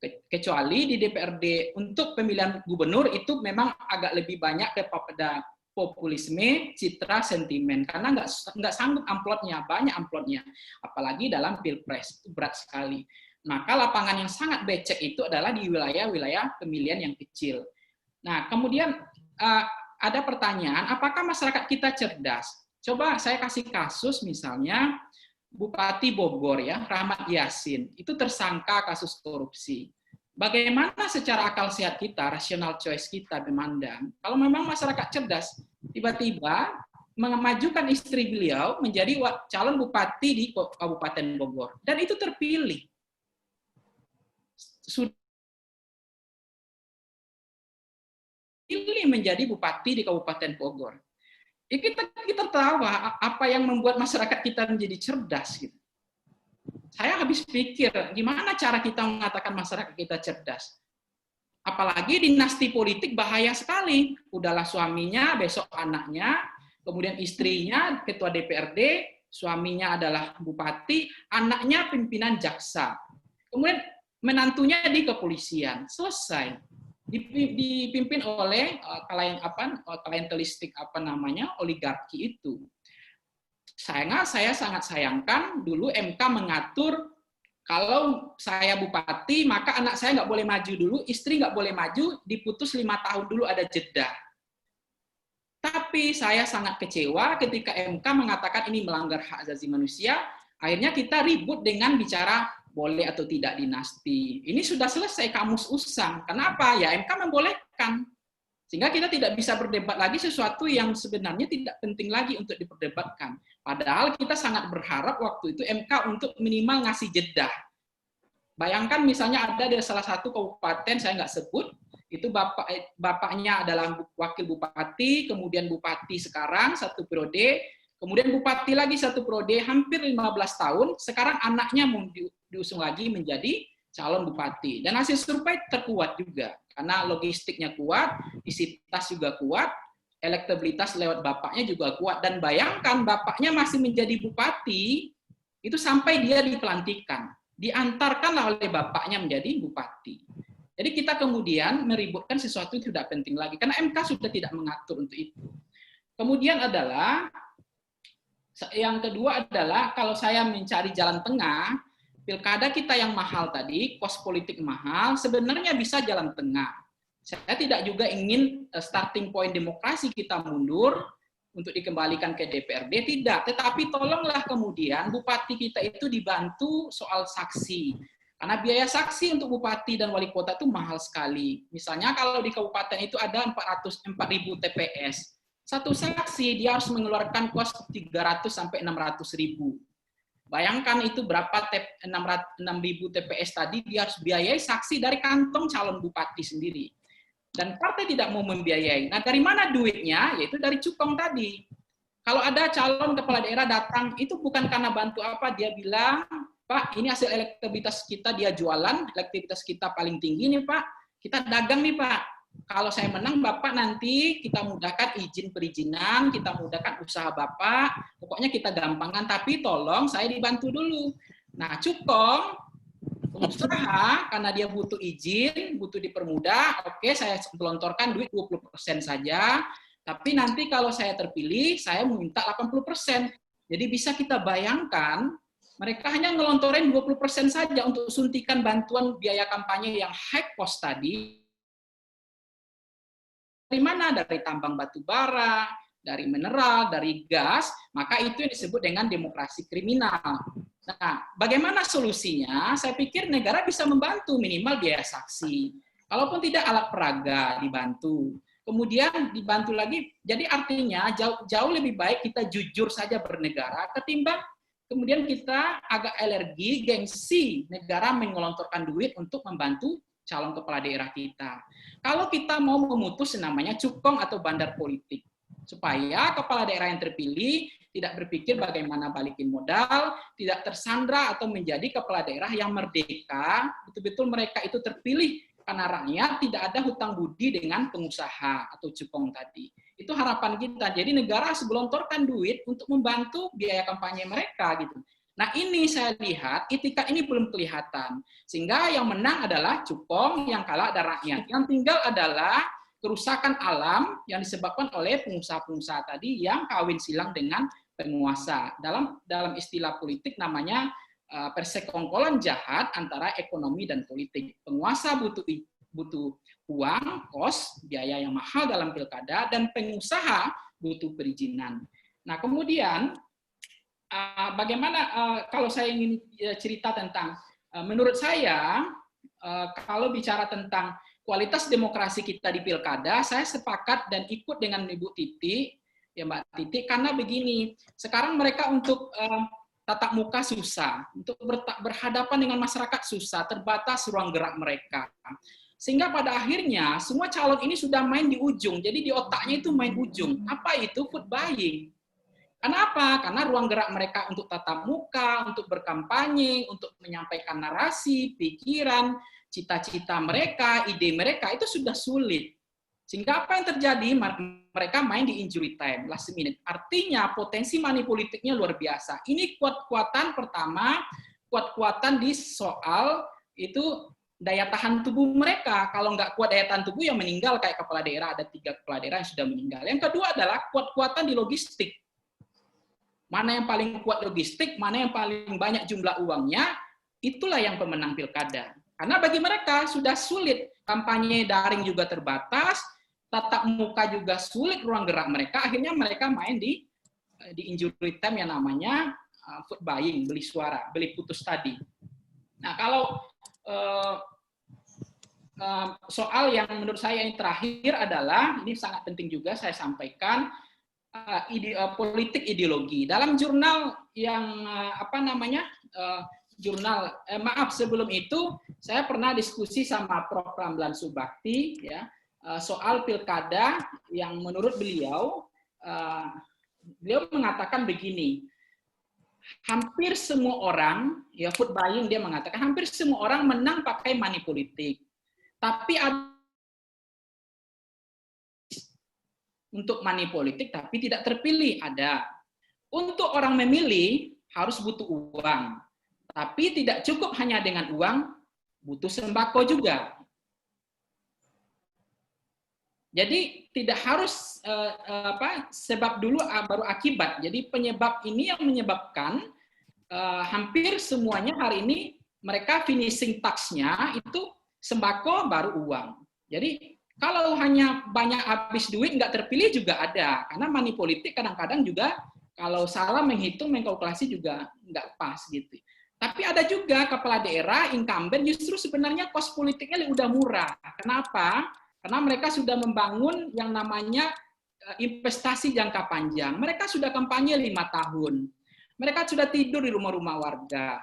Kecuali di DPRD untuk pemilihan gubernur itu memang agak lebih banyak daripada populisme, citra, sentimen, karena nggak sanggup amplopnya, banyak amplopnya, apalagi dalam pilpres itu berat sekali. Maka lapangan yang sangat becek itu adalah di wilayah-wilayah pemilihan yang kecil. Nah, kemudian ada pertanyaan, apakah masyarakat kita cerdas? Coba saya kasih kasus misalnya Bupati Bogor ya, Rahmat Yasin, itu tersangka kasus korupsi. Bagaimana secara akal sehat kita, rational choice kita memandang, kalau memang masyarakat cerdas, tiba-tiba memajukan istri beliau menjadi calon bupati di Kabupaten Bogor. Dan itu terpilih. Sudah pilih menjadi bupati di Kabupaten Bogor. Kita tahu apa yang membuat masyarakat kita menjadi cerdas gitu. Saya habis pikir gimana cara kita mengatakan masyarakat kita cerdas. Apalagi dinasti politik bahaya sekali. Udahlah suaminya, besok anaknya, kemudian istrinya ketua DPRD, suaminya adalah bupati, anaknya pimpinan jaksa. Kemudian menantunya di kepolisian. Selesai. Dipimpin oleh klientelistik oligarki itu. Saya sangat sayangkan dulu MK mengatur kalau saya bupati maka anak saya nggak boleh maju dulu, istri nggak boleh maju, diputus 5 tahun dulu ada jeda. Tapi saya sangat kecewa ketika MK mengatakan ini melanggar hak asasi manusia. Akhirnya kita ribut dengan bicara boleh atau tidak dinasti. Ini sudah selesai kamus usang. Kenapa? Ya MK membolehkan. Sehingga kita tidak bisa berdebat lagi sesuatu yang sebenarnya tidak penting lagi untuk diperdebatkan. Padahal kita sangat berharap waktu itu MK untuk minimal ngasih jeda. Bayangkan misalnya ada di salah satu kabupaten, saya nggak sebut, itu bapaknya adalah wakil bupati, kemudian bupati sekarang, 1 periode, kemudian bupati lagi 1 periode, hampir 15 tahun, sekarang anaknya mau diusung lagi menjadi calon bupati. Dan hasil survei terkuat juga, karena logistiknya kuat, isi tas juga kuat, elektabilitas lewat bapaknya juga kuat. Dan bayangkan bapaknya masih menjadi bupati, itu sampai dia dipelantikan. Diantarkanlah oleh bapaknya menjadi bupati. Jadi kita kemudian meributkan sesuatu yang tidak penting lagi, karena MK sudah tidak mengatur untuk itu. Kemudian adalah, yang kedua adalah, kalau saya mencari jalan tengah, pilkada kita yang mahal tadi, kos politik mahal, sebenarnya bisa jalan tengah. Saya tidak juga ingin starting point demokrasi kita mundur, untuk dikembalikan ke DPRD, tidak. Tetapi tolonglah kemudian bupati kita itu dibantu soal saksi. Karena biaya saksi untuk bupati dan wali kota itu mahal sekali. Misalnya kalau di kabupaten itu ada 4.000 TPS. Satu saksi dia harus mengeluarkan kos 300 sampai 600.000. Bayangkan itu berapa 6.000 TPS tadi, dia harus biayai saksi dari kantong calon bupati sendiri. Dan partai tidak mau membiayai. Nah, dari mana duitnya? Yaitu dari cukong tadi. Kalau ada calon kepala daerah datang, itu bukan karena bantu apa, dia bilang, Pak, ini hasil elektabilitas kita, dia jualan, elektabilitas kita paling tinggi nih Pak, kita dagang nih Pak. Kalau saya menang, Bapak nanti kita mudahkan izin perizinan, kita mudahkan usaha Bapak, pokoknya kita gampangkan, tapi tolong saya dibantu dulu. Nah, cukong, pengusaha, karena dia butuh izin, butuh dipermudah, oke, saya gelontorkan duit 20% saja, tapi nanti kalau saya terpilih, saya minta 80%. Jadi bisa kita bayangkan, mereka hanya ngelontorin 20% saja untuk suntikan bantuan biaya kampanye yang high cost tadi. Dari mana? Dari tambang batu bara, dari mineral, dari gas, maka itu yang disebut dengan demokrasi kriminal. Nah, bagaimana solusinya? Saya pikir negara bisa membantu minimal biaya saksi. Kalaupun tidak, alat peraga dibantu. Kemudian dibantu lagi, jadi artinya jauh lebih baik kita jujur saja bernegara ketimbang kemudian kita agak alergi, gengsi negara mengelontorkan duit untuk membantu calon kepala daerah kita. Kalau kita mau memutus namanya cukong atau bandar politik, supaya kepala daerah yang terpilih tidak berpikir bagaimana balikin modal, tidak tersandra atau menjadi kepala daerah yang merdeka, betul-betul mereka itu terpilih karena rakyat, tidak ada hutang budi dengan pengusaha atau cukong tadi. Itu harapan kita. Jadi negara harus gelontorkan duit untuk membantu biaya kampanye mereka gitu. Nah, ini saya lihat itikat ini belum kelihatan. Sehingga yang menang adalah cukong, yang kalah ada rakyat. Yang tinggal adalah kerusakan alam yang disebabkan oleh pengusaha-pengusaha tadi yang kawin silang dengan penguasa. Dalam istilah politik namanya persekongkolan jahat antara ekonomi dan politik. Penguasa butuh uang, kos, biaya yang mahal dalam pilkada, dan pengusaha butuh perizinan. Nah, kemudian bagaimana kalau saya ingin cerita tentang, menurut saya kalau bicara tentang kualitas demokrasi kita di pilkada, saya sepakat dan ikut dengan Ibu Titi, ya Mbak Titi, karena begini, sekarang mereka untuk tatap muka susah, untuk berhadapan dengan masyarakat susah, terbatas ruang gerak mereka. Sehingga pada akhirnya semua calon ini sudah main di ujung, jadi di otaknya itu main ujung. Apa itu? Food buying. Kenapa? Karena ruang gerak mereka untuk tatap muka, untuk berkampanye, untuk menyampaikan narasi, pikiran, cita-cita mereka, ide mereka, itu sudah sulit. Sehingga apa yang terjadi? Mereka main di injury time, last minute. Artinya potensi money politiknya luar biasa. Ini kuat-kuatan pertama, kuat-kuatan di soal itu daya tahan tubuh mereka. Kalau nggak kuat daya tahan tubuh, yang meninggal kayak kepala daerah, ada 3 kepala daerah yang sudah meninggal. Yang kedua adalah kuat-kuatan di logistik. Mana yang paling kuat logistik, mana yang paling banyak jumlah uangnya, itulah yang pemenang pilkada. Karena bagi mereka sudah sulit, kampanye daring juga terbatas, tatap muka juga sulit ruang gerak mereka, akhirnya mereka main di injury time yang namanya food buying, beli suara, beli putus tadi. Nah, kalau soal yang menurut saya yang terakhir adalah, ini sangat penting juga saya sampaikan, politik ideologi. Dalam jurnal yang sebelum itu saya pernah diskusi sama Prof. Ramlan Subakti ya soal pilkada yang menurut beliau beliau mengatakan begini, hampir semua orang, ya food buying dia mengatakan, hampir semua orang menang pakai money politik. Tapi ada untuk money politik tapi tidak terpilih, ada. Untuk orang memilih harus butuh uang. Tapi tidak cukup hanya dengan uang, butuh sembako juga. Jadi tidak harus sebab dulu baru akibat. Jadi penyebab ini yang menyebabkan hampir semuanya hari ini mereka finishing tax-nya itu sembako baru uang. Jadi kalau hanya banyak habis duit nggak terpilih juga ada, karena money politik kadang-kadang juga kalau salah menghitung, mengkalkulasi juga nggak pas gitu. Tapi ada juga kepala daerah, incumbent, justru sebenarnya kos politiknya udah murah. Kenapa? Karena mereka sudah membangun yang namanya investasi jangka panjang. Mereka sudah kampanye 5 tahun. Mereka sudah tidur di rumah-rumah warga.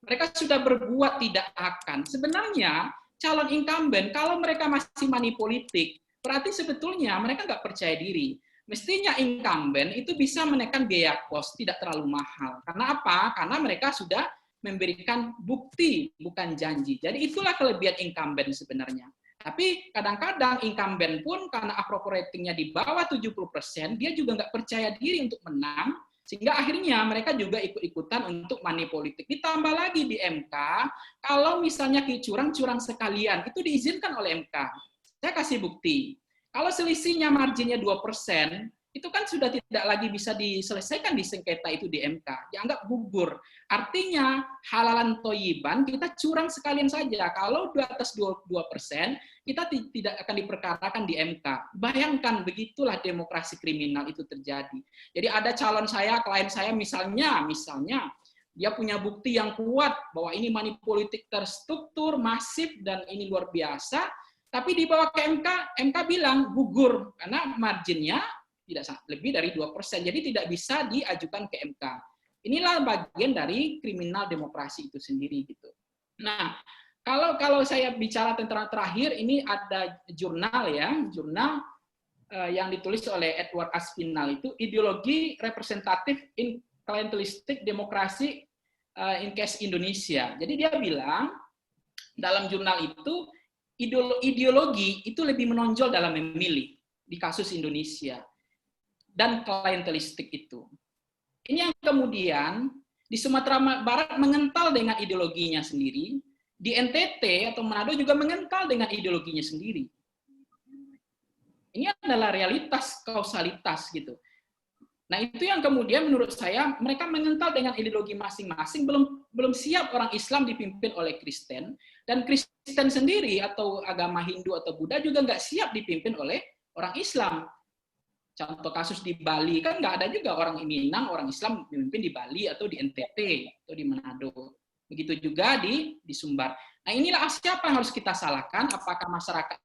Mereka sudah berbuat tidak akan. Sebenarnya calon incumbent, kalau mereka masih money politik, berarti sebetulnya mereka nggak percaya diri. Mestinya incumbent itu bisa menekan biaya kos, tidak terlalu mahal. Karena apa? Karena mereka sudah memberikan bukti, bukan janji. Jadi itulah kelebihan incumbent sebenarnya. Tapi kadang-kadang incumbent pun karena approval ratingnya di bawah 70%, dia juga nggak percaya diri untuk menang, sehingga akhirnya mereka juga ikut-ikutan untuk money politik. Ditambah lagi di MK, kalau misalnya curang-curang sekalian, itu diizinkan oleh MK. Saya kasih bukti. Kalau selisihnya marginnya 2%, itu kan sudah tidak lagi bisa diselesaikan di sengketa itu di MK. Dianggap gugur. Artinya, halalan toyiban, kita curang sekalian saja. Kalau di atas 2%, kita tidak akan diperkarakan di MK. Bayangkan, begitulah demokrasi kriminal itu terjadi. Jadi ada calon saya, klien saya misalnya, dia punya bukti yang kuat bahwa ini money politik terstruktur, masif, dan ini luar biasa, tapi dibawa ke MK, MK bilang gugur, karena marginnya tidak lebih dari 2%, jadi tidak bisa diajukan ke MK. Inilah bagian dari kriminal demokrasi itu sendiri gitu. Nah, kalau saya bicara tentang terakhir, ini ada jurnal yang ditulis oleh Edward Aspinall, itu ideologi representatif in clientelistic demokrasi in case Indonesia. Jadi dia bilang dalam jurnal itu ideologi itu lebih menonjol dalam memilih di kasus Indonesia dan klientelistik itu. Ini yang kemudian di Sumatera Barat mengental dengan ideologinya sendiri, di NTT atau Manado juga mengental dengan ideologinya sendiri. Ini adalah realitas kausalitas gitu. Nah, itu yang kemudian menurut saya mereka mengental dengan ideologi masing-masing, belum siap orang Islam dipimpin oleh Kristen, dan Kristen sendiri atau agama Hindu atau Buddha juga nggak siap dipimpin oleh orang Islam. Contoh kasus di Bali, kan nggak ada juga orang Minang, orang Islam memimpin di Bali atau di NTT atau di Manado. Begitu juga di Sumbar. Nah, inilah siapa yang harus kita salahkan? Apakah masyarakat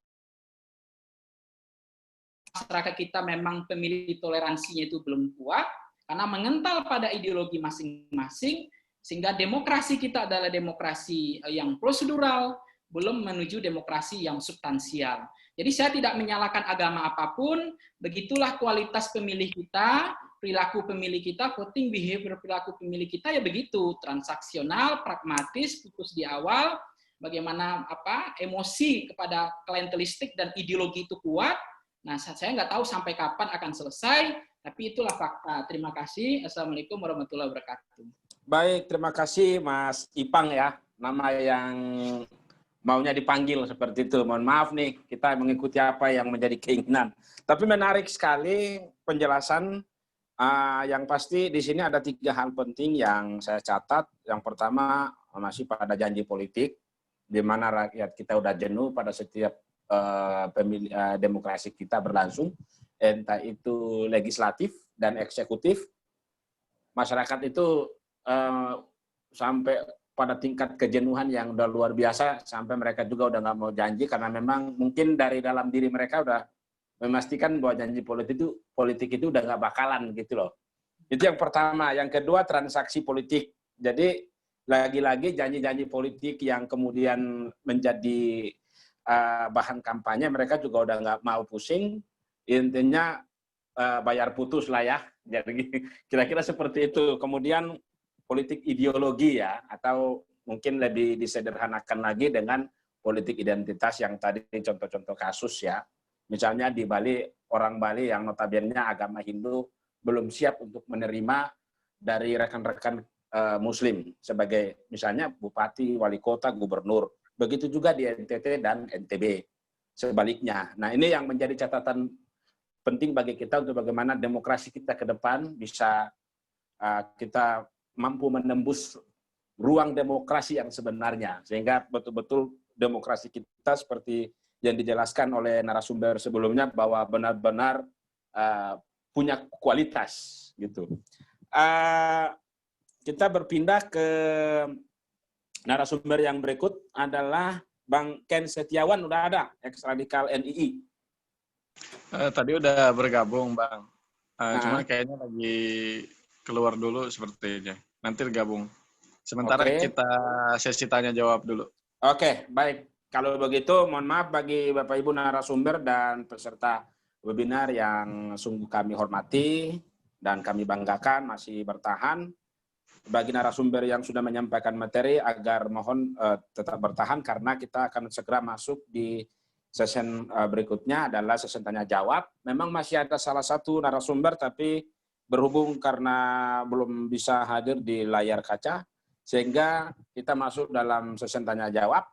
kita memang pemilih toleransinya itu belum kuat, karena mengental pada ideologi masing-masing, sehingga demokrasi kita adalah demokrasi yang prosedural, belum menuju demokrasi yang substansial. Jadi saya tidak menyalahkan agama apapun, begitulah kualitas pemilih kita, perilaku pemilih kita, voting behavior perilaku pemilih kita ya begitu, transaksional, pragmatis, putus di awal, bagaimana emosi kepada klientelistik dan ideologi itu kuat. Nah, saya nggak tahu sampai kapan akan selesai, tapi itulah fakta. Terima kasih. Assalamualaikum warahmatullahi wabarakatuh. Baik, terima kasih Mas Ipang ya, nama yang maunya dipanggil seperti itu. Mohon maaf nih, kita mengikuti apa yang menjadi keinginan. Tapi menarik sekali penjelasan. Yang pasti di sini ada 3 hal penting yang saya catat. Yang pertama masih pada janji politik, di mana rakyat kita udah jenuh pada setiap demokrasi kita berlangsung, entah itu legislatif dan eksekutif. Masyarakat itu sampai pada tingkat kejenuhan yang udah luar biasa, sampai mereka juga udah nggak mau janji, karena memang mungkin dari dalam diri mereka udah memastikan bahwa janji politik itu udah nggak bakalan gitu loh. Itu yang pertama. Yang kedua, transaksi politik. Jadi lagi-lagi janji-janji politik yang kemudian menjadi bahan kampanye, mereka juga udah nggak mau pusing, intinya bayar putus lah ya. Jadi kira-kira seperti itu. Kemudian politik ideologi ya, atau mungkin lebih disederhanakan lagi dengan politik identitas yang tadi contoh-contoh kasus ya. Misalnya di Bali, orang Bali yang notabene agama Hindu belum siap untuk menerima dari rekan-rekan Muslim sebagai misalnya bupati, wali kota, gubernur. Begitu juga di NTT dan NTB. Sebaliknya. Nah, ini yang menjadi catatan penting bagi kita untuk bagaimana demokrasi kita ke depan bisa kita mampu menembus ruang demokrasi yang sebenarnya. Sehingga betul-betul demokrasi kita seperti yang dijelaskan oleh narasumber sebelumnya bahwa benar-benar punya kualitas gitu. Kita berpindah ke narasumber yang berikut adalah Bang Ken Setiawan, udah ada, ex-radikal NII. Tadi udah bergabung, Bang. Cuma kayaknya lagi keluar dulu sepertinya. Nanti gabung. Sementara kita sesi tanya jawab dulu. Oke, baik. Kalau begitu, mohon maaf bagi Bapak Ibu narasumber dan peserta webinar yang sungguh kami hormati dan kami banggakan masih bertahan. Bagi narasumber yang sudah menyampaikan materi agar mohon tetap bertahan karena kita akan segera masuk di session berikutnya adalah session tanya jawab. Memang masih ada salah satu narasumber tapi berhubung karena belum bisa hadir di layar kaca sehingga kita masuk dalam session tanya jawab.